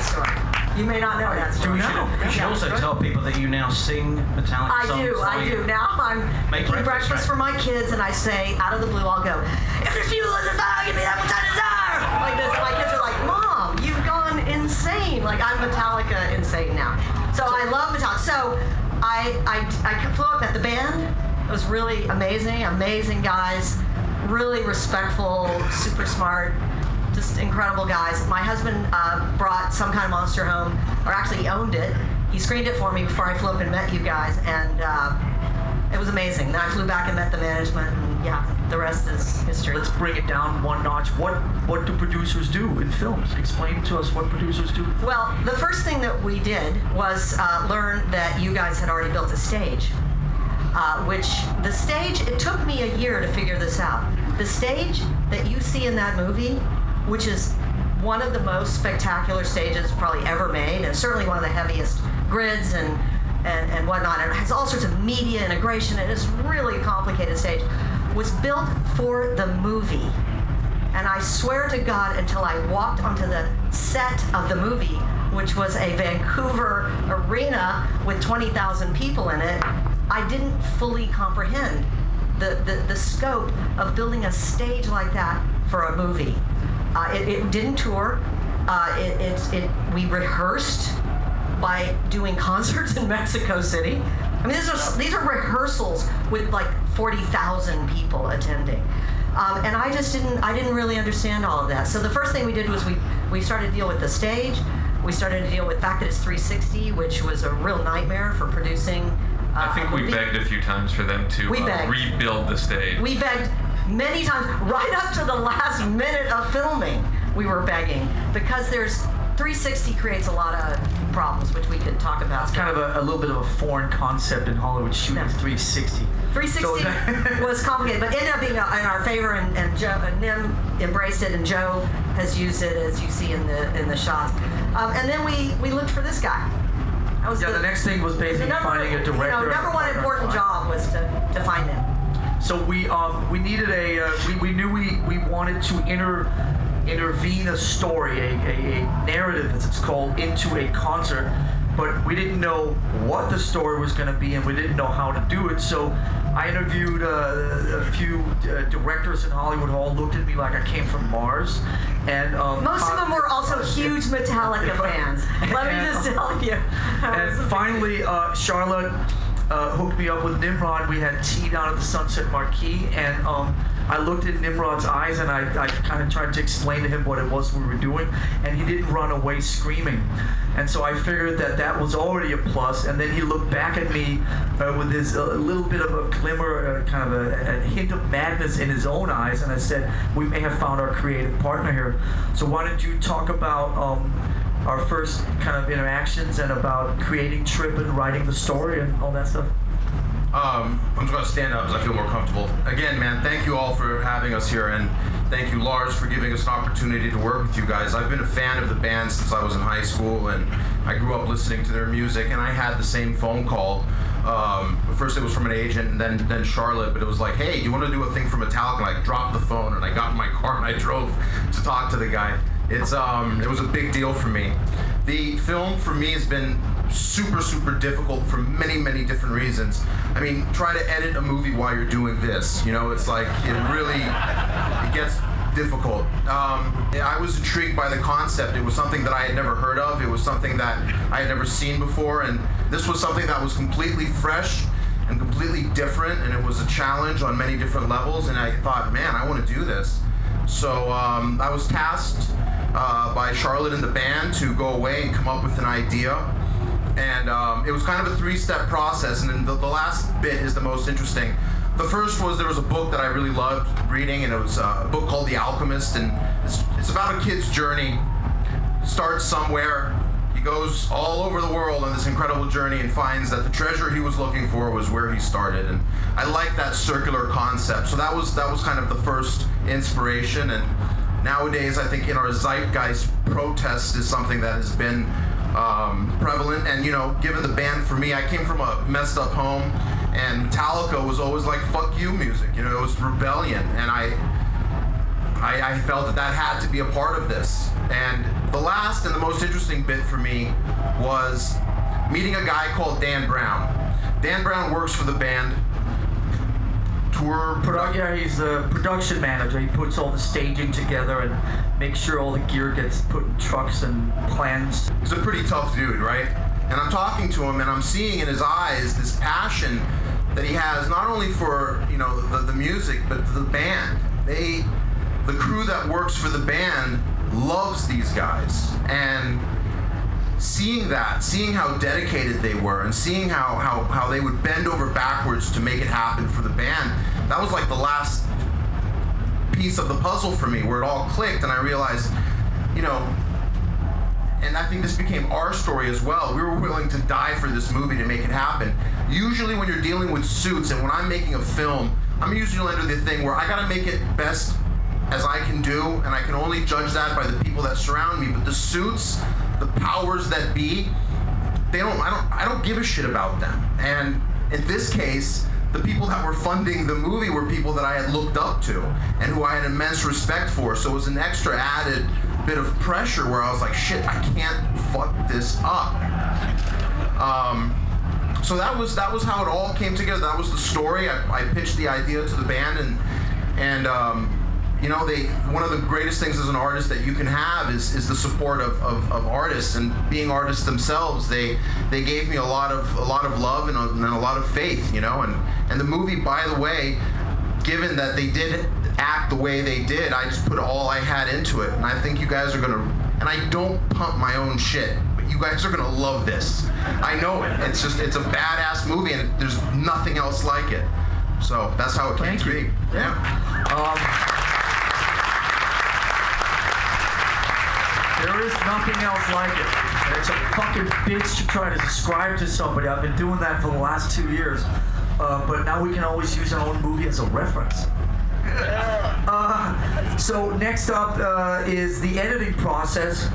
Speaker 18: story. You may not know that story.
Speaker 27: You should also tell people that you now sing Metallica songs.
Speaker 18: I do. Now I'm making breakfast for my kids, and I say, out of the blue, I'll go, if it's you, listen, give me that much desire. Like this. My kids are like, Mom, you've gone insane. Like, I'm Metallica insane now. So I love Metallica. So I flew up at the band. It was really amazing guys, really respectful, super smart. Just incredible guys. My husband brought Some Kind of Monster home, or actually he owned it. He screened it for me before I flew up and met you guys, and it was amazing. Then I flew back and met the management, and yeah, the rest is history.
Speaker 5: Let's bring it down one notch. What do producers do in films? Explain to us what producers do.
Speaker 18: Well, the first thing that we did was learn that you guys had already built a stage, which the stage, it took me a year to figure this out. The stage that you see in that movie, which is one of the most spectacular stages probably ever made, and certainly one of the heaviest grids and whatnot. And it has all sorts of media integration, and it's really complicated stage. Was built for the movie. And I swear to God, until I walked onto the set of the movie, which was a Vancouver arena with 20,000 people in it, I didn't fully comprehend the scope of building a stage like that for a movie. It didn't tour. We rehearsed by doing concerts in Mexico City. I mean, these are rehearsals with like 40,000 people attending. And I didn't really understand all of that. So the first thing we did was we started to deal with the stage. We started to deal with the fact that it's 360, which was a real nightmare for producing.
Speaker 1: I think we begged a few times for them to rebuild the stage.
Speaker 18: We begged many times, right up to the last minute of filming, we were begging, because 360 creates a lot of problems, which we could talk about.
Speaker 5: It's kind of a little bit of a foreign concept in Hollywood, shooting 360.
Speaker 18: 360 was complicated, but ended up being in our favor, and Joe, Nim embraced it, and Joe has used it, as you see in the shots. And then we looked for this guy.
Speaker 5: The next thing was basically finding a director.
Speaker 18: Number one important job was to find him.
Speaker 5: So we needed we knew we wanted to intervene a story, a narrative as it's called, into a concert, but we didn't know what the story was going to be, and we didn't know how to do it. So I interviewed a few directors in Hollywood who all looked at me like I came from Mars, and
Speaker 18: most of them were also huge Metallica fans. Let me just tell you.
Speaker 5: And finally, Charlotte hooked me up with Nimród. We had tea down at the Sunset Marquee, and I looked in Nimrod's eyes, and I kind of tried to explain to him what it was we were doing, and he didn't run away screaming. And so I figured that was already a plus, and then he looked back at me with his a little bit of a glimmer, kind of a hint of madness in his own eyes, and I said, we may have found our creative partner here. So why don't you talk about our first kind of interactions and about creating Trip and writing the story and all that stuff?
Speaker 9: I'm just going to stand up because I feel more comfortable. Again, man, thank you all for having us here, and thank you, Lars, for giving us an opportunity to work with you guys. I've been a fan of the band since I was in high school, and I grew up listening to their music, and I had the same phone call. First it was from an agent, and then Charlotte, but it was like, hey, do you want to do a thing for Metallica? And I dropped the phone, and I got in my car, and I drove to talk to the guy. It was a big deal for me. The film, for me, has been super, super difficult for many, many different reasons. I mean, try to edit a movie while you're doing this. You know, it's like, it gets difficult. I was intrigued by the concept. It was something that I had never heard of. It was something that I had never seen before, and this was something that was completely fresh and completely different, and it was a challenge on many different levels, and I thought, man, I want to do this. So I was tasked by Charlotte and the band to go away and come up with an idea. And it was kind of a three-step process, and then the last bit is the most interesting. The first was there was a book that I really loved reading, and it was a book called The Alchemist, and it's about a kid's journey. Starts somewhere, he goes all over the world on this incredible journey and finds that the treasure he was looking for was where he started. And I like that circular concept. So that was kind of the first inspiration. And nowadays, I think in our zeitgeist, protest is something that has been prevalent. And, you know, given the band, for me, I came from a messed up home, and Metallica was always like fuck you music. You know, it was rebellion, and I felt that had to be a part of this. And the last and the most interesting bit for me was meeting a guy called Dan Brown. Dan Brown works for the band.
Speaker 5: He's the production manager. He puts all the staging together and makes sure all the gear gets put in trucks and plans.
Speaker 9: He's a pretty tough dude, right? And I'm talking to him and I'm seeing in his eyes this passion that he has not only for, the music, but the band. The crew that works for the band loves these guys. And seeing how dedicated they were and seeing how they would bend over backwards to make it happen for the band, that was like the last piece of the puzzle for me where it all clicked and I realized, and I think this became our story as well. We were willing to die for this movie to make it happen. Usually when you're dealing with suits and when I'm making a film, I'm usually under the thing where I gotta make it best as I can do, and I can only judge that by the people that surround me. But the suits, the powers that be, I don't give a shit about them. And in this case, the people that were funding the movie were people that I had looked up to and who I had immense respect for. So it was an extra added bit of pressure where I was like, shit, I can't fuck this up. So that was how it all came together. That was the story. I pitched the idea to the band, and one of the greatest things as an artist that you can have is the support of artists, and being artists themselves, they gave me a lot of love and a lot of faith, and the movie, by the way, given that they did act the way they did, I just put all I had into it, and I think you guys are gonna, and I don't pump my own shit, but you guys are gonna love this. I know it. It's a badass movie, and there's nothing else like it. So that's how it came to be.
Speaker 5: Yeah. There is nothing else like it. And it's a fucking bitch to try to describe to somebody. I've been doing that for the last 2 years. But now we can always use our own movie as a reference. So next up is the editing process.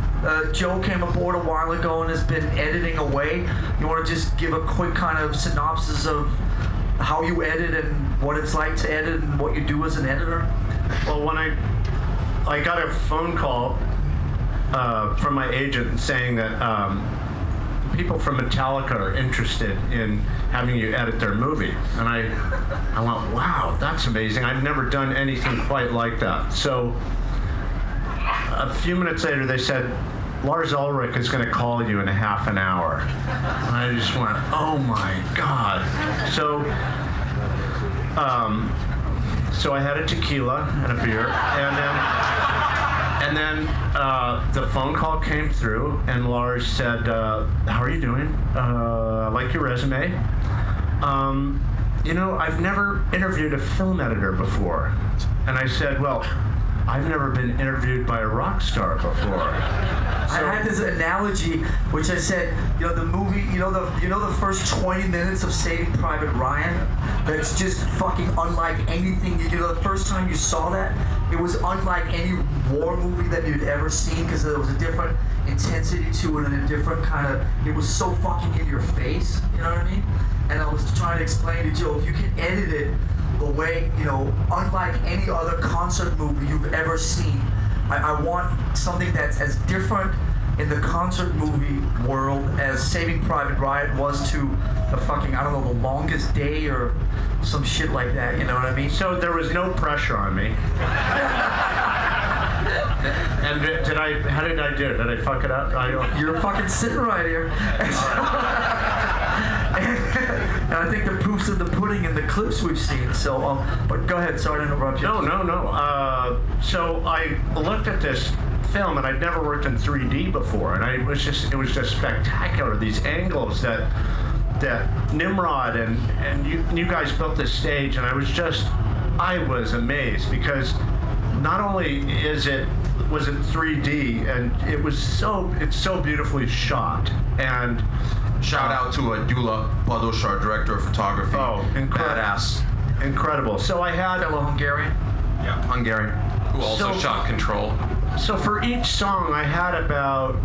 Speaker 5: Joe came aboard a while ago and has been editing away. You want to just give a quick kind of synopsis of how you edit and what it's like to edit and what you do as an editor?
Speaker 2: Well, when I got a phone call from my agent saying that people from Metallica are interested in having you edit their movie. And I went, wow, that's amazing. I've never done anything quite like that. So a few minutes later, they said, Lars Ulrich is going to call you in a half an hour. And I just went, oh my God. So I had a tequila and a beer, and then the phone call came through, and Lars said, how are you doing? I like your resume. I've never interviewed a film editor before. And I said, well, I've never been interviewed by a rock star before.
Speaker 5: I had this analogy, which I said, the movie, the first 20 minutes of Saving Private Ryan, that's just fucking unlike anything the first time you saw that, it was unlike any war movie that you'd ever seen, because there was a different intensity to it and a different kind of, it was so fucking in your face, you know what I mean? And I was trying to explain to Joe, if you can edit it the way, unlike any other concert movie you've ever seen, I want something that's as different in the concert movie world as Saving Private Ryan was to the fucking, The Longest Day or some shit like that, you know what I mean?
Speaker 2: So there was no pressure on me. And how did I do? Did I fuck it up?
Speaker 5: You're fucking sitting right here. And I think the proof's in the pudding in the clips we've seen. So, but go ahead. Sorry to interrupt you.
Speaker 2: No. So I looked at this film, and I'd never worked in 3D before, and it was just spectacular. These angles that Nimród and you guys built this stage, and I was amazed, because not only was it 3D, and it's so beautifully shot. And
Speaker 9: shout out to Gyula Pados, our director of photography.
Speaker 2: Oh,
Speaker 9: badass.
Speaker 2: Incredible. So I had
Speaker 5: fellow Hungarian.
Speaker 9: Yeah, Hungarian.
Speaker 1: Who also shot Control.
Speaker 2: So for each song, I had about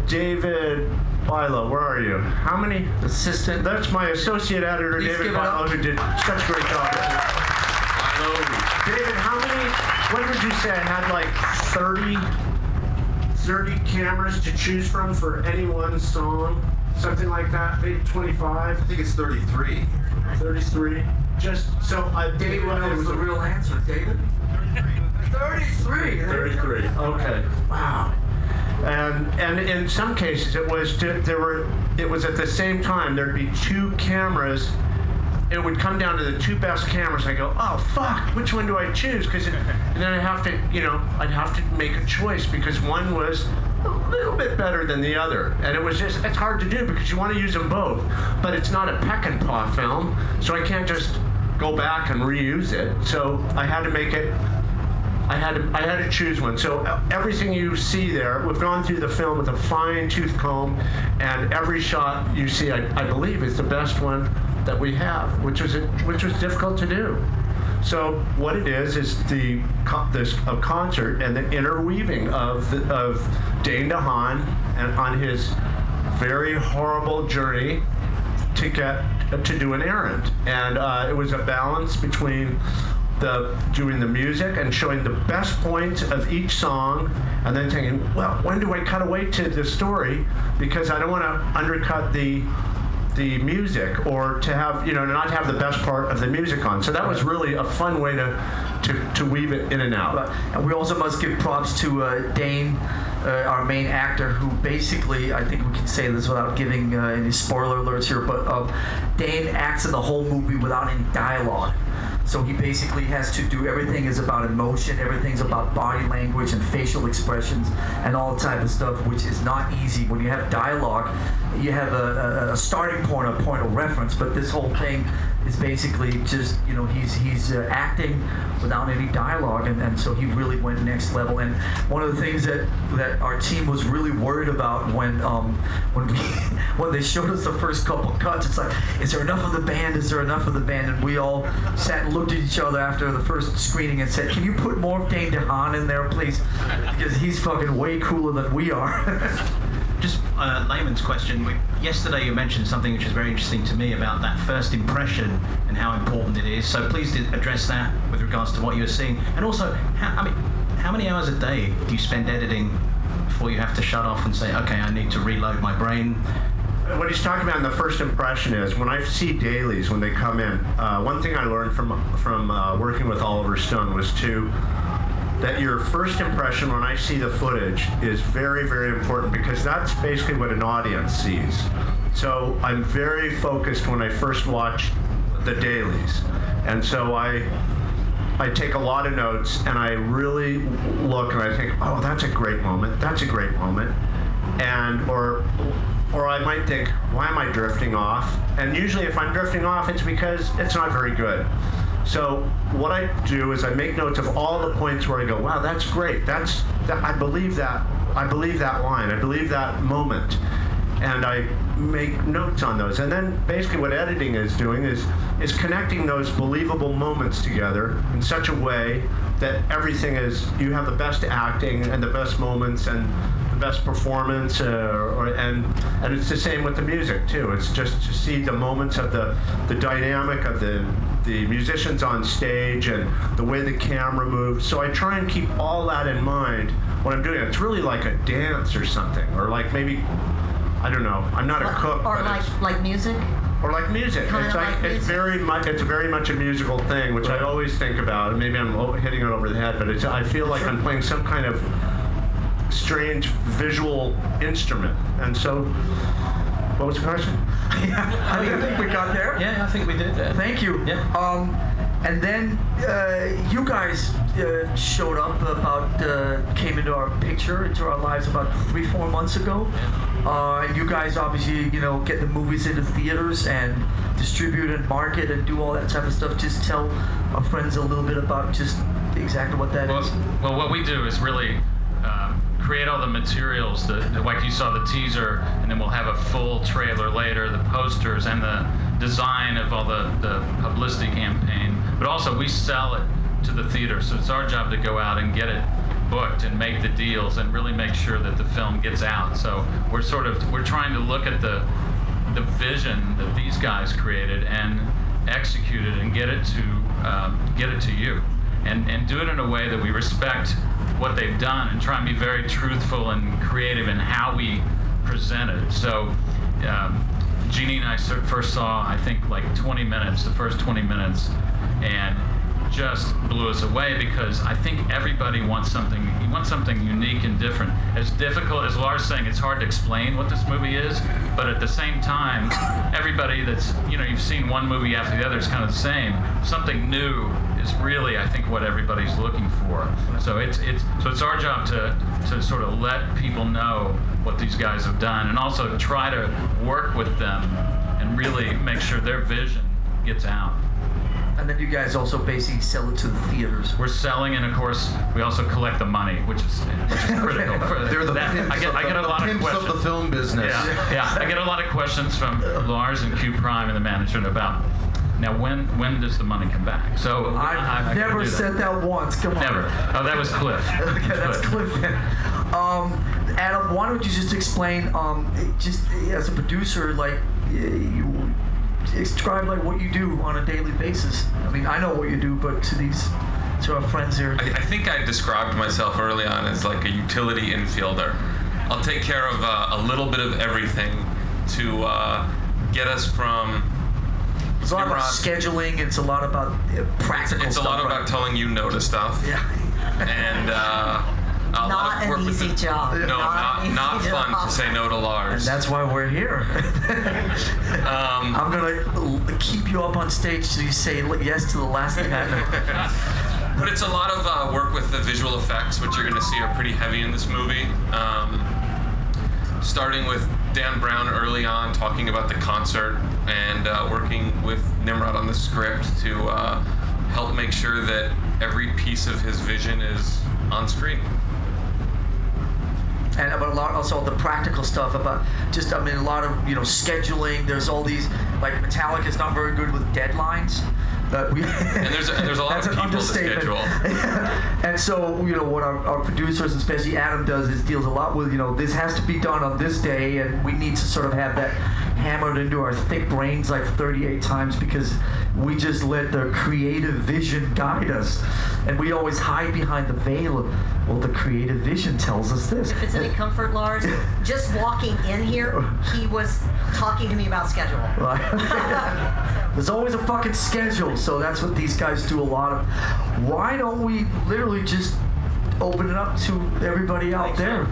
Speaker 2: David Bilo, where are you? How many?
Speaker 5: Assistant.
Speaker 2: That's my associate editor,
Speaker 5: Please
Speaker 2: David Bilo, who did such a great job. David, how many? What would you say? I had like 30 30 cameras to choose from for any one song, something like that, maybe 25.
Speaker 9: I think it's 33.
Speaker 2: 33. Just so
Speaker 5: David knows the real answer. David? 33.
Speaker 2: 33. Okay. Wow. And in some cases it was at the same time there'd be 2 cameras. It would come down to the 2 best cameras. I go, oh fuck, which one do I choose? And then I'd have to make a choice because one was a little bit better than the other. And it's hard to do because you want to use them both, but it's not a peck and paw film, so I can't just go back and reuse it. So I had to make it. I had to choose one. So everything you see there, we've gone through the film with a fine-tooth comb, and every shot you see, I believe, is the best one that we have, which was difficult to do. So what it is a concert and the interweaving of Dane DeHaan and on his very horrible journey to do an errand, and it was a balance between doing the music and showing the best point of each song, and then thinking, well, when do I cut away to the story, because I don't want to undercut the music or to have not have the best part of the music on. So that was really a fun way to weave it in and out.
Speaker 5: And we also must give props to Dane, our main actor, who basically, I think we can say this without giving any spoiler alerts here, but Dane acts in the whole movie without any dialogue. So he basically has to do, everything is about emotion, everything's about body language and facial expressions and all type of stuff, which is not easy. When you have dialogue, you have a starting point, a point of reference, but this whole thing is basically just, he's acting without any dialogue, and so he really went next level. And one of the things that our team was really worried about when they showed us the first couple cuts, it's like, is there enough of the band? Is there enough of the band? And we all sat and looked at each other after the first screening and said, can you put more of Dane DeHaan in there, please? Because he's fucking way cooler than we are.
Speaker 27: Just a layman's question. Yesterday you mentioned something which is very interesting to me about that first impression and how important it is. So please address that with regards to what you were seeing. And also, how many hours a day do you spend editing before you have to shut off and say, okay, I need to reload my brain?
Speaker 2: What he's talking about in the first impression is when I see dailies when they come in. One thing I learned from working with Oliver Stone was that your first impression when I see the footage is very, very important, because that's basically what an audience sees. So I'm very focused when I first watch the dailies, and so I take a lot of notes and I really look and I think, oh, that's a great moment. That's a great moment, and or I might think, why am I drifting off? And usually, if I'm drifting off, it's because it's not very good. So what I do is I make notes of all the points where I go, wow, that's great. I believe that line. I believe that moment. And I make notes on those. And then basically what editing is doing is connecting those believable moments together in such a way that everything you have the best acting and the best moments and the best performance, and it's the same with the music too. It's just to see the moments of the dynamic of the musicians on stage and the way the camera moves. So I try and keep all that in mind when I'm doing it. It's really like a dance or something, or like maybe, I don't know. I'm not a cook.
Speaker 18: Or like music.
Speaker 2: Or like music. It's very much a musical thing, which I always think about. Maybe I'm hitting it over the head, but I feel like I'm playing some kind of strange visual instrument. And so, what was the question?
Speaker 5: I think we got there.
Speaker 27: Yeah, I think we did.
Speaker 5: Thank you.
Speaker 27: Yeah.
Speaker 5: And then you guys showed up came into our picture, into our lives about 3-4 months ago. And you guys obviously, get the movies into theaters and distribute and market and do all that type of stuff. Just tell our friends a little bit about just exactly what that is.
Speaker 1: Well, what we do is really create all the materials, like you saw the teaser, and then we'll have a full trailer later, the posters and the design of all the publicity campaign. But also we sell it to the theater, so it's our job to go out and get it booked and make the deals and really make sure that the film gets out. So we're trying to look at the vision that these guys created and execute it and get it to you, and do it in a way that we respect what they've done and try and be very truthful and creative in how we present it. So Jeannie and I first saw, I think, like 20 minutes, the first 20 minutes, and just blew us away because I think everybody wants something. You want something unique and different. As difficult as Lars saying, it's hard to explain what this movie is, but at the same time, everybody that's, you've seen one movie after the other is kind of the same. Something new is really, I think, what everybody's looking for. So it's our job to sort of let people know what these guys have done, and also try to work with them and really make sure their vision gets out.
Speaker 5: And then you guys also basically sell it to the theaters.
Speaker 1: We're selling, and of course, we also collect the money, which is critical.
Speaker 9: They're the pimps,
Speaker 1: I get a lot of questions
Speaker 9: of the film business.
Speaker 1: Yeah. I get a lot of questions from Lars and Q Prime and the management about, now when does the money come back? So
Speaker 5: I've never said that once. Come on.
Speaker 1: Never. Oh, that was Cliff.
Speaker 5: Okay, that's Cliff. Adam, why don't you just explain, just as a producer, like you describe like what you do on a daily basis. I mean, I know what you do, but to our friends here.
Speaker 10: I think I described myself early on as like a utility infielder. I'll take care of a little bit of everything to get us from.
Speaker 5: It's a lot about scheduling. It's a lot about practical stuff.
Speaker 10: It's a lot about telling you no to stuff.
Speaker 5: Yeah.
Speaker 10: And
Speaker 18: not an easy job.
Speaker 10: No, not fun to say no to Lars.
Speaker 5: And that's why we're here. I'm gonna keep you up on stage till you say yes to the last thing I know.
Speaker 10: But it's a lot of work with the visual effects, which you're gonna see are pretty heavy in this movie. Starting with Dan Brown early on, talking about the concert, and working with Nimród on the script to help make sure that every piece of his vision is on screen.
Speaker 5: And about a lot also the practical stuff about just, I mean, a lot of, scheduling. There's all these, like Metallica is not very good with deadlines.
Speaker 10: And there's a lot of people to schedule.
Speaker 5: And so, what our producers, especially Adam, does is deals a lot with, this has to be done on this day, and we need to sort of have that hammered into our thick brains like 38 times because we just let the creative vision guide us. And we always hide behind the veil of, well, the creative vision tells us this.
Speaker 18: If it's any comfort, Lars, just walking in here, he was talking to me about schedule.
Speaker 5: There's always a fucking schedule, so that's what these guys do a lot of. Why don't we literally just open it up to everybody out there?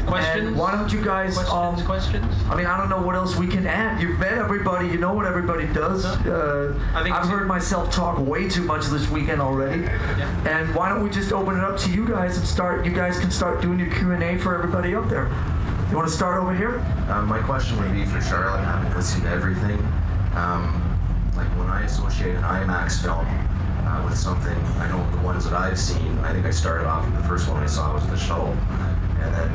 Speaker 27: Questions?
Speaker 5: And why don't you guys...
Speaker 27: Questions?
Speaker 5: I mean, I don't know what else we can add. You've met everybody. You know what everybody does. I've heard myself talk way too much this weekend already. Yeah. And why don't we just open it up to you guys and you guys can start doing your Q&A for everybody up there. You want to start over here?
Speaker 11: My question would be for Charlotte. I haven't listened to everything. Like when I associate an IMAX film with something, I know the ones that I've seen, I think I started off with the first one I saw was The Shuttle. And then,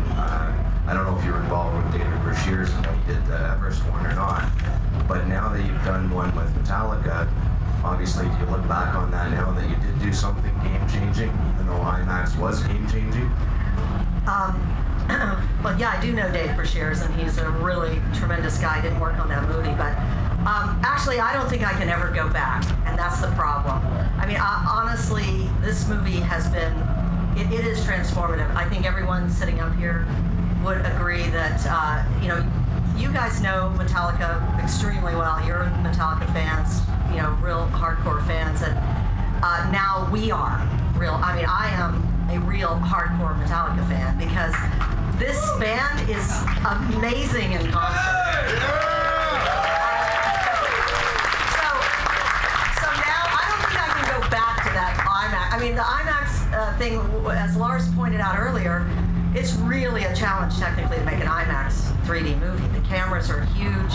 Speaker 11: I don't know if you were involved with David Brashears when you did the Everest one or not, but now that you've done one with Metallica, obviously, do you look back on that now that you did do something game-changing, even though IMAX was game-changing?
Speaker 18: Well, yeah, I do know Dave Brashears, and he's a really tremendous guy. I didn't work on that movie, but actually, I don't think I can ever go back, and that's the problem. I mean, honestly, this movie has been... It is transformative. I think everyone sitting up here would agree that, you guys know Metallica extremely well. You're Metallica fans, real hardcore fans. And now we are real. I mean, I am a real hardcore Metallica fan because this band is amazing in concert. I mean, the IMAX thing, as Lars pointed out earlier, it's really a challenge technically to make an IMAX 3D movie. The cameras are huge.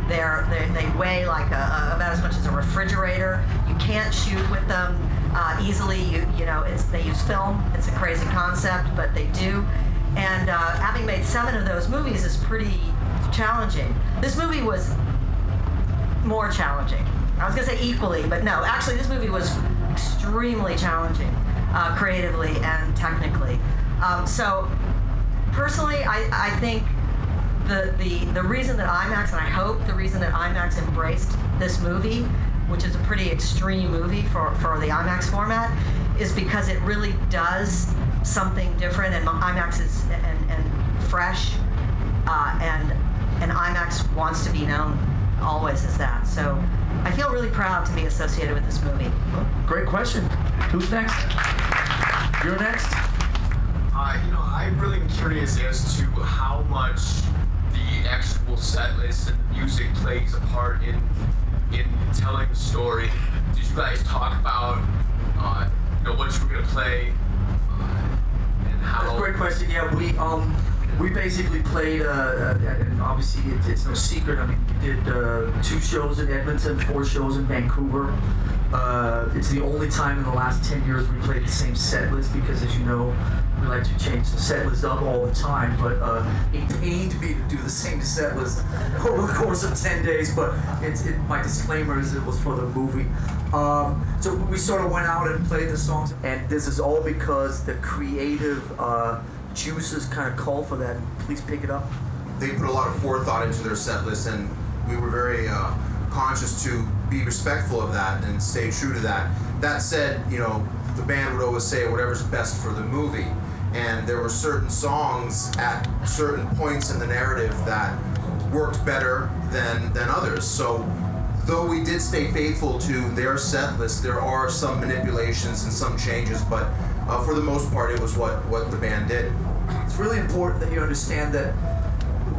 Speaker 18: They weigh like about as much as a refrigerator. You can't shoot with them easily. They use film. It's a crazy concept, but they do. And having made 7 of those movies is pretty challenging. This movie was more challenging. I was gonna say equally, but no. Actually, this movie was extremely challenging, creatively and technically. So, personally, I think the reason that IMAX, and I hope the reason that IMAX embraced this movie, which is a pretty extreme movie for the IMAX format, is because it really does something different, and IMAX is and fresh, and IMAX wants to be known always as that. So I feel really proud to be associated with this movie.
Speaker 5: Great question. Who's next? You're next.
Speaker 8: I'm really curious as to how much the actual set list and the music plays a part in telling the story. Did you guys talk about what you were gonna play and how?
Speaker 5: That's a great question. Yeah, we basically played, and obviously it's no secret. I mean, we did 2 shows in Edmonton, 4 shows in Vancouver. It's the only time in the last 10 years we played the same set list because, as you know, we like to change the set list up all the time. But it pained me to do the same set list over the course of 10 days. But my disclaimer is it was for the movie. So we sort of went out and played the songs, and this is all because the creative juices kind of call for that. Please pick it up.
Speaker 9: They put a lot of forethought into their set list, and we were very conscious to be respectful of that and stay true to that. That said, the band would always say whatever's best for the movie, and there were certain songs at certain points in the narrative that worked better than others. So though we did stay faithful to their set list, there are some manipulations and some changes, but for the most part, it was what the band did.
Speaker 5: It's really important that you understand that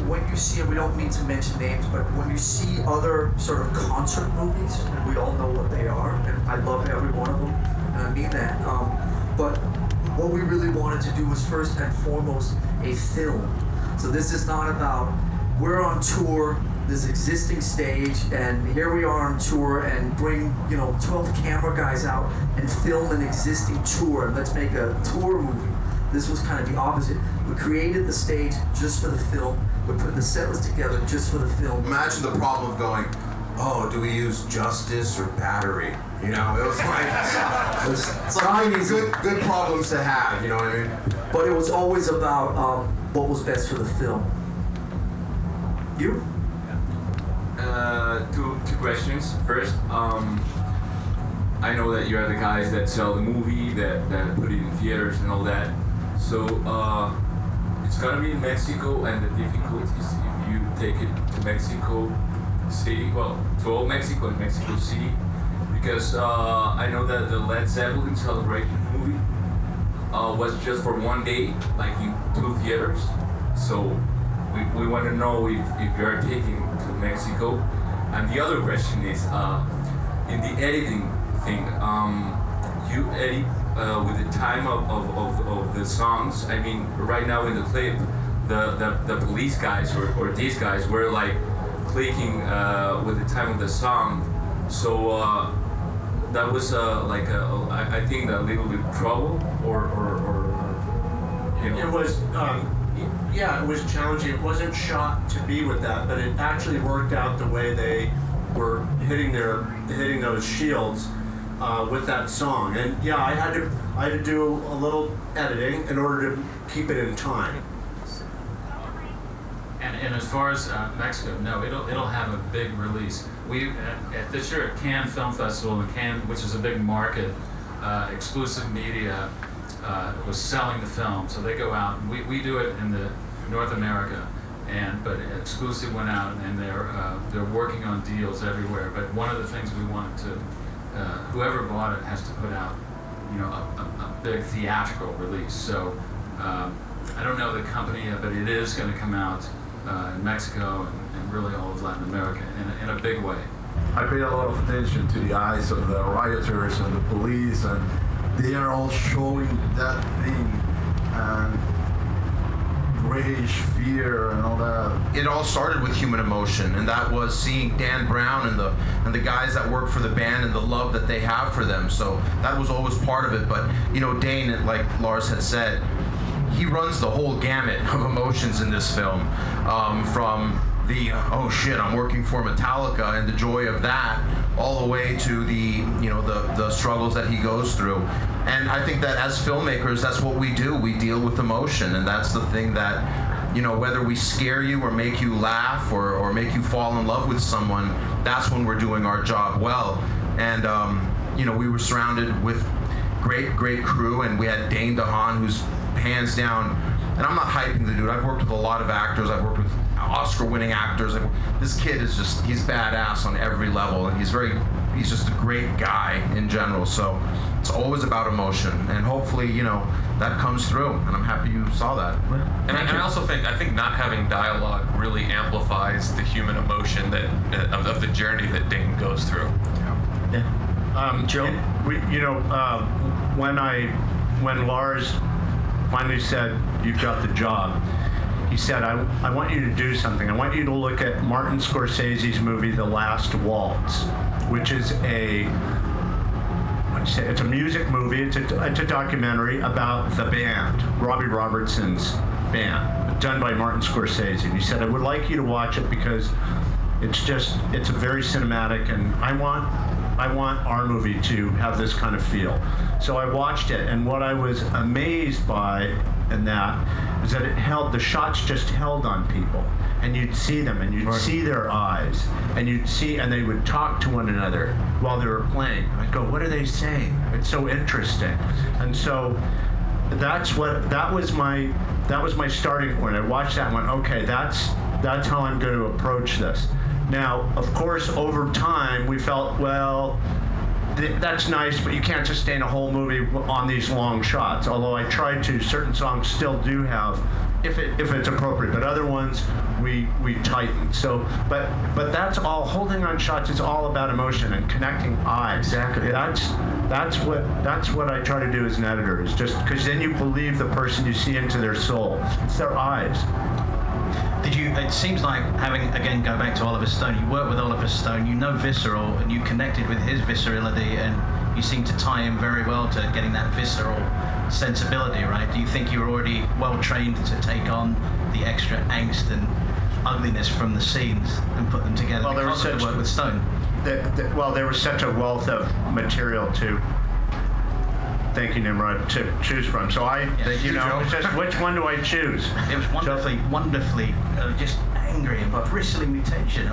Speaker 5: when you see, and we don't mean to mention names, but when you see other sort of concert movies, and we all know what they are, and I love every one of them, and I mean that, but what we really wanted to do was first and foremost a film. So this is not about, we're on tour, this existing stage, and here we are on tour, and bring 12 camera guys out and film an existing tour, and let's make a tour movie. This was kind of the opposite. We created the stage just for the film. We put the set list together just for the film.
Speaker 9: Imagine the problem of going, oh, do we use Justice or Battery? It was like, it's like good problems to have, you know what I mean?
Speaker 5: But it was always about what was best for the film. You?
Speaker 12: Two questions. First, I know that you are the guys that sell the movie, that put it in theaters and all that. So it's gonna be in Mexico, and the difficulties if you take it to Mexico City, well, to all Mexico and Mexico City, because I know that the Led Zeppelin Celebration movie was just for one day, like in 2 theaters. So we want to know if you are taking it to Mexico. And the other question is, in the editing thing, you edit with the time of the songs. I mean, right now in the clip, the police guys or these guys were like clicking with the time of the song. So that was I think a little bit trouble or
Speaker 2: It was. Yeah, it was challenging. It wasn't shot to be with that, but it actually worked out the way they were hitting those shields with that song. And yeah, I had to do a little editing in order to keep it in time.
Speaker 1: And as far as Mexico, no, it'll have a big release. We at this year at Cannes Film Festival in Cannes, which is a big market, exclusive media was selling the film, so they go out. And we do it in the North America, but exclusive went out, and they're working on deals everywhere. But one of the things we wanted to, whoever bought it has to put out, a big theatrical release. So I don't know the company, but it is going to come out in Mexico and really all of Latin America in a big way.
Speaker 13: I paid a lot of attention to the eyes of the rioters and the police, and they are all showing that thing and rage, fear, and all that.
Speaker 9: It all started with human emotion, and that was seeing Dan Brown and the guys that work for the band and the love that they have for them. So that was always part of it. But Dane, like Lars had said, he runs the whole gamut of emotions in this film, from the oh shit, I'm working for Metallica and the joy of that, all the way to the struggles that he goes through. And I think that as filmmakers, that's what we do. We deal with emotion, and that's the thing that, whether we scare you or make you laugh or make you fall in love with someone, that's when we're doing our job well. And we were surrounded with great crew, and we had Dane DeHaan, who's hands down, and I'm not hyping the dude. I've worked with a lot of actors. I've worked with Oscar-winning actors. This kid is he's badass on every level, and he's just a great guy in general. So it's always about emotion, and hopefully, that comes through, and I'm happy you saw that.
Speaker 10: And I also think not having dialogue really amplifies the human emotion of the journey that Dane goes through.
Speaker 2: Joe, when Lars finally said, "You've got the job," he said, I want you to do something. I want you to look at Martin Scorsese's movie, The Last Waltz, which is it's a music movie. It's a documentary about the band, Robbie Robertson's band, done by Martin Scorsese. And he said, I would like you to watch it because it's a very cinematic, and I want our movie to have this kind of feel. So I watched it, and what I was amazed by in that is that the shots just held on people, and you'd see them, and you'd see their eyes, and and they would talk to one another while they were playing. I'd go, what are they saying? It's so interesting. And so that was my starting point. I watched that and went, okay, that's how I'm going to approach this. Now, of course, over time, we felt, well, that's nice, but you can't sustain a whole movie on these long shots. Although I tried to, certain songs still do have, if it's appropriate, but other ones we tightened. So, but that's all. Holding on shots is all about emotion and connecting eyes.
Speaker 5: Exactly.
Speaker 2: That's what I try to do as an editor. Is just because then you believe the person, you see into their soul. It's their eyes.
Speaker 27: It seems like go back to Oliver Stone, you work with Oliver Stone, Visceral, and you connected with his viscerality, and you seem to tie him very well to getting that visceral sensibility, right? Do you think you were already well trained to take on the extra angst and ugliness from the scenes and put them together because of the work with Stone?
Speaker 2: There was such a wealth of material to, thank you, Nimrod, to choose from. So it's just which one do I choose?
Speaker 27: It was wonderfully, just angry and bristling with tension.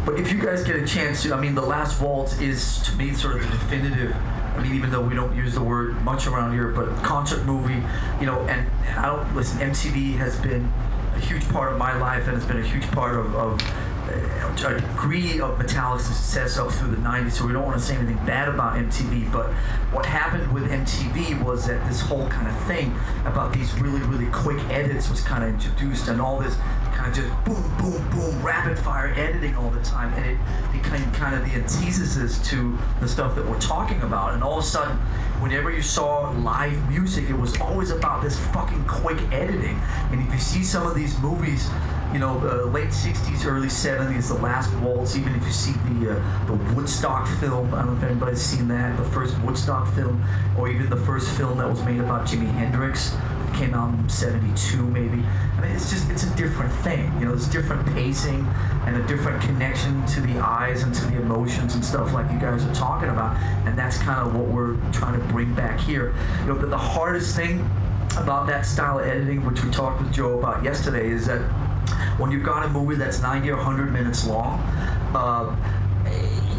Speaker 5: But if you guys get a chance to, The Last Waltz is, to me, sort of the definitive, even though we don't use the word much around here, but concert movie, and MTV has been a huge part of my life, and it's been a huge part of a degree of Metallica's success up through the 90s, so we don't want to say anything bad about MTV, but what happened with MTV was that this whole kind of thing about these really, really quick edits was kind of introduced, and all this kind of just boom, boom, boom, rapid fire editing all the time, and it became kind of the antithesis to the stuff that we're talking about, and all of a sudden, whenever you saw live music, it was always about this fucking quick editing, and if you see some of these movies, late 60s, early 70s, The Last Waltz, even if you see the Woodstock film, I don't know if anybody's seen that, the first Woodstock film, or even the first film that was made about Jimi Hendrix, it came out in 72 maybe. It's a different thing, there's different pacing and a different connection to the eyes and to the emotions and stuff like you guys are talking about, and that's kind of what we're trying to bring back here. The hardest thing about that style of editing, which we talked with Joe about yesterday, is that when you've got a movie that's 90 or 100 minutes long,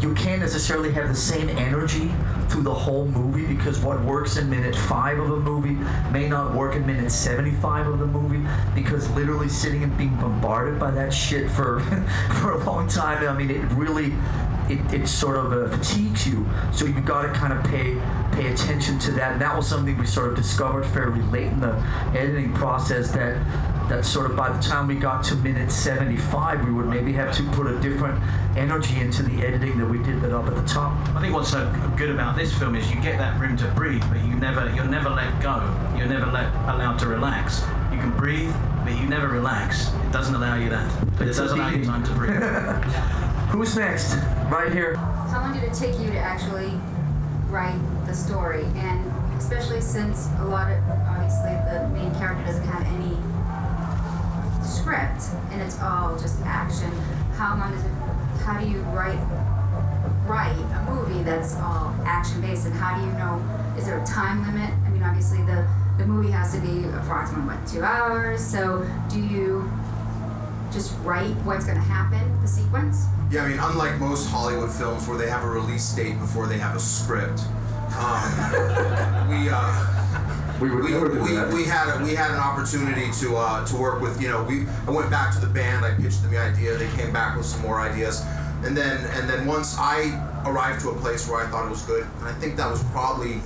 Speaker 5: you can't necessarily have the same energy through the whole movie, because what works in minute 5 of a movie may not work in minute 75 of the movie, because literally sitting and being bombarded by that shit for a long time, it sort of fatigues you. So you've got to kind of pay attention to that. And that was something we sort of discovered fairly late in the editing process, that sort of by the time we got to minute 75, we would maybe have to put a different energy into the editing that we did that up at the top.
Speaker 27: I think what's so good about this film is you get that room to breathe, but you're never let go. You're never allowed to relax. You can breathe, but you never relax. It doesn't allow you that. But it does allow you time to breathe.
Speaker 5: Who's next? Right here.
Speaker 16: How long did it take you to actually write the story? And especially since obviously the main character doesn't have any script and it's all just action, how do you write a movie that's all action based, and how do you know, is there a time limit? Obviously the movie has to be approximately 2 hours, so do you just write what's going to happen, the sequence?
Speaker 9: Yeah, unlike most Hollywood films where they have a release date before they have a script, We had an opportunity to work with, I went back to the band, I pitched them the idea, they came back with some more ideas, and then once I arrived to a place where I thought it was good, and I think that was probably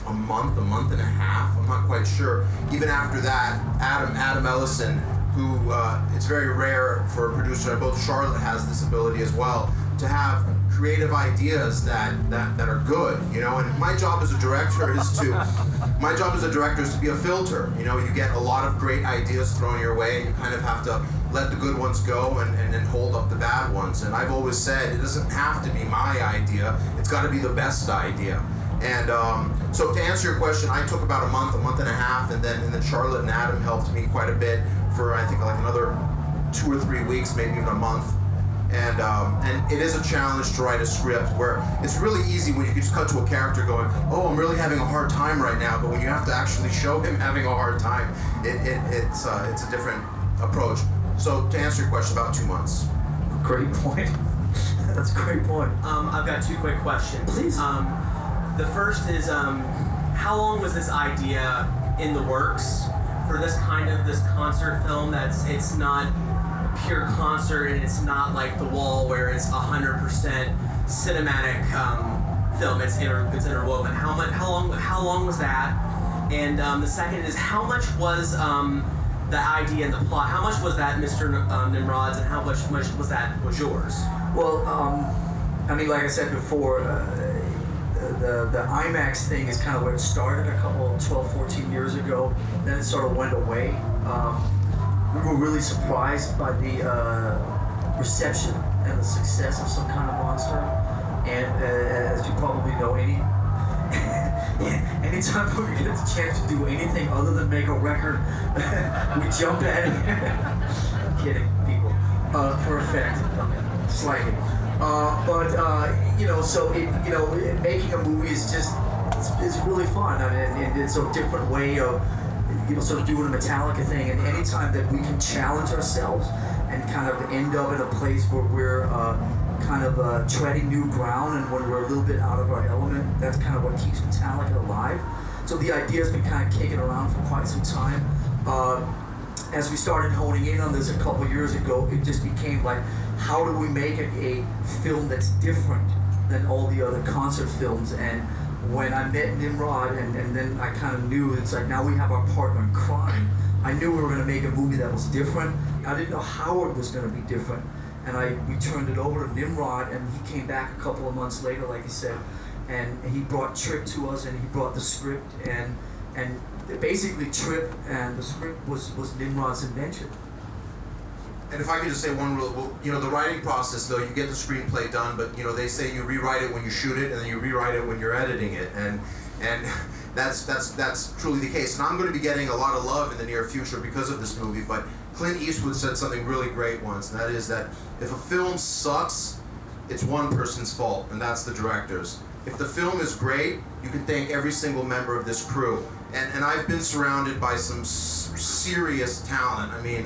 Speaker 9: a month and a half, I'm not quite sure. Even after that, Adam Ellison, who it's very rare for a producer, and both Charlotte has this ability as well, to have creative ideas that are good, and my job as a director is to be a filter. You get a lot of great ideas thrown your way, and you kind of have to let the good ones go and then hold up the bad ones. And I've always said, it doesn't have to be my idea, it's got to be the best idea. And so to answer your question, I took about a month and a half, and then Charlotte and Adam helped me quite a bit for, I think, like another 2 or 3 weeks, maybe even a month. And it is a challenge to write a script where it's really easy when you can just cut to a character going, oh, I'm really having a hard time right now, but when you have to actually show him having a hard time, it's a different approach. So to answer your question, about 2 months.
Speaker 5: Great point. That's a great point.
Speaker 7: I've got 2 quick questions.
Speaker 5: Please.
Speaker 7: The first is, how long was this idea in the works for this concert film? It's not pure concert, and it's not like The Wall where it's 100% cinematic film. It's interwoven. How long was that? And the second is, how much was the idea and the plot? How much was that Mr. Nimrod's, and how much was yours?
Speaker 5: Well, I mean, like I said before, the IMAX thing is kind of where it started a couple 12, 14 years ago. Then it sort of went away. We were really surprised by the reception and the success of Some Kind of Monster. And as you probably know, anytime we get the chance to do anything other than make a record, we jump at it. I'm kidding, people. For effect, slightly. Making a movie is just, it's really fun. I mean, it's a different way of, sort of doing a Metallica thing, and anytime that we can challenge ourselves and kind of end up in a place where we're kind of treading new ground, and when we're a little bit out of our element, that's kind of what keeps Metallica alive. So the idea's been kind of kicking around for quite some time. As we started honing in on this a couple years ago, it just became like, how do we make a film that's different than all the other concert films? And when I met Nimród, and then I kind of knew, it's like, now we have our partner in crime. I knew we were going to make a movie that was different. I didn't know how it was going to be different. And we turned it over to Nimród, and he came back a couple of months later, like he said, and he brought Trip to us, and he brought the script, and basically Trip and the script was Nimrod's invention.
Speaker 9: And if I could just say one rule, the writing process, though, you get the screenplay done, but they say you rewrite it when you shoot it, and then you rewrite it when you're editing it, and that's truly the case. And I'm going to be getting a lot of love in the near future because of this movie. But Clint Eastwood said something really great once, and that is that if a film sucks, it's one person's fault, and that's the director's. If the film is great, you can thank every single member of this crew. And I've been surrounded by some serious talent. I mean,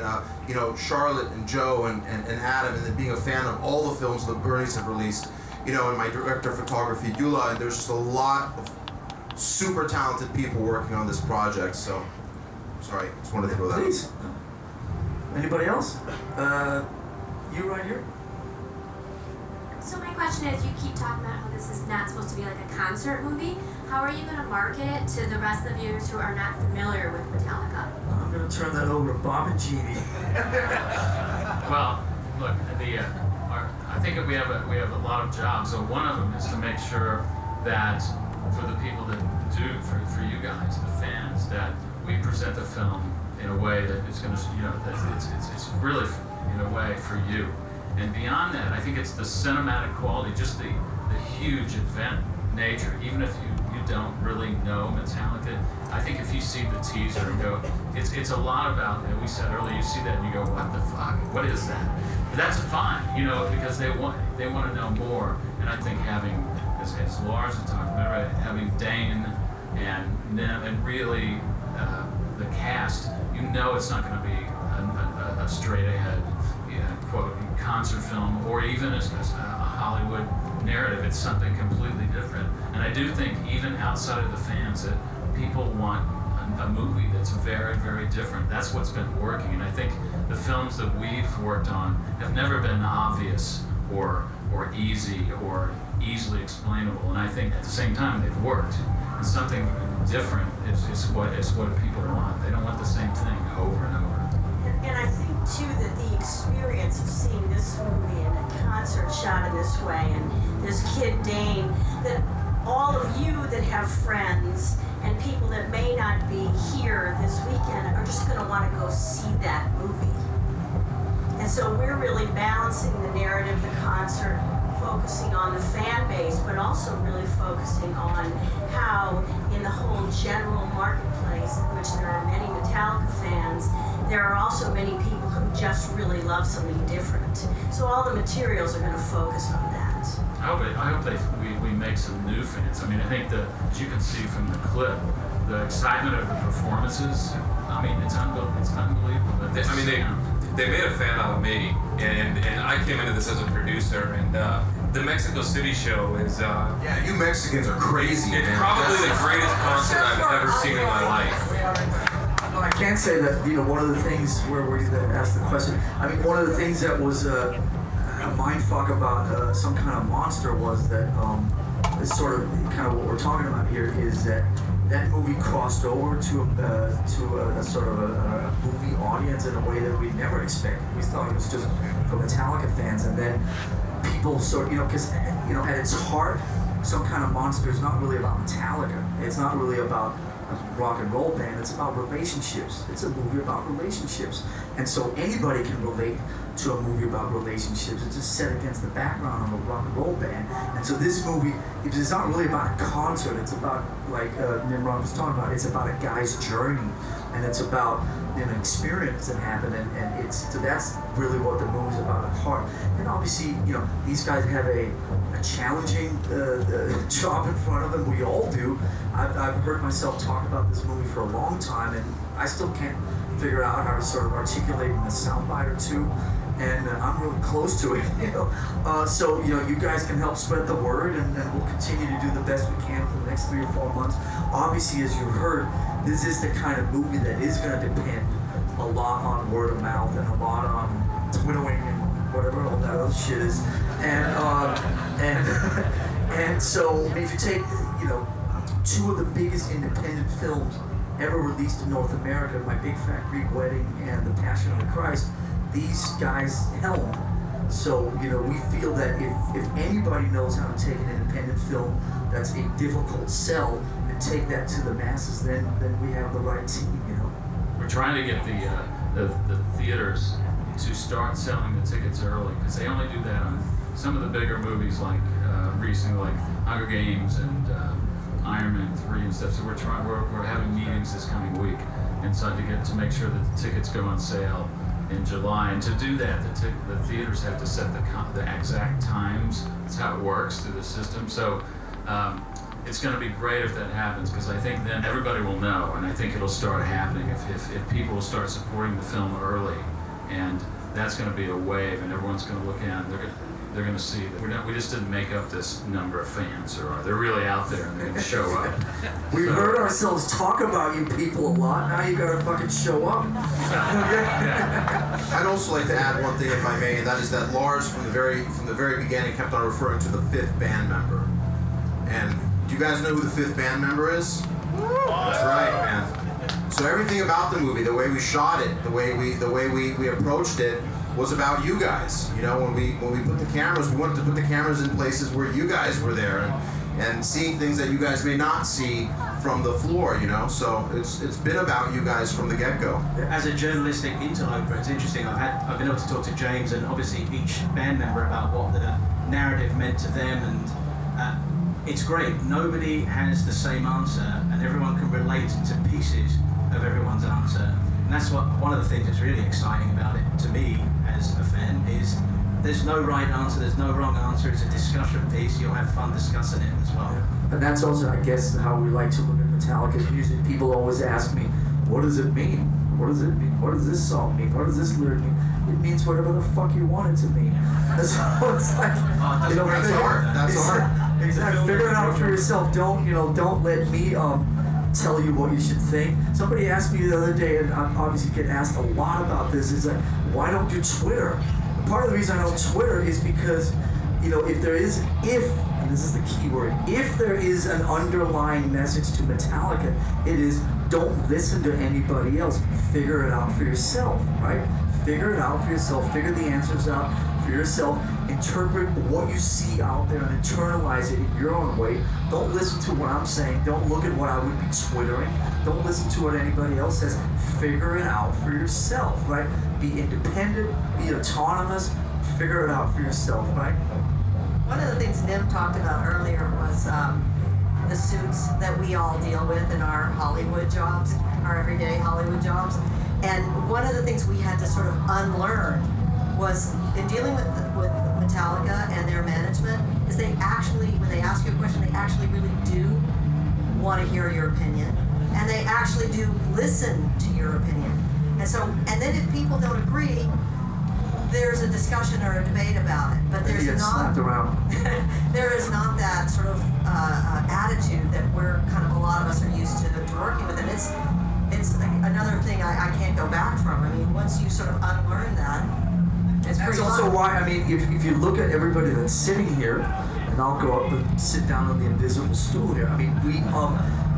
Speaker 9: Charlotte and Joe and Adam, and then being a fan of all the films that Bernie's have released, and my director of photography, Yula, and there's just a lot of super talented people working on this project. So, sorry, just wanted to throw that.
Speaker 5: Please. Anybody else? You right here.
Speaker 17: So my question is, you keep talking about how this is not supposed to be like a concert movie. How are you going to market it to the rest of the viewers who are not familiar with Metallica?
Speaker 5: I'm going to turn that over to Bob and Jeannie.
Speaker 1: Well, look, I think we have a lot of jobs. So one of them is to make sure that for the people that do, for you guys, the fans, that we present the film in a way that it's going to, that it's really in a way for you. And beyond that, I think it's the cinematic quality, just the huge event nature. Even if you don't really know Metallica, I think if you see the teaser and go, it's a lot about, and we said earlier, you see that and you go, what the fuck? What is that? But that's fine, because they want to know more. And I think having, as Lars had talked about, right, having Dane and Nim and really the cast, it's not going to be a straight ahead, quote, concert film, or even a Hollywood narrative. It's something completely different. And I do think even outside of the fans that people want a movie that's very, very different. That's what's been working. And I think the films that we've worked on have never been obvious or easy or easily explainable. And I think at the same time they've worked. And something different is what people want. They don't want the same thing over and over.
Speaker 15: And I think too that the experience of seeing this movie in a concert shot in this way, and this kid Dane, that all of you that have friends and people that may not be here this weekend are just going to want to go see that movie. And so we're really balancing the narrative, the concert, focusing on the fan base, but also really focusing on how in the whole general marketplace, in which there are many Metallica fans, there are also many people who just really love something different. So all the materials are going to focus on that.
Speaker 1: I hope we make some new fans. I mean, I think that, as you can see from the clip, the excitement of the performances, I mean, it's unbelievable.
Speaker 10: They made a fan out of me, and I came into this as a producer, and the Mexico City show is...
Speaker 9: yeah, you Mexicans are crazy,
Speaker 10: It's
Speaker 9: man.
Speaker 10: probably the greatest concert I've ever seen in my life.
Speaker 5: I can't say that, one of the things where we asked the question, I mean, one of the things that was a mindfuck about some kind of monster was that it's sort of kind of what we're talking about here is that movie crossed over to a sort of a movie audience in a way that we never expected. We thought it was just for Metallica fans, and then people sort of, because at its heart, Some Kind of Monster is not really about Metallica. It's not really about a rock and roll band. It's about relationships. It's a movie about relationships, and so anybody can relate to a movie about relationships. It's just set against the background of a rock and roll band. And so this movie, it's not really about a concert. It's about, like Nimród was talking about, it's about a guy's journey, and it's about an experience that happened, and so that's really what the movie's about at heart. And obviously, these guys have a challenging job in front of them. We all do. I've heard myself talk about this movie for a long time, and I still can't figure out how to sort of articulate in a soundbite or two, and I'm really close to it, So, you guys can help spread the word, and we'll continue to do the best we can for the next 3 or 4 months. Obviously, as you've heard, this is the kind of movie that is going to depend a lot on word of mouth and a lot on twittering and whatever all that other shit is. And so if you take, 2 of the biggest independent films ever released in North America, My Big Fat Greek Wedding and The Passion of the Christ, these guys helmed. So, we feel that if anybody knows how to take an independent film that's a difficult sell and take that to the masses, then we have the right team,
Speaker 1: We're trying to get the theaters to start selling the tickets early, because they only do that on some of the bigger movies like recently, like Hunger Games and Iron Man 3 and stuff. So we're having meetings this coming week inside to make sure that the tickets go on sale in July. And to do that, the theaters have to set the exact times. That's how it works through the system. So it's going to be great if that happens, because I think then everybody will know, and I think it'll start happening if people will start supporting the film early, and that's going to be a wave, and everyone's going to look at it. They're going to see that we just didn't make up this number of fans. They're really out there, and they're going to show up.
Speaker 5: We've heard ourselves talk about you people a lot. Now you got to fucking show up.
Speaker 9: I'd also like to add one thing, if I may, and that is that Lars, from the very beginning, kept on referring to the 5th band member. And do you guys know who the 5th band member is? That's right, man. So everything about the movie, the way we shot it, the way we approached it, was about you guys. When we put the cameras, we wanted to put the cameras in places where you guys were there, and seeing things that you guys may not see from the floor. So it's been about you guys from the get-go.
Speaker 27: As a journalistic interloper, it's interesting. I've been able to talk to James and obviously each band member about what the narrative meant to them, and it's great. Nobody has the same answer, and everyone can relate to pieces of everyone's answer. And that's one of the things that's really exciting about it to me as a fan is there's no right answer, there's no wrong answer. It's a discussion piece. You'll have fun discussing it as well.
Speaker 5: And that's also, I guess, how we like to look at Metallica's music. People always ask me, what does it mean? what does it mean? What does this song mean? What does this lyric mean? It means whatever the fuck you want it to mean. And so it's like, you know,
Speaker 9: that's art. That's art.
Speaker 5: Exactly. Figure it out for yourself. Don't let me tell you what you should think. Somebody asked me the other day, and I'm obviously get asked a lot about this, is like, why don't you Twitter? Part of the reason I don't Twitter is because, you know, and this is the key word, if there is an underlying message to Metallica, it is don't listen to anybody else. Figure it out for yourself, right? Figure it out for yourself. Figure the answers out for yourself. Interpret what you see out there and internalize it in your own way. Don't listen to what I'm saying. Don't look at what I would be Twittering. Don't listen to what anybody else says. Figure it out for yourself, right? Be independent, be autonomous, figure it out for yourself, right?
Speaker 18: One of the things Nim talked about earlier was the suits that we all deal with in our Hollywood jobs, our everyday Hollywood jobs. And one of the things we had to sort of unlearn was in dealing with Metallica and their management is they actually, when they ask you a question, they actually really do want to hear your opinion. And they actually do listen to your opinion. And then if people don't agree, there's a discussion or a debate about it. But there's not there is not that sort of attitude that we're kind of, a lot of us are used to working with. And it's another thing I can't go back from. I mean, once you sort of unlearn that, it's pretty
Speaker 5: That's also
Speaker 18: fun.
Speaker 5: why, I mean, if you look at everybody that's sitting here, and I'll go up and sit down on the invisible stool here. I mean,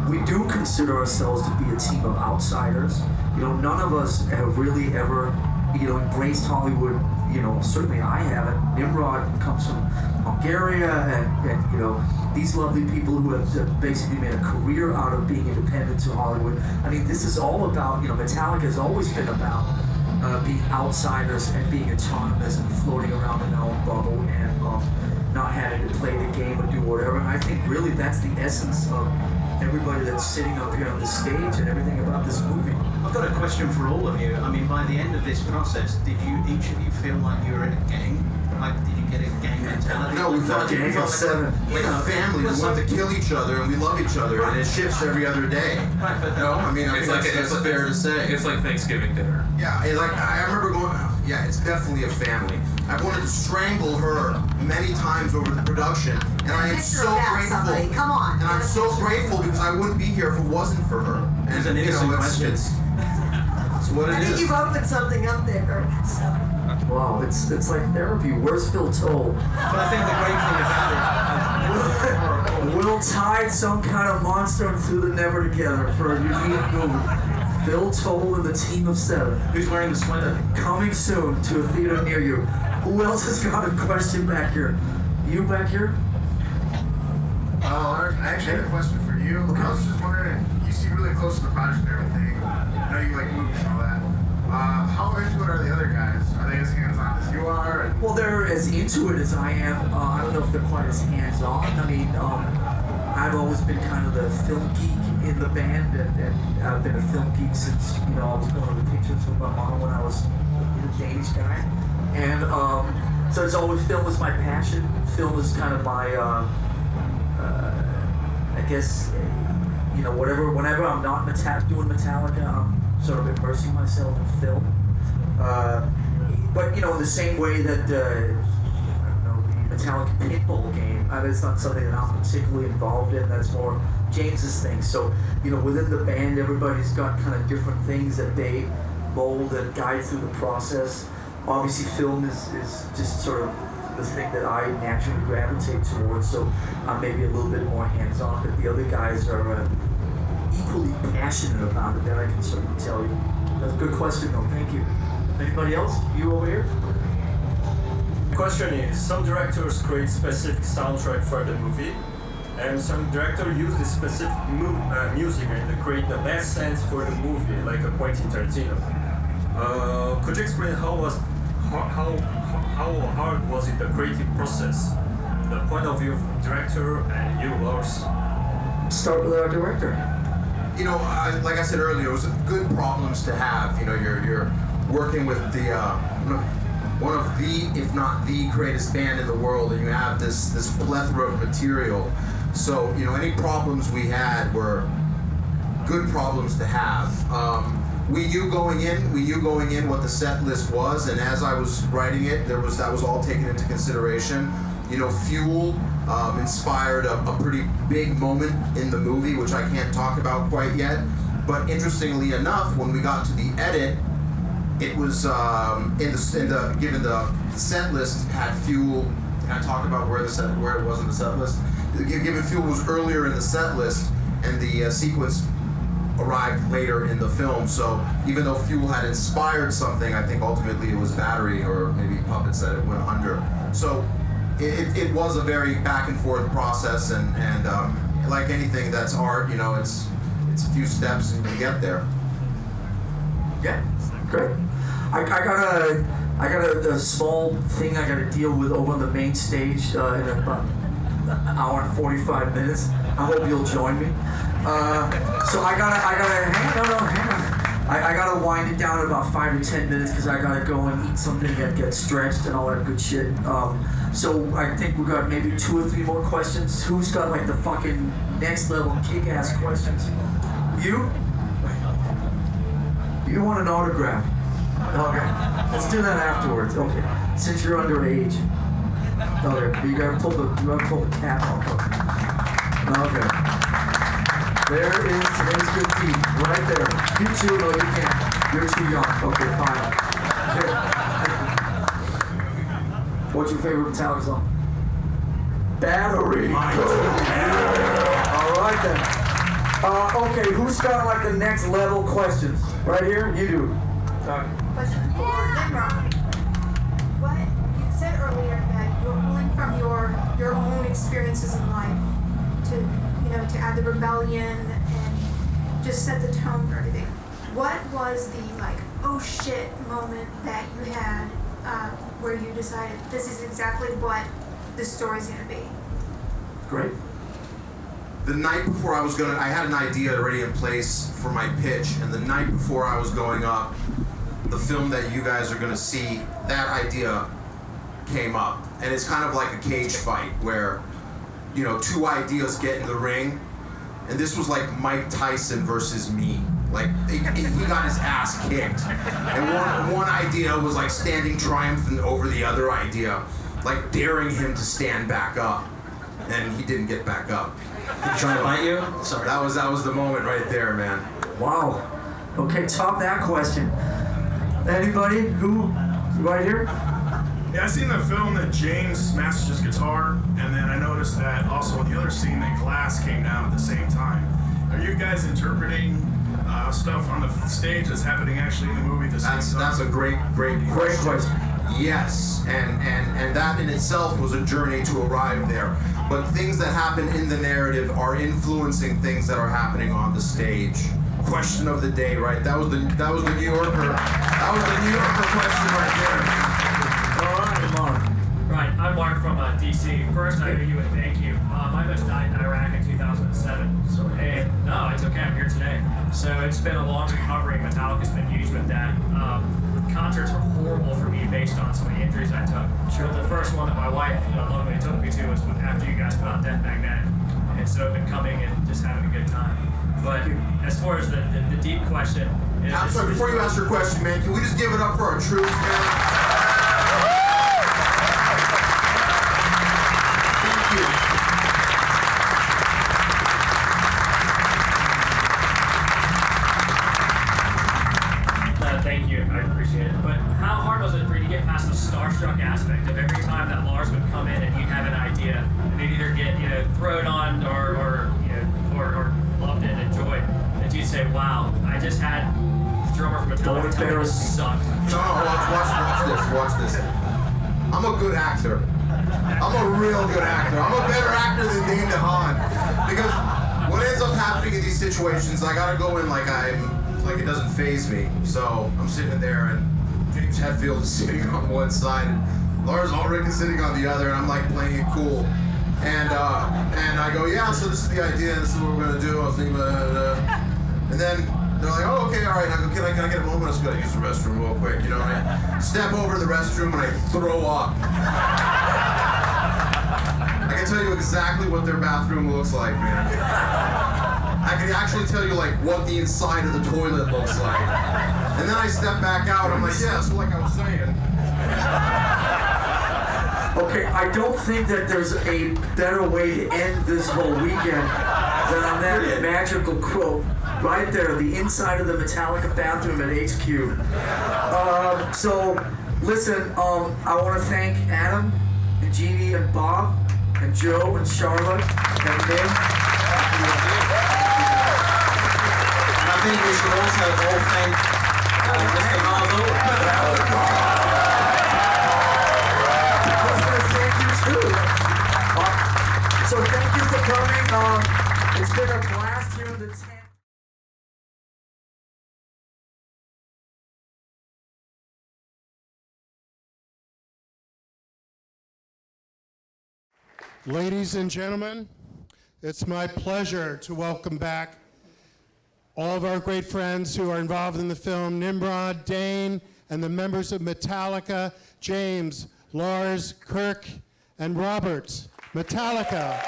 Speaker 5: we do consider ourselves to be a team of outsiders. You know, none of us have really ever, you know, embraced Hollywood. You know, certainly I haven't. Nimród comes from Bulgaria, and you know, these lovely people who have basically made a career out of being independent to Hollywood. I mean, this is all about, you know, Metallica has always been about being outsiders and being autonomous and floating around in their own bubble and not having to play the game or do whatever. And I think really that's the essence of everybody that's sitting up here on the stage and everything about this movie.
Speaker 27: I've got a question for all of you. I mean, by the end of this process, did each of you feel like you were in a gang? Like, did you get a gang mentality?
Speaker 9: No, we felt like a family. We want to kill each other and we love each other, and it shifts every other day.
Speaker 27: Right, but
Speaker 9: no, I mean, I think that's fair to say.
Speaker 10: It's like Thanksgiving dinner.
Speaker 9: Yeah, I remember going. Yeah, it's definitely a family. I wanted to strangle her many times over the production, and I am so grateful.
Speaker 18: Somebody. Come on.
Speaker 9: And I'm so grateful because I wouldn't be here if it wasn't for her. And
Speaker 27: an innocent question.
Speaker 9: It's what it is.
Speaker 18: I think you've opened something up there. So.
Speaker 5: Wow, it's like therapy. Where's Phil Toll?
Speaker 27: But I think the great thing about it,
Speaker 5: Will tied some kind of monster and threw the never together for a unique movie. Phil Toll and the team of 7.
Speaker 27: Who's wearing the sweater?
Speaker 5: Coming soon to a theater near you. Who else has got a question back here? You back here?
Speaker 20: I actually had a question for you. Okay. I was just wondering, you seem really close to the project and everything. I know you like movies and all that. How into it are the other guys? Are they as hands-on as you are?
Speaker 5: Well, they're as into it as I am. I don't know if they're quite as hands-on. I mean, I've always been kind of the film geek in the band, and I've been a film geek since, you know, I was going to the pictures with my mom when I was a Danish guy. And so it's always, film was my passion. Film is kind of my, I guess, you know, whenever I'm not doing Metallica, I'm sort of immersing myself in film. But, you know, in the same way that, I don't know, the Metallica pinball game, I mean, it's not something that I'm particularly involved in. That's more James's thing. So, you know, within the band, everybody's got kind of different things that they mold and guide through the process. Obviously, film is just sort of the thing that I naturally gravitate towards, so I'm maybe a little bit more hands-on, but the other guys are equally passionate about it, that I can certainly tell you. That's a good question, though. Thank you. Anybody else? You over here?
Speaker 21: The question is, some directors create specific soundtrack for the movie, and some directors use this specific music to create the best sense for the movie, like a Quentin Tarantino. Could you explain how hard was it, the creative process, the point of view of the director and you, Lars?
Speaker 5: Start with our director.
Speaker 9: You know, like I said earlier, it was good problems to have. You know, you're working with the one of the, if not the greatest band in the world, and you have this plethora of material. So, you know, any problems we had were good problems to have. we knew going in what the set list was, and as I was writing it, that was all taken into consideration. You know, Fuel inspired a pretty big moment in the movie, which I can't talk about quite yet. But interestingly enough, when we got to the edit, it was given the set list had Fuel. Can I talk about where it was in the set list? Given Fuel was earlier in the set list, and the sequence arrived later in the film. So even though Fuel had inspired something, I think ultimately it was Battery or maybe Puppets that it went under. So it was a very back and forth process, and like anything that's art, you know, it's a few steps and you get there.
Speaker 5: Yeah, great. I got a small thing I got to deal with over on the main stage in about an hour and 45 minutes. I hope you'll join me. So I gotta hang on. I gotta wind it down in about 5 or 10 minutes because I gotta go and eat something and get stretched and all that good shit. So I think we got maybe 2 or 3 more questions. Who's got like the fucking next level kick-ass questions? You? You want an autograph? Okay. Let's do that afterwards. Okay. Since you're underage. Okay. You gotta pull the cap off. Okay. There is today's good tea. Right there. You too, no, you can't. You're too young. Okay, fine. Okay. What's your favorite Metallica song? Battery. All right then. Okay, who's got like the next level questions? Right here? You do. Sorry.
Speaker 3: Question for Nimród. What you said earlier that you're pulling from your own experiences in life to add the rebellion and just set the tone for everything. What was the oh shit moment that you had where you decided this is exactly what this story's gonna be?
Speaker 5: Great.
Speaker 9: The night before I had an idea already in place for my pitch, and the night before I was going up, the film that you guys are gonna see, that idea came up. And it's kind of like a cage fight where, you know, 2 ideas get in the ring, and this was like Mike Tyson versus me. Like, he got his ass kicked. And one idea was like standing triumphant over the other idea, like daring him to stand back up. And he didn't get back up.
Speaker 5: Did he try to bite you?
Speaker 9: Sorry. That was the moment right there, man.
Speaker 5: Wow. Okay, top that question. Anybody? Who? Right here?
Speaker 20: Yeah, I seen the film that James smashed his guitar, and then I noticed that also in the other scene that glass came down at the same time. Are you guys interpreting stuff on the stage that's happening actually in the movie at the same time?
Speaker 9: That's a great question. Yes, and that in itself was a journey to arrive there. But things that happen in the narrative are influencing things that are happening on the stage. Question of the day, right? That was the New Yorker. That was the New Yorker question right there.
Speaker 5: All right, Mark.
Speaker 4: Right, I'm Mark from DC. First, I owe you a thank you. My host died in Iraq in 2007. So, no, it's okay. I'm here today. So it's been a long recovery. Metallica's been huge with that. Concerts were horrible for me based on some of the injuries I took. Sure. The first one that my wife lovingly took me to was after you guys put on Death Magnetic. And so I've been coming and just having a good time. But as far as the deep question...
Speaker 9: I'm sorry, before you ask your question, man, can we just give it up for our troops, man? Thank you.
Speaker 4: Thank you, I appreciate it. But how hard was it for you to get past the starstruck aspect of every time that Lars would come in and you'd have an idea and they'd either get thrown on or loved it and enjoyed, that you'd say, wow, I just had the drummer from Metallica tell me this sucked.
Speaker 9: No, watch this. I'm a good actor. I'm a real good actor. I'm a better actor than Dane DeHaan. Because what ends up happening in these situations, I gotta go in like it doesn't faze me. So I'm sitting there and James Hetfield is sitting on one side and Lars Ulrich is sitting on the other, and I'm like playing it cool. And I go, yeah, so this is the idea, this is what we're gonna do. I was thinking and then they're like, oh, okay, all right. I go, can I get a moment? I just gotta use the restroom real quick, you know? And I step over to the restroom and I throw up. I can tell you exactly what their bathroom looks like, man. I could actually tell you like what the inside of the toilet looks like. And then I step back out, I'm like, yeah, so like I was saying.
Speaker 5: Okay, I don't think that there's a better way to end this whole weekend than on that magical quote right there, the inside of the Metallica bathroom at HQ. So, listen, I want to thank Adam and Jeannie and Bob and Joe and Charlotte and Nim.
Speaker 7: I think we should also all thank Mr. Marzo.
Speaker 5: So thank you for coming. It's been a blast here in the tent.
Speaker 6: Ladies and gentlemen, it's my pleasure to welcome back all of our great friends who are involved in the film, Nimród, Dane, and the members of Metallica, James, Lars, Kirk, and Robert. Metallica.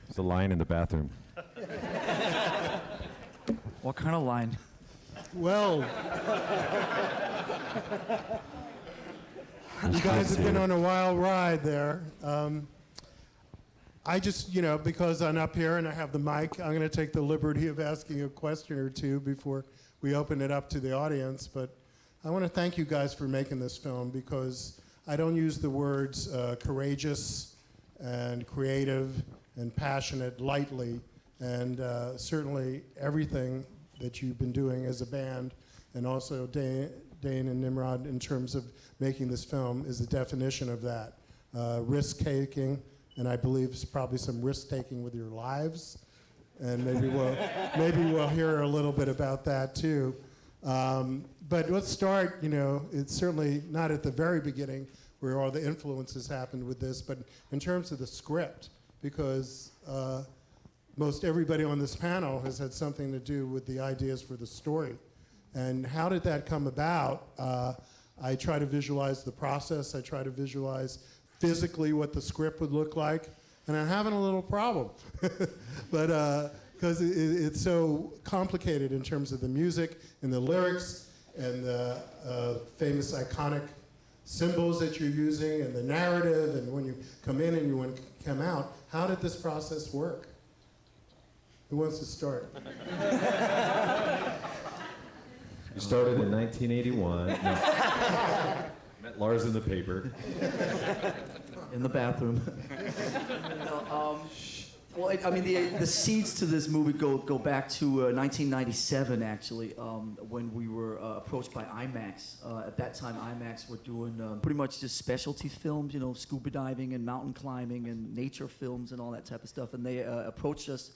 Speaker 14: There's a line in the bathroom.
Speaker 5: What kind of line?
Speaker 6: Well, you guys have been on a wild ride there. I just, because I'm up here and I have the mic, I'm going to take the liberty of asking a question or two before we open it up to the audience. But I want to thank you guys for making this film, because I don't use the words courageous and creative and passionate lightly, and certainly everything that you've been doing as a band, and also Dane and Nimród in terms of making this film, is the definition of that. Risk-taking, and I believe it's probably some risk-taking with your lives, and maybe we'll hear a little bit about that too. But let's start, it's certainly not at the very beginning where all the influences happened with this, but in terms of the script, because most everybody on this panel has had something to do with the ideas for the story. And how did that come about? I try to visualize the process. I try to visualize physically what the script would look like. And I'm having a little problem. But because it's so complicated in terms of the music and the lyrics and the famous iconic symbols that you're using and the narrative, and when you come in and when you come out. How did this process work? Who wants to start?
Speaker 14: You started in 1981. Met Lars in the paper.
Speaker 22: In the bathroom. Well, the seeds to this movie go back to 1997, actually, when we were approached by IMAX. At that time, IMAX were doing pretty much just specialty films, scuba diving and mountain climbing and nature films and all that type of stuff. And they approached us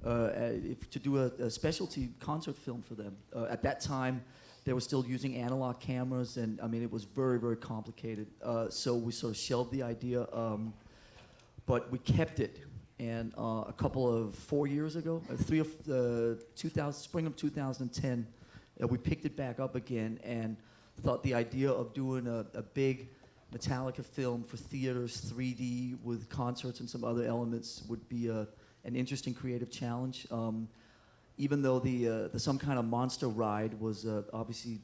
Speaker 22: to do a specialty concert film for them. At that time, they were still using analog cameras, and it was very, very complicated. So we sort of shelved the idea, but we kept it. And a couple of 4 years ago, spring of 2010, we picked it back up again and thought the idea of doing a big Metallica film for theaters, 3D, with concerts and some other elements would be an interesting creative challenge. Even though the Some Kind of Monster ride was obviously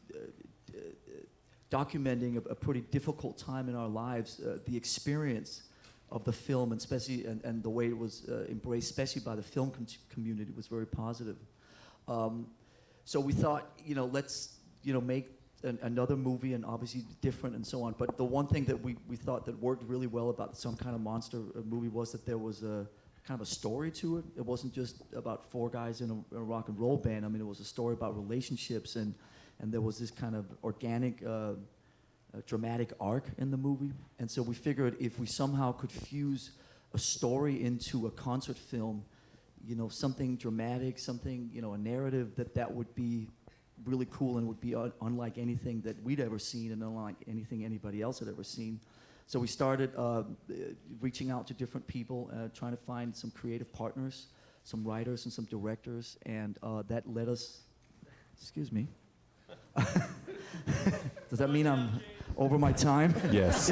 Speaker 22: documenting a pretty difficult time in our lives, the experience of the film, and especially and the way it was embraced, especially by the film community, was very positive. So we thought, let's make another movie, and obviously different and so on. But the one thing that we thought that worked really well about Some Kind of Monster movie was that there was a kind of a story to it. It wasn't just about four guys in a rock and roll band. It was a story about relationships, and there was this kind of organic dramatic arc in the movie. And so we figured if we somehow could fuse a story into a concert film, you know, something dramatic, something, you know, a narrative, that would be really cool and would be unlike anything that we'd ever seen and unlike anything anybody else had ever seen. So we started reaching out to different people, trying to find some creative partners, some writers and some directors, and that led us, excuse me. Does that mean I'm over my time?
Speaker 14: Yes.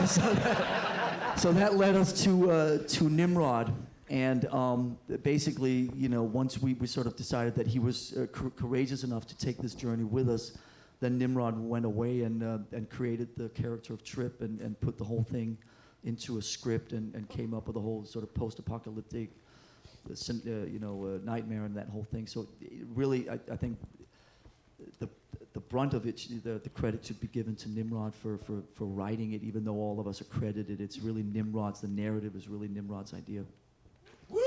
Speaker 22: So that led us to Nimród, and basically, you know, once we sort of decided that he was courageous enough to take this journey with us, then Nimród went away and created the character of Trip and put the whole thing into a script and came up with a whole sort of post-apocalyptic, nightmare and that whole thing. So really, I think the brunt of it, the credit should be given to Nimród for writing it, even though all of us are credited. It's really Nimrod's, the narrative is really Nimrod's idea.
Speaker 6: Woo!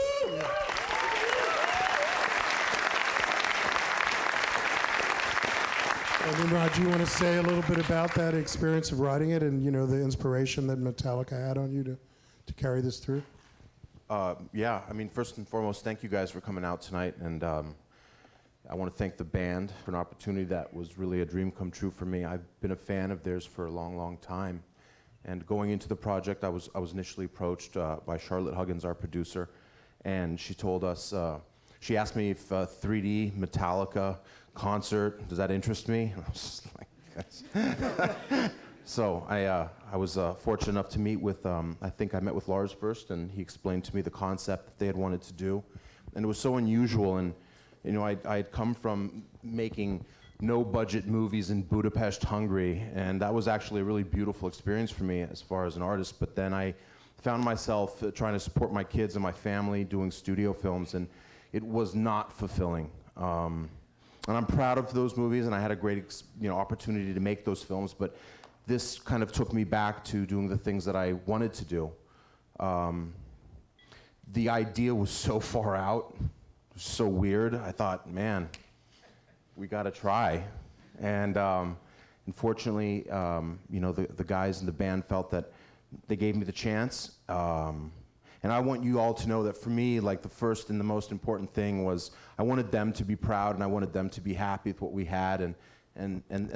Speaker 6: Nimród, do you want to say a little bit about that experience of writing it and, you know, the inspiration that Metallica had on you to carry this through?
Speaker 9: Yeah, I mean, first and foremost, thank you guys for coming out tonight, and I want to thank the band for an opportunity that was really a dream come true for me. I've been a fan of theirs for a long, long time, and going into the project, I was initially approached by Charlotte Huggins, our producer, and she told us, she asked me if 3D Metallica concert, does that interest me? And I was just like, yes. So I was fortunate enough to meet with, I think I met with Lars first, and he explained to me the concept that they had wanted to do. And it was so unusual, and you know, I had come from making no-budget movies in Budapest, Hungary, and that was actually a really beautiful experience for me as far as an artist. But then I found myself trying to support my kids and my family doing studio films, and it was not fulfilling. And I'm proud of those movies, and I had a great opportunity to make those films, but this kind of took me back to doing the things that I wanted to do. The idea was so far out, so weird. I thought, man, we got to try. And unfortunately, the guys in the band felt that they gave me the chance. And I want you all to know that for me, like, the first and the most important thing was I wanted them to be proud, and I wanted them to be happy with what we had. And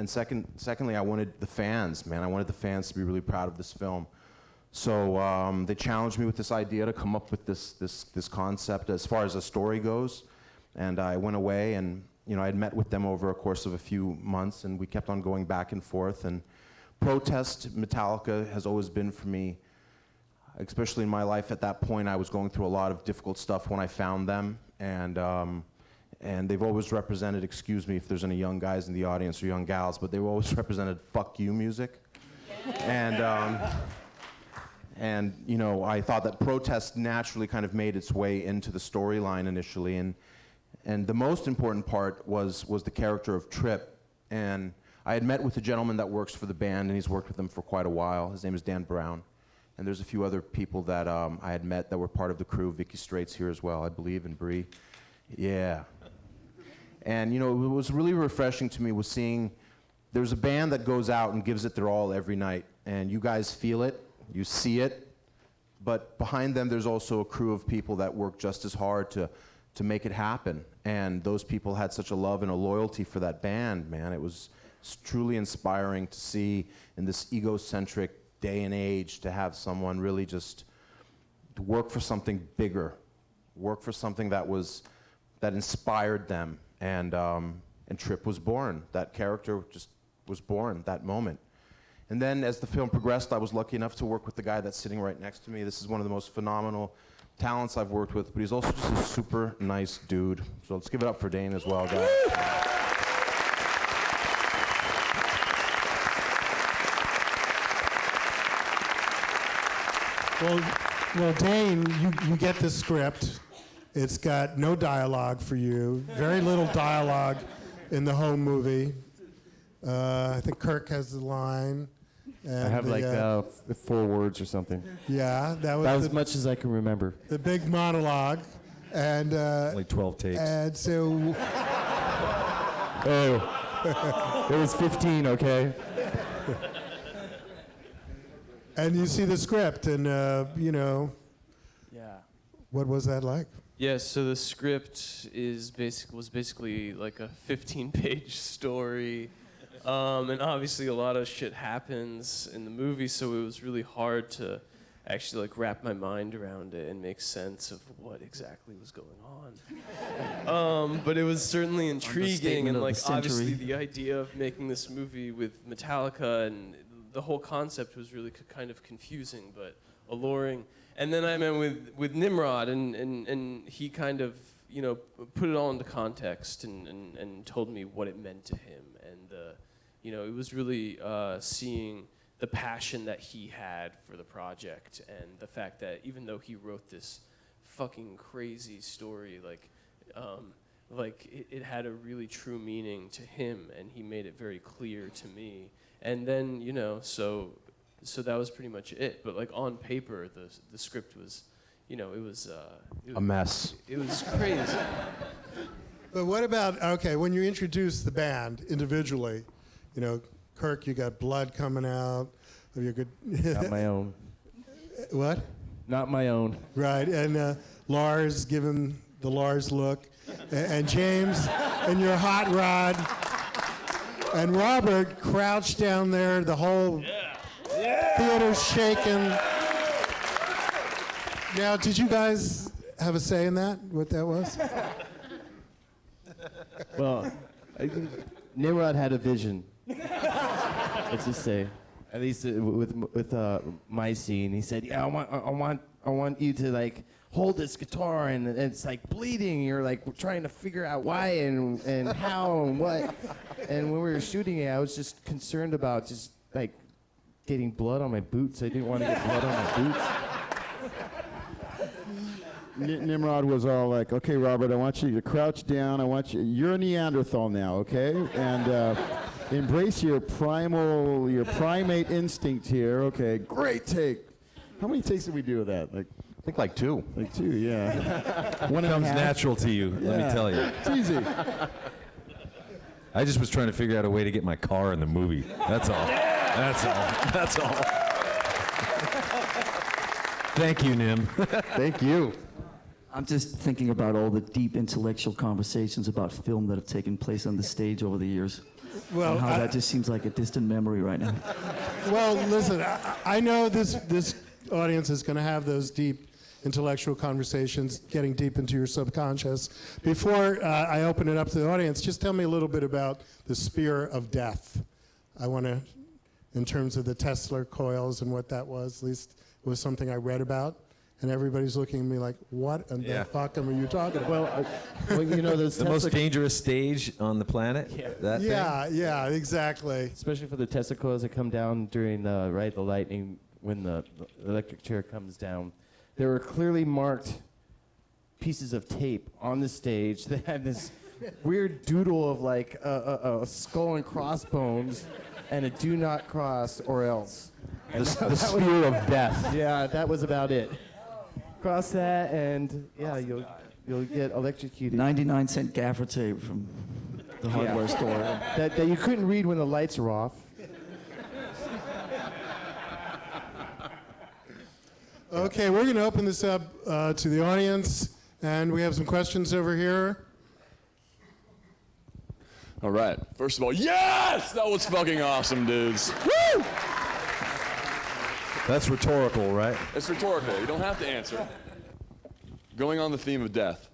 Speaker 9: secondly, I wanted the fans, man. I wanted the fans to be really proud of this film. So they challenged me with this idea to come up with this concept as far as a story goes. And I went away, and I had met with them over a course of a few months, and we kept on going back and forth. And protest Metallica has always been for me, especially in my life at that point. I was going through a lot of difficult stuff when I found them, and they've always represented, excuse me if there's any young guys in the audience or young gals, but they've always represented fuck you music. And I thought that protest naturally kind of made its way into the storyline initially, and the most important part was the character of Trip. And I had met with a gentleman that works for the band, and he's worked with them for quite a while. His name is Dan DeHaan. And there's a few other people that I had met that were part of the crew. Vicky Strait's here as well, I believe, and Bree. Yeah. And what was really refreshing to me was seeing there's a band that goes out and gives it their all every night. And you guys feel it, you see it, but behind them there's also a crew of people that work just as hard to make it happen. And those people had such a love and a loyalty for that band, man. It was truly inspiring to see in this egocentric day and age to have someone really just to work for something bigger, work for something that inspired them. And Trip was born. That character just was born that moment. And then as the film progressed, I was lucky enough to work with the guy that's sitting right next to me. This is one of the most phenomenal talents I've worked with, but he's also just a super nice dude. So let's give it up for Dane as well, guys.
Speaker 6: Well, Dane, you get the script. It's got no dialogue for you, very little dialogue in the home movie. I think Kirk has the line. And
Speaker 8: I have 4 words or something.
Speaker 6: Yeah, that was
Speaker 8: as much as I can remember.
Speaker 6: The big monologue, and
Speaker 14: like 12 takes.
Speaker 6: And so,
Speaker 8: it was 15, okay.
Speaker 6: And you see the script, and you know.
Speaker 11: Yeah.
Speaker 6: What was that like?
Speaker 11: Yeah, so the script was basically like a 15-page story, and obviously a lot of shit happens in the movie, so it was really hard to actually like wrap my mind around it and make sense of what exactly was going on. But it was certainly intriguing, and like obviously the idea of making this movie with Metallica and the whole concept was really kind of confusing but alluring. And then I met with Nimród, and he kind of, you know, put it all into context and told me what it meant to him. And, you know, it was really seeing the passion that he had for the project and the fact that even though he wrote this fucking crazy story, it had a really true meaning to him, and he made it very clear to me. And then, you know, so that was pretty much it. But like on paper, the script was, you know, it was
Speaker 9: a mess.
Speaker 11: It was crazy.
Speaker 6: But what about, okay, when you introduce the band individually, you know, Kirk, you got blood coming out of your good.
Speaker 8: Not my own.
Speaker 6: What?
Speaker 8: Not my own.
Speaker 6: Right, and Lars, give him the Lars look, and James, and your hot rod, and Robert crouched down there, the whole. Theater's shaking. Now, did you guys have a say in that? What that was?
Speaker 8: Well, Nimród had a vision. Let's just say, at least with my scene, he said, "Yeah, I want you to like hold this guitar, and it's like bleeding. You're like trying to figure out why and how and what." And when we were shooting it, I was just concerned about just like getting blood on my boots. I didn't want to get blood on my boots.
Speaker 12: Nimród was all like, "Okay, Robert, I want you to crouch down. You're a Neanderthal now, okay? And embrace your primate instinct here. Okay, great take. How many takes did we do of that? I
Speaker 9: think like two.
Speaker 12: Like two, yeah.
Speaker 14: One comes natural to you, let me tell you.
Speaker 12: It's easy.
Speaker 14: I just was trying to figure out a way to get my car in the movie. That's all. That's all. Thank you, Nim.
Speaker 12: Thank you.
Speaker 22: I'm just thinking about all the deep intellectual conversations about film that have taken place on the stage over the years.
Speaker 6: Well,
Speaker 22: and how that just seems like a distant memory right now.
Speaker 6: Well, listen, I know this audience is going to have those deep intellectual conversations, getting deep into your subconscious. Before I open it up to the audience, just tell me a little bit about the spear of death. I want to, in terms of the Tesla coils and what that was, at least it was something I read about. And everybody's looking at me like, what in the fuck are you talking about?
Speaker 8: Well, you know, those
Speaker 14: the most dangerous stage on the planet. That thing?
Speaker 6: Yeah, exactly.
Speaker 8: Especially for the Tesla coils that come down during the lightning, when the electric chair comes down. There were clearly marked pieces of tape on the stage that had this weird doodle of like a skull and crossbones and a do not cross or else.
Speaker 9: The spear of death.
Speaker 8: Yeah, that was about it. Cross that, and yeah, you'll get electrocuted.
Speaker 22: 99-cent gaffer tape from the hardware store.
Speaker 8: That you couldn't read when the lights are off.
Speaker 6: Okay, we're going to open this up to the audience, and we have some questions over here.
Speaker 19: All right. First of all, yes! That was fucking awesome, dudes. Woo!
Speaker 14: That's rhetorical, right?
Speaker 19: It's rhetorical. You don't have to answer. Going on the theme of death,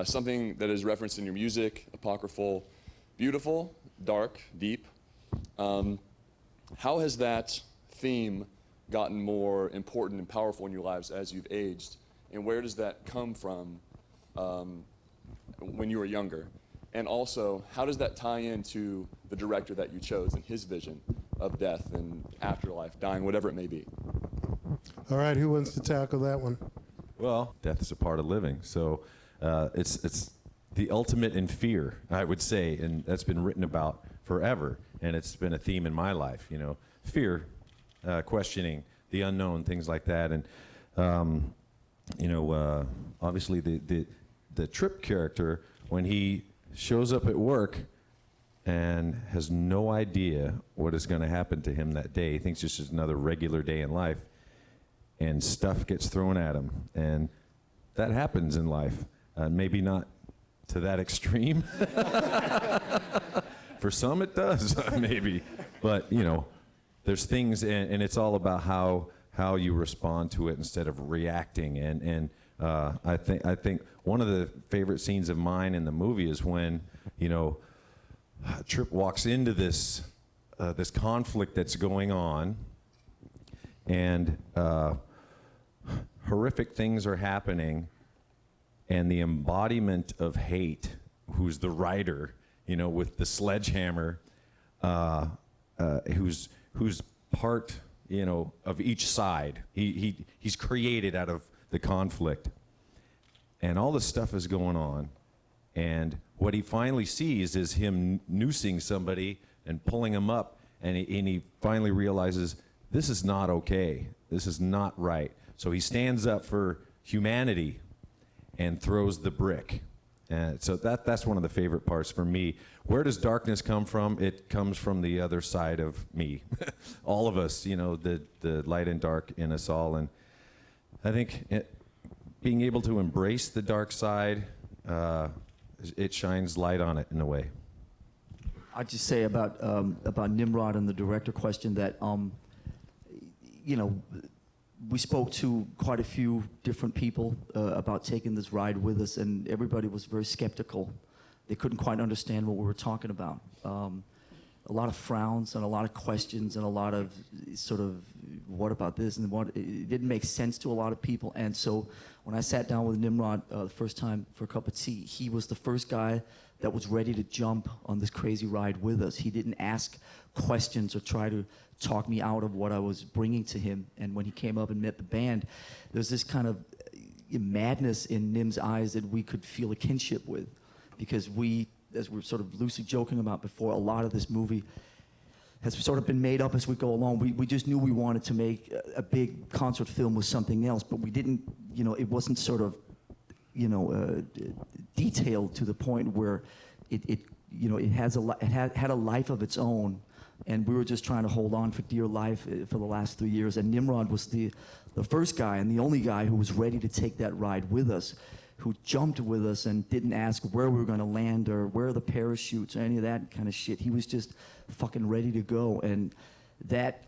Speaker 19: something that is referenced in your music, apocryphal, beautiful, dark, deep. How has that theme gotten more important and powerful in your lives as you've aged? And where does that come from when you were younger? And also, how does that tie into the director that you chose and his vision of death and afterlife, dying, whatever it may be?
Speaker 6: All right, who wants to tackle that one?
Speaker 14: Well, death is a part of living, so it's the ultimate in fear, I would say, and that's been written about forever, and it's been a theme in my life. You know, fear, questioning the unknown, things like that, and obviously the Trip character, when he shows up at work and has no idea what is going to happen to him that day. He thinks it's just another regular day in life, and stuff gets thrown at him. And that happens in life. Maybe not to that extreme. For some it does, maybe. But, you know, there's things, and it's all about how you respond to it instead of reacting. And I think one of the favorite scenes of mine in the movie is when, you know, Trip walks into this this conflict that's going on, and horrific things are happening, and the embodiment of hate, who's the writer, you know, with the sledgehammer, who's part, you know, of each side. He's created out of the conflict, and all this stuff is going on, and what he finally sees is him noosing somebody and pulling him up, and he finally realizes this is not okay. This is not right. So he stands up for humanity and throws the brick. And so that's one of the favorite parts for me. Where does darkness come from? It comes from the other side of me. All of us, you know, the light and dark in us all. And I think being able to embrace the dark side, it shines light on it in a way.
Speaker 22: I'd just say about Nimród and the director question that, you know, we spoke to quite a few different people about taking this ride with us, and everybody was very skeptical. They couldn't quite understand what we were talking about. A lot of frowns and a lot of questions and a lot of sort of, what about this and what, it didn't make sense to a lot of people. And so when I sat down with Nimród the first time for a cup of tea, he was the first guy that was ready to jump on this crazy ride with us. He didn't ask questions or try to talk me out of what I was bringing to him. And when he came up and met the band, there's this kind of madness in Nim's eyes that we could feel a kinship with, because we, as we were sort of loosely joking about before, a lot of this movie has sort of been made up as we go along. We just knew we wanted to make a big concert film with something else, but we didn't, you know, it wasn't sort of, you know, detailed to the point where it you know, it had a life of its own, and we were just trying to hold on for dear life for the last 3 years. And Nimród was the first guy and the only guy who was ready to take that ride with us, who jumped with us and didn't ask where we were going to land or where are the parachutes or any of that kind of shit. He was just fucking ready to go. And that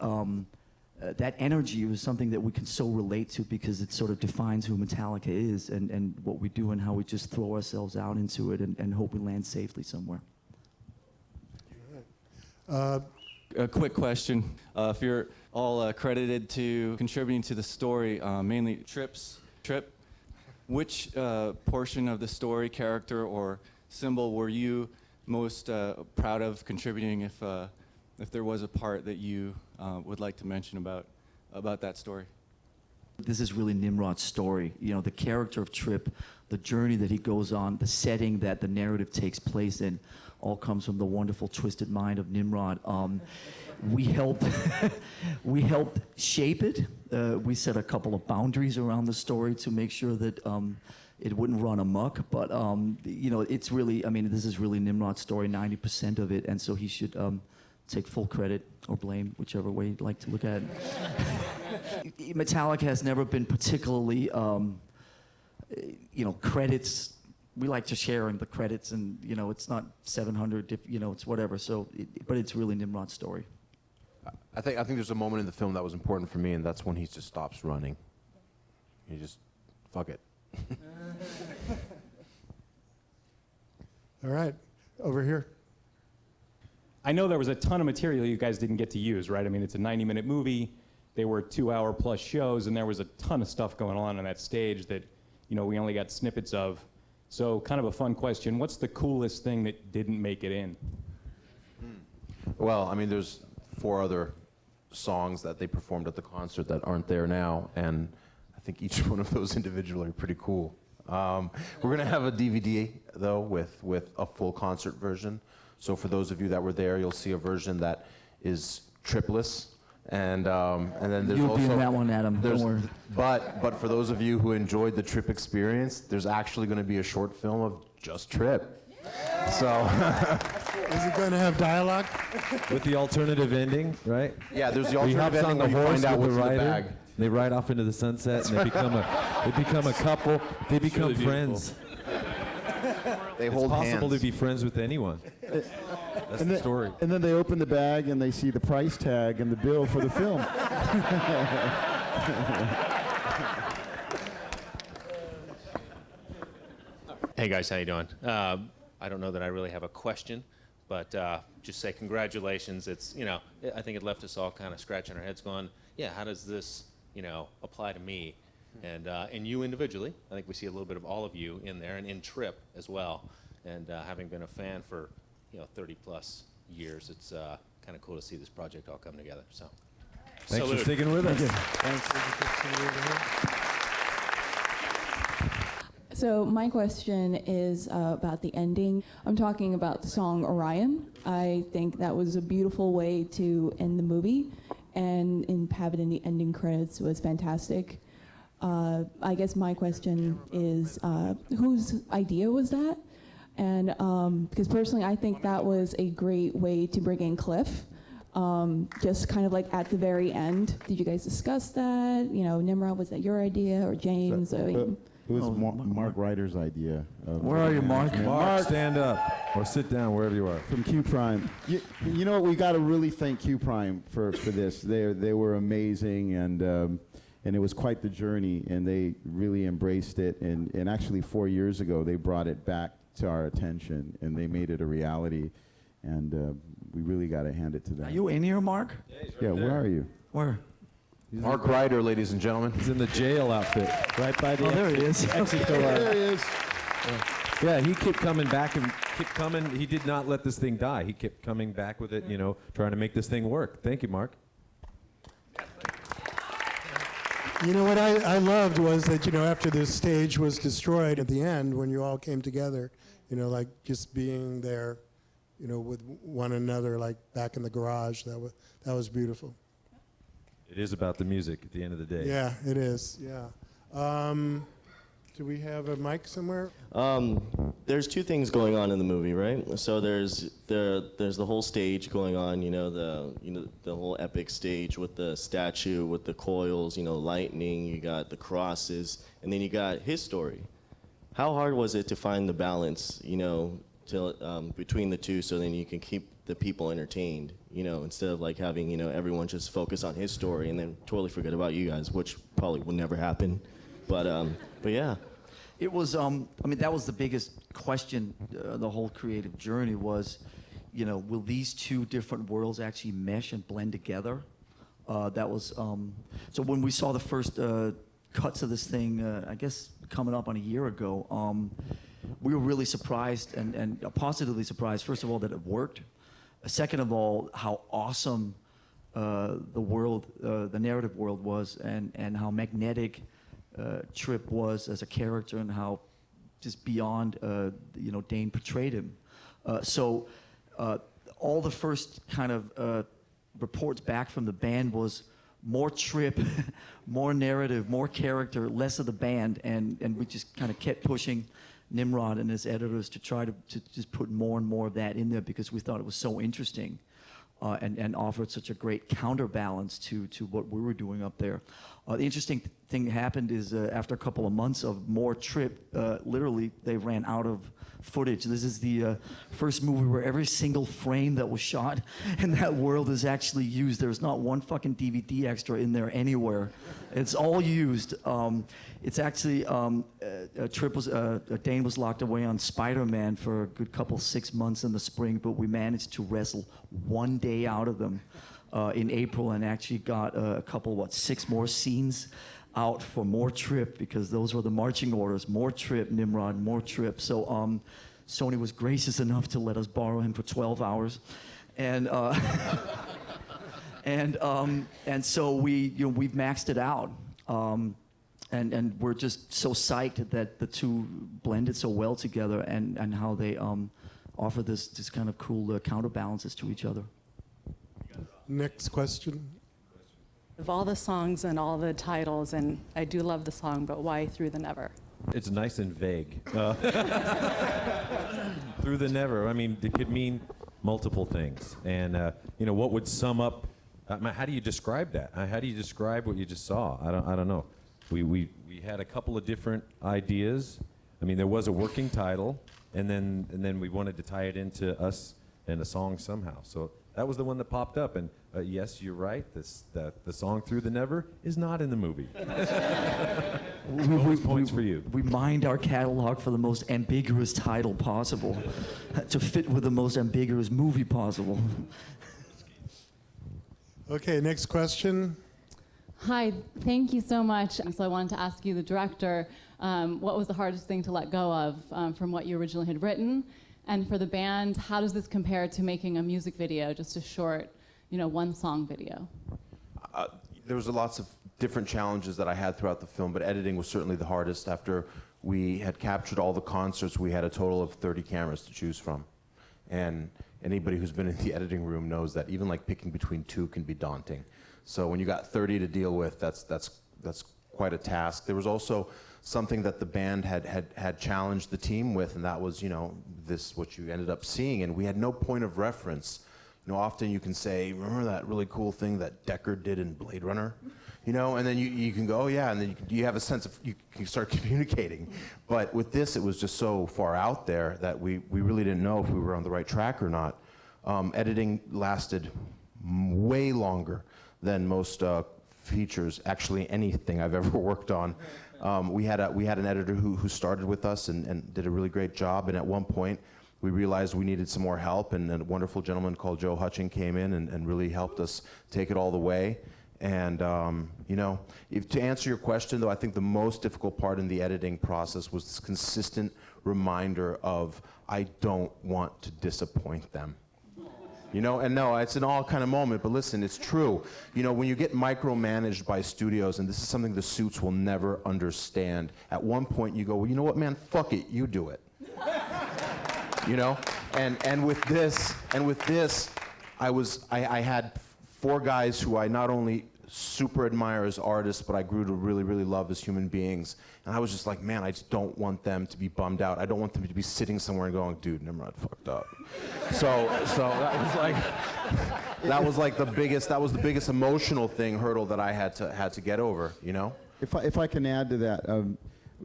Speaker 22: that energy was something that we can so relate to, because it sort of defines who Metallica is and what we do and how we just throw ourselves out into it and hope we land safely somewhere.
Speaker 2: A quick question. If you're all credited to contributing to the story, mainly Trip, which portion of the story, character, or symbol were you most proud of contributing, if there was a part that you would like to mention about that story?
Speaker 22: This is really Nimrod's story. You know, the character of Trip, the journey that he goes on, the setting that the narrative takes place in, all comes from the wonderful, twisted mind of Nimród. We helped shape it. We set a couple of boundaries around the story to make sure that it wouldn't run amok. But you know, it's really, I mean, this is really Nimrod's story, 90% of it, and so he should take full credit or blame, whichever way you'd like to look at it. Metallica has never been particularly, you know, credits. We like to share in the credits, and you know, it's not 700. You know, it's whatever. So, but it's really Nimrod's story.
Speaker 13: I think there's a moment in the film that was important for me, and that's when he just stops running. He just, fuck it.
Speaker 6: All right, over here.
Speaker 16: I know there was a ton of material you guys didn't get to use, right? I mean, it's a 90-minute movie. They were 2-hour plus shows, and there was a ton of stuff going on that stage that, you know, we only got snippets of. So kind of a fun question. What's the coolest thing that didn't make it in?
Speaker 13: Well, I mean, there's 4 other songs that they performed at the concert that aren't there now, and I think each one of those individually are pretty cool. We're going to have a DVD, though, with a full concert version. So for those of you that were there, you'll see a version that is tripless. And then there's
Speaker 22: You'll
Speaker 13: also
Speaker 22: be in that one, Adam. Don't worry.
Speaker 13: But for those of you who enjoyed the Trip experience, there's actually going to be a short film of just Trip. So.
Speaker 6: Is it going to have dialogue?
Speaker 14: With the alternative ending, right?
Speaker 13: Yeah, there's the
Speaker 14: He
Speaker 13: alternative
Speaker 14: hops on
Speaker 13: ending
Speaker 14: the
Speaker 13: where you
Speaker 14: horse
Speaker 13: find out
Speaker 14: with
Speaker 13: what's
Speaker 14: the
Speaker 13: in the
Speaker 14: rider.
Speaker 13: bag.
Speaker 14: They ride off into the sunset, and they become a couple. They become
Speaker 2: really
Speaker 14: friends.
Speaker 13: They
Speaker 14: It's
Speaker 13: hold
Speaker 14: possible
Speaker 13: hands.
Speaker 14: to be friends with anyone. That's
Speaker 12: And
Speaker 14: the
Speaker 12: then,
Speaker 14: story.
Speaker 12: and then they open the bag and they see the price tag and the bill for the film.
Speaker 1: Hey guys, how you doing? I don't know that I really have a question, but just say congratulations. It's, I think it left us all kind of scratching our heads going, yeah, how does this, apply to me? And you individually. I think we see a little bit of all of you in there, and in Trip as well. And having been a fan for, 30 plus years, it's kind of cool to see this project all come together. So,
Speaker 14: Thanks
Speaker 1: salute.
Speaker 14: for sticking with us.
Speaker 15: So my question is about the ending. I'm talking about the song Orion. I think that was a beautiful way to end the movie, and have it in the ending credits was fantastic. I guess my question is, whose idea was that? And because personally, I think that was a great way to bring in Cliff. Just kind of like at the very end. Did you guys discuss that? Nimrod, was that your idea, or James?
Speaker 12: It was Mark Ryder's idea.
Speaker 5: Where are you, Mark?
Speaker 14: Mark, stand up or sit down wherever you are.
Speaker 12: From Q Prime. You know what? We got to really thank Q Prime for this. They were amazing, and it was quite the journey, and they really embraced it. And actually 4 years ago, they brought it back to our attention, and they made it a reality. And we really got to hand it to them.
Speaker 5: Are you in here, Mark?
Speaker 12: Yeah, where are you?
Speaker 5: Where?
Speaker 13: Mark Ryder, ladies and gentlemen.
Speaker 14: He's in the jail outfit, right by the
Speaker 5: there he is.
Speaker 12: There he is.
Speaker 14: Yeah, he kept coming back and kept coming. He did not let this thing die. He kept coming back with it, trying to make this thing work. Thank you, Mark.
Speaker 6: What I loved was that, after this stage was destroyed at the end, when you all came together, like just being there, with one another, like back in the garage, that was beautiful.
Speaker 14: It is about the music at the end of the day.
Speaker 6: Yeah, it is, yeah. Do we have a mic somewhere?
Speaker 17: There's two things going on in the movie, right? So there's the whole stage going on, the whole epic stage with the statue, with the coils, lightning. You got the crosses, and then you got his story. How hard was it to find the balance, between the two, so then you can keep the people entertained, instead of like having everyone just focus on his story and then totally forget about you guys, which probably will never happen. But yeah.
Speaker 22: It was, that was the biggest question, the whole creative journey was, will these two different worlds actually mesh and blend together? That was, so when we saw the first cuts of this thing, I guess coming up on a year ago, we were really surprised and positively surprised, first of all, that it worked. Second of all, how awesome the world, the narrative world was, and how magnetic Trip was as a character, and how just beyond Dane portrayed him. So all the first kind of reports back from the band was more Trip, more narrative, more character, less of the band, and we just kind of kept pushing Nimród and his editors to try to just put more and more of that in there, because we thought it was so interesting and offered such a great counterbalance to what we were doing up there. The interesting thing happened is after a couple of months of more Trip, literally they ran out of footage. This is the first movie where every single frame that was shot in that world is actually used. There's not one fucking DVD extra in there anywhere. It's all used. It's actually, Dane was locked away on Spider-Man for a good couple, 6 months in the spring, but we managed to wrestle one day out of them in April, and actually got a couple, 6 more scenes out for more Trip, because those were the marching orders: more Trip, Nimród, more Trip. So Sony was gracious enough to let us borrow him for 12 hours, and and so we've maxed it out, and we're just so psyched that the two blended so well together, and how they offer this kind of cool counterbalances to each other.
Speaker 6: Next question.
Speaker 23: Of all the songs and all the titles, and I do love the song, but why Through the Never?
Speaker 14: It's nice and vague. Through the never. I mean, it could mean multiple things. And what would sum up? How do you describe that? How do you describe what you just saw? I don't know. We had a couple of different ideas. I mean, there was a working title, and then we wanted to tie it into us and a song somehow. So that was the one that popped up. And yes, you're right. The song "Through the Never" is not in the movie. Points for you.
Speaker 22: We mined our catalog for the most ambiguous title possible, to fit with the most ambiguous movie possible.
Speaker 6: Okay, next question.
Speaker 10: Hi, thank you so much. So I wanted to ask you, the director, what was the hardest thing to let go of from what you originally had written? And for the band, how does this compare to making a music video, just a short, one-song video?
Speaker 13: There was lots of different challenges that I had throughout the film, but editing was certainly the hardest. After we had captured all the concerts, we had a total of 30 cameras to choose from. And anybody who's been in the editing room knows that even like picking between two can be daunting. So when you got 30 to deal with, that's quite a task. There was also something that the band had challenged the team with, and that was, what you ended up seeing, and we had no point of reference. Often you can say, remember that really cool thing that Deckard did in Blade Runner? And then you can go, oh yeah, and then you have a sense of, you can start communicating. But with this, it was just so far out there that we really didn't know if we were on the right track or not. Editing lasted way longer than most features, actually anything I've ever worked on. We had an editor who started with us and did a really great job, and at one point, we realized we needed some more help, and a wonderful gentleman called Joe Hutching came in and really helped us take it all the way. And, to answer your question, though, I think the most difficult part in the editing process was this consistent reminder of, I don't want to disappoint them. And no, it's an all kind of moment, but listen, it's true. When you get micromanaged by studios, and this is something the suits will never understand, at one point you go, well, you know what, man, fuck it, you do it. And with this, I had 4 guys who I not only super admire as artists, but I grew to really, really love as human beings. And I was just like, man, I just don't want them to be bummed out. I don't want them to be sitting somewhere and going, dude, Nimród fucked up. So that was the biggest emotional hurdle that I had to get over,
Speaker 12: If I can add to that,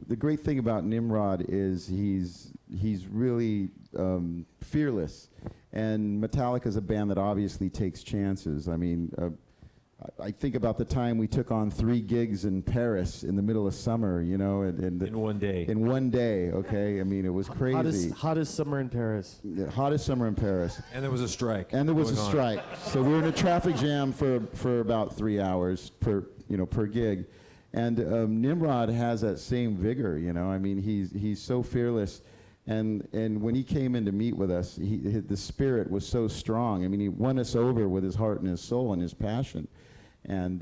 Speaker 12: the great thing about Nimród is he's really fearless, and Metallica is a band that obviously takes chances. I mean, I think about the time we took on 3 gigs in Paris in the middle of summer, and
Speaker 14: in one day.
Speaker 12: In one day, okay. I mean, it was crazy.
Speaker 8: Hottest summer in Paris.
Speaker 12: Yeah, hottest summer in Paris.
Speaker 14: And there was a strike.
Speaker 12: So we were in a traffic jam for about 3 hours per gig. And Nimród has that same vigor, I mean, he's so fearless. And when he came in to meet with us, the spirit was so strong. I mean, he won us over with his heart and his soul and his passion. And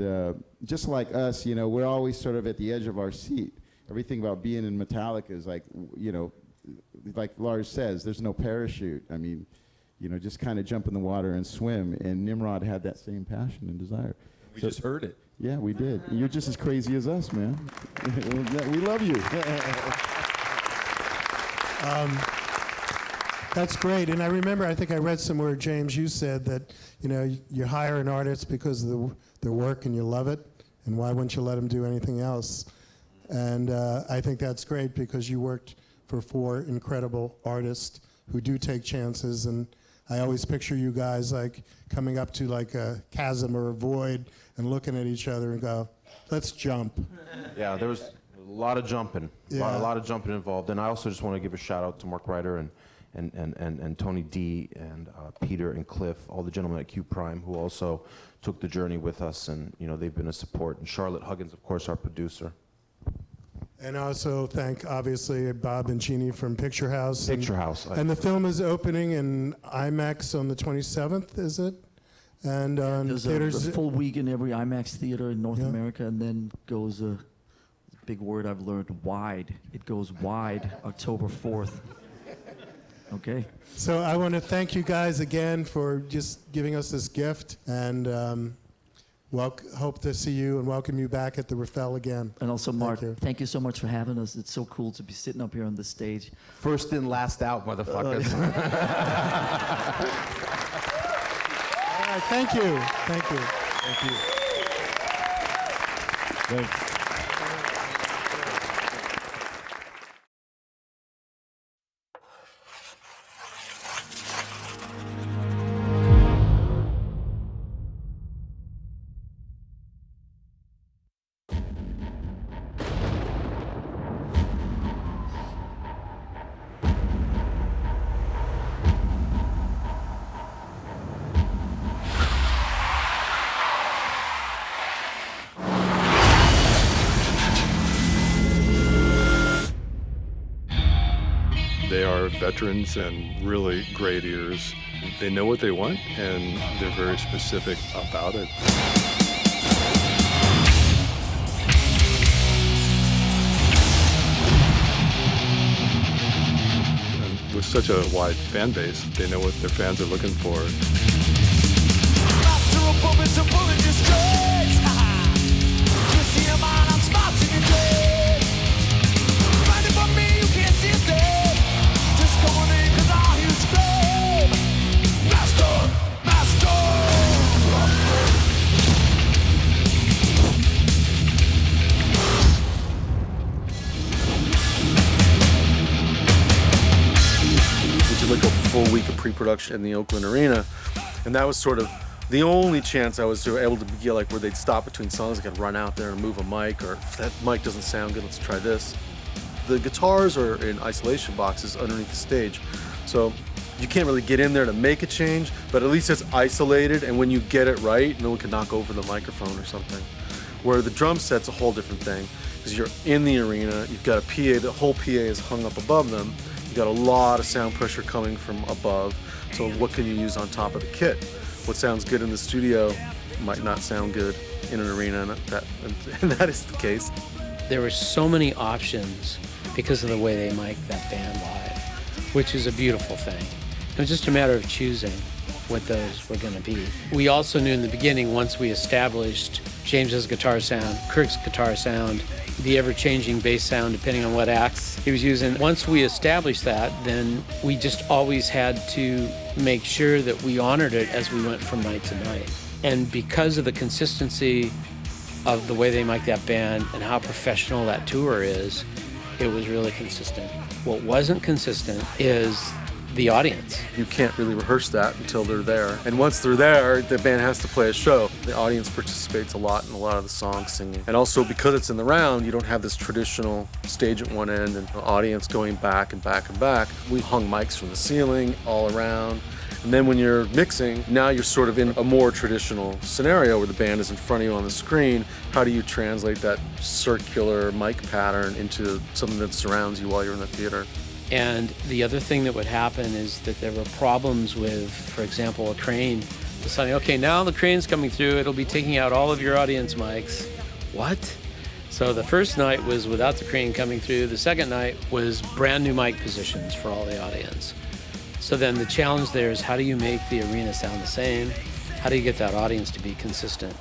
Speaker 12: just like us, we're always sort of at the edge of our seat. Everything about being in Metallica is like, like Lars says, there's no parachute. I mean, just kind of jump in the water and swim. And Nimród had that same passion and desire.
Speaker 14: We just heard it.
Speaker 12: Yeah, we did. You're just as crazy as us, man. We love you.
Speaker 6: That's great. And I remember, I think I read somewhere, James, you said that, you hire an artist because of their work and you love it, and why wouldn't you let them do anything else? And I think that's great because you worked for 4 incredible artists who do take chances, and I always picture you guys like coming up to like a chasm or a void and looking at each other and go, let's jump.
Speaker 13: Yeah, there was a lot of jumping, a lot of jumping involved. And I also just want to give a shout out to Mark Ryder and Tony D and Peter and Cliff, all the gentlemen at Q Prime who also took the journey with us, and they've been a support. And Charlotte Huggins, of course, our producer.
Speaker 6: And also thank, obviously, Bob and Jeannie from Picture House.
Speaker 13: Picture House.
Speaker 6: And the film is opening in IMAX on the 27th, is it? And on
Speaker 22: There's
Speaker 6: theaters.
Speaker 22: a full week in every IMAX theater in North America, and then goes a big word I've learned, wide. It goes wide October 4th. Okay.
Speaker 6: So I want to thank you guys again for just giving us this gift, and hope to see you and welcome you back at the Rafael again.
Speaker 22: And also, Mark, thank you so much for having us. It's so cool to be sitting up here on the stage.
Speaker 9: First in, last out, motherfuckers.
Speaker 6: All right, thank you. Thank you.
Speaker 9: Thank you.
Speaker 6: Thanks.
Speaker 18: They are veterans and really great ears. They know what they want, and they're very specific about it. And with such a wide fan base, they know what their fans are looking for.
Speaker 21: Like a full week of pre-production in the Oakland Arena, and that was sort of the only chance I was able to get, like, where they'd stop between songs. I could run out there and move a mic, or if that mic doesn't sound good, let's try this. The guitars are in isolation boxes underneath the stage, so you can't really get in there to make a change, but at least it's isolated, and when you get it right, no one can knock over the microphone or something. Where the drum set's a whole different thing, because you're in the arena, you've got a PA, the whole PA is hung up above them. You got a lot of sound pressure coming from above, so what can you use on top of the kit? What sounds good in the studio might not sound good in an arena, and that is the case.
Speaker 23: There were so many options because of the way they mic that band live, which is a beautiful thing. It was just a matter of choosing what those were going to be. We also knew in the beginning, once we established James's guitar sound, Kirk's guitar sound, the ever-changing bass sound depending on what acts he was using. Once we established that, then we just always had to make sure that we honored it as we went from night to night. And because of the consistency of the way they mic that band and how professional that tour is, it was really consistent. What wasn't consistent is the audience.
Speaker 21: You can't really rehearse that until they're there. And once they're there, the band has to play a show. The audience participates a lot in a lot of the songs singing. And also because it's in the round, you don't have this traditional stage at one end and the audience going back and back and back. We hung mics from the ceiling all around. And then when you're mixing, now you're sort of in a more traditional scenario where the band is in front of you on the screen. How do you translate that circular mic pattern into something that surrounds you while you're in the theater?
Speaker 23: And the other thing that would happen is that there were problems with, for example, a crane deciding, okay, now the crane's coming through, it'll be taking out all of your audience mics. What? So the first night was without the crane coming through. The second night was brand new mic positions for all the audience. So then the challenge there is how do you make the arena sound the same? How do you get that audience to be consistent?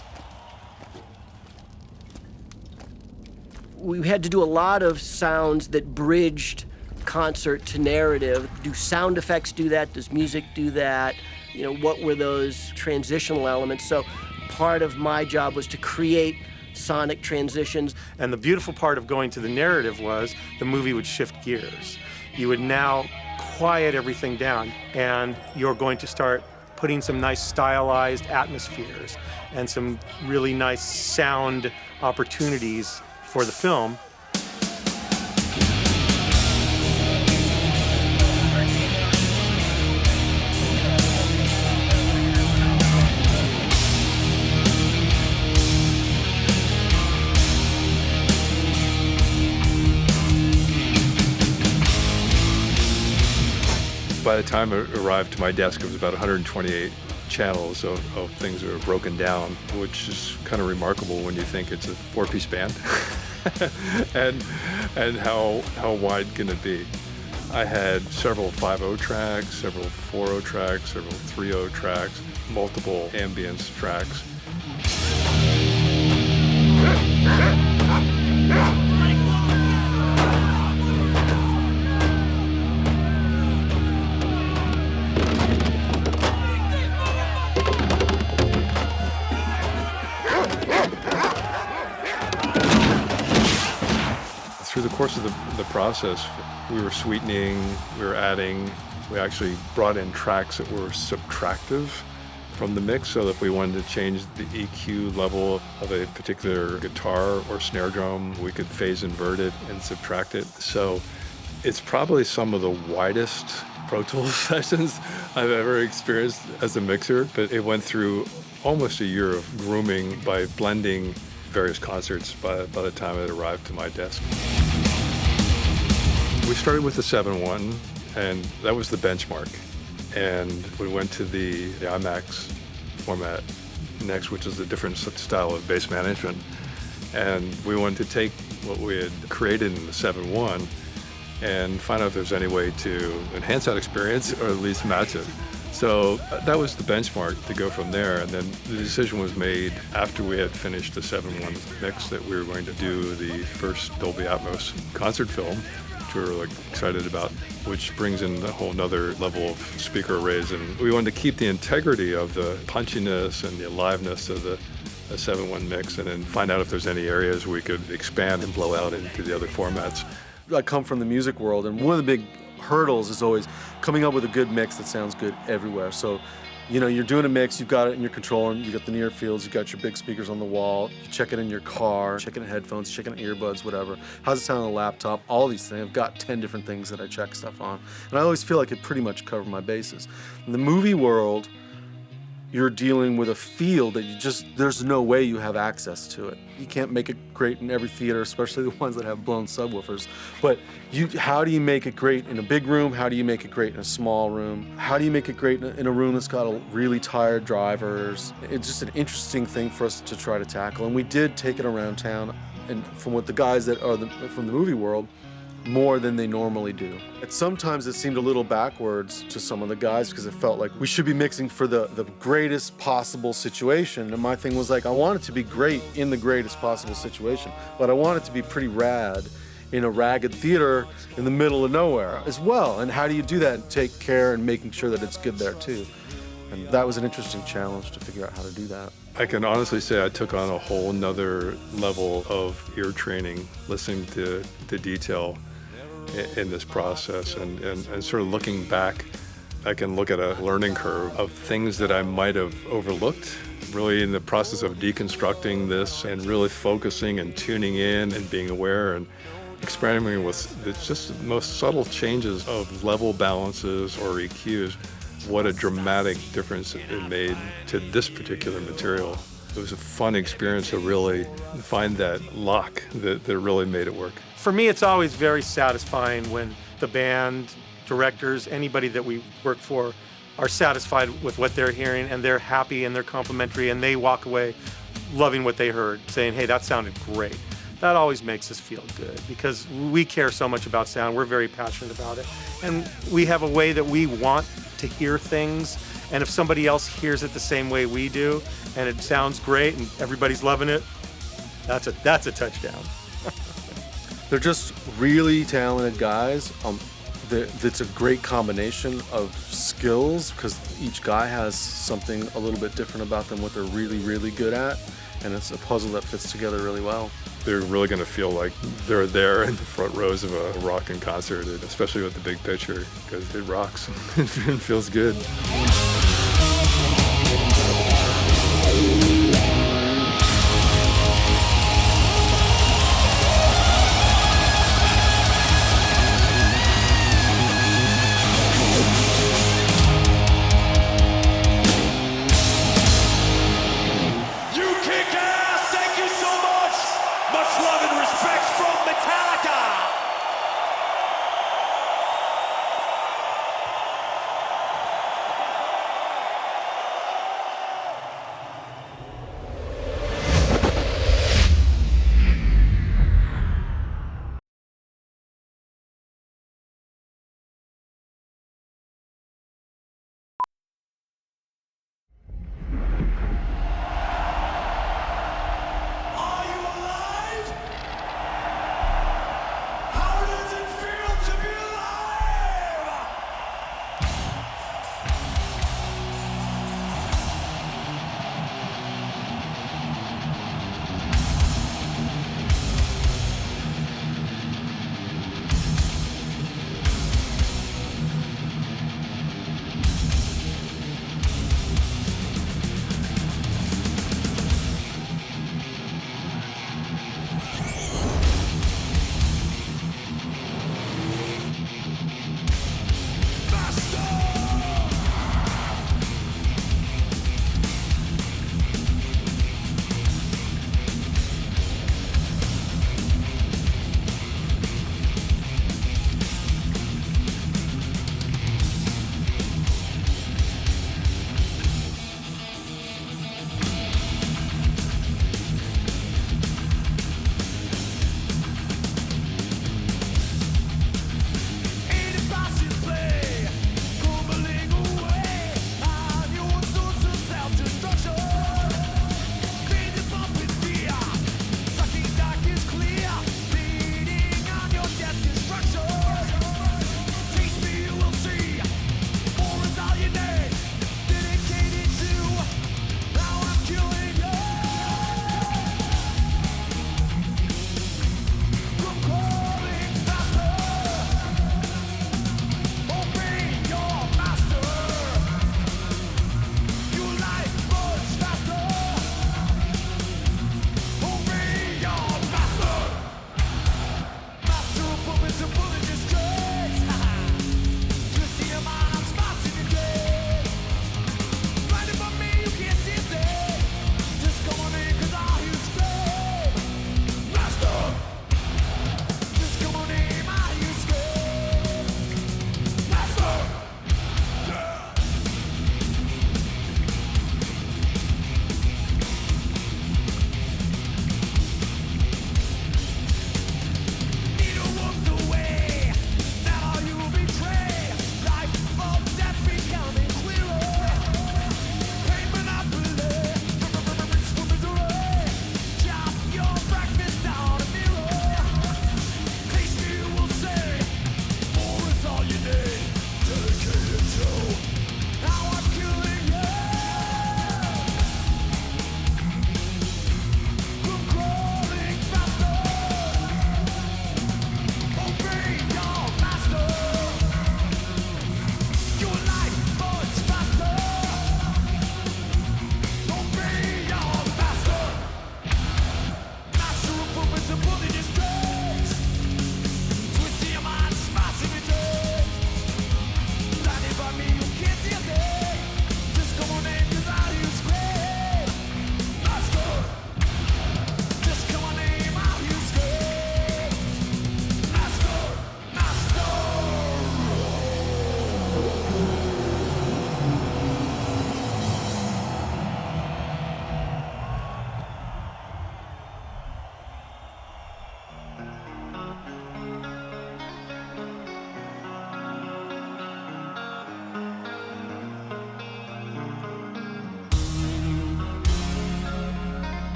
Speaker 24: We had to do a lot of sounds that bridged concert to narrative. Do sound effects do that? Does music do that? You know, what were those transitional elements? So part of my job was to create sonic transitions.
Speaker 25: And the beautiful part of going to the narrative was the movie would shift gears. You would now quiet everything down, and you're going to start putting some nice stylized atmospheres and some really nice sound opportunities for the film.
Speaker 18: By the time it arrived to my desk, it was about 128 channels of things that were broken down, which is kind of remarkable when you think it's a four-piece band. and how wide can it be? I had several 5/0 tracks, several 4/0 tracks, several 3/0 tracks, multiple ambience tracks. course of the process, we were sweetening, we were adding, we actually brought in tracks that were subtractive from the mix, so that if we wanted to change the EQ level of a particular guitar or snare drum, we could phase invert it and subtract it. So it's probably some of the widest Pro Tools sessions I've ever experienced as a mixer, but it went through almost a year of grooming by blending various concerts by the time it arrived to my desk. We started with the 7.1, and that was the benchmark. And we went to the IMAX format next, which is a different style of bass management. And we wanted to take what we had created in the 7.1 and find out if there's any way to enhance that experience or at least match it. So that was the benchmark to go from there. And then the decision was made after we had finished the 7.1 mix that we were going to do the first Dolby Atmos concert film, which we were excited about, which brings in a whole nother level of speaker arrays. And we wanted to keep the integrity of the punchiness and the aliveness of the 7.1 mix, and then find out if there's any areas we could expand and blow out into the other formats.
Speaker 21: I come from the music world, and one of the big hurdles is always coming up with a good mix that sounds good everywhere. So, you know, you're doing a mix, you've got it in your control, and you got the near fields, you got your big speakers on the wall, you check it in your car, check it in headphones, check it in earbuds, whatever. How's it sound on a laptop? All these things. I've got 10 different things that I check stuff on. And I always feel like I pretty much cover my bases. In the movie world, you're dealing with a field that there's no way you have access to it. You can't make it great in every theater, especially the ones that have blown subwoofers. But how do you make it great in a big room? How do you make it great in a small room? How do you make it great in a room that's got really tired drivers? It's just an interesting thing for us to try to tackle. And we did take it around town, and from what the guys that are from the movie world, more than they normally do. And sometimes it seemed a little backwards to some of the guys because it felt like we should be mixing for the greatest possible situation. And my thing was I want it to be great in the greatest possible situation, but I want it to be pretty rad in a ragged theater in the middle of nowhere as well. And how do you do that and take care and making sure that it's good there too? And that was an interesting challenge to figure out how to do that.
Speaker 18: I can honestly say I took on a whole nother level of ear training, listening to detail in this process, and sort of looking back, I can look at a learning curve of things that I might have overlooked, really in the process of deconstructing this and really focusing and tuning in and being aware and experimenting with just the most subtle changes of level balances or EQs. What a dramatic difference it made to this particular material. It was a fun experience to really find that lock that really made it work.
Speaker 25: For me, it's always very satisfying when the band, directors, anybody that we work for are satisfied with what they're hearing and they're happy and they're complimentary and they walk away loving what they heard, saying, hey, that sounded great. That always makes us feel good because we care so much about sound. We're very passionate about it. And we have a way that we want to hear things. And if somebody else hears it the same way we do and it sounds great and everybody's loving it, that's a touchdown.
Speaker 21: They're just really talented guys. It's a great combination of skills because each guy has something a little bit different about them, what they're really, really good at, and it's a puzzle that fits together really well.
Speaker 18: They're really going to feel like they're there in the front rows of a rocking concert, especially with the big picture, because it rocks and feels good.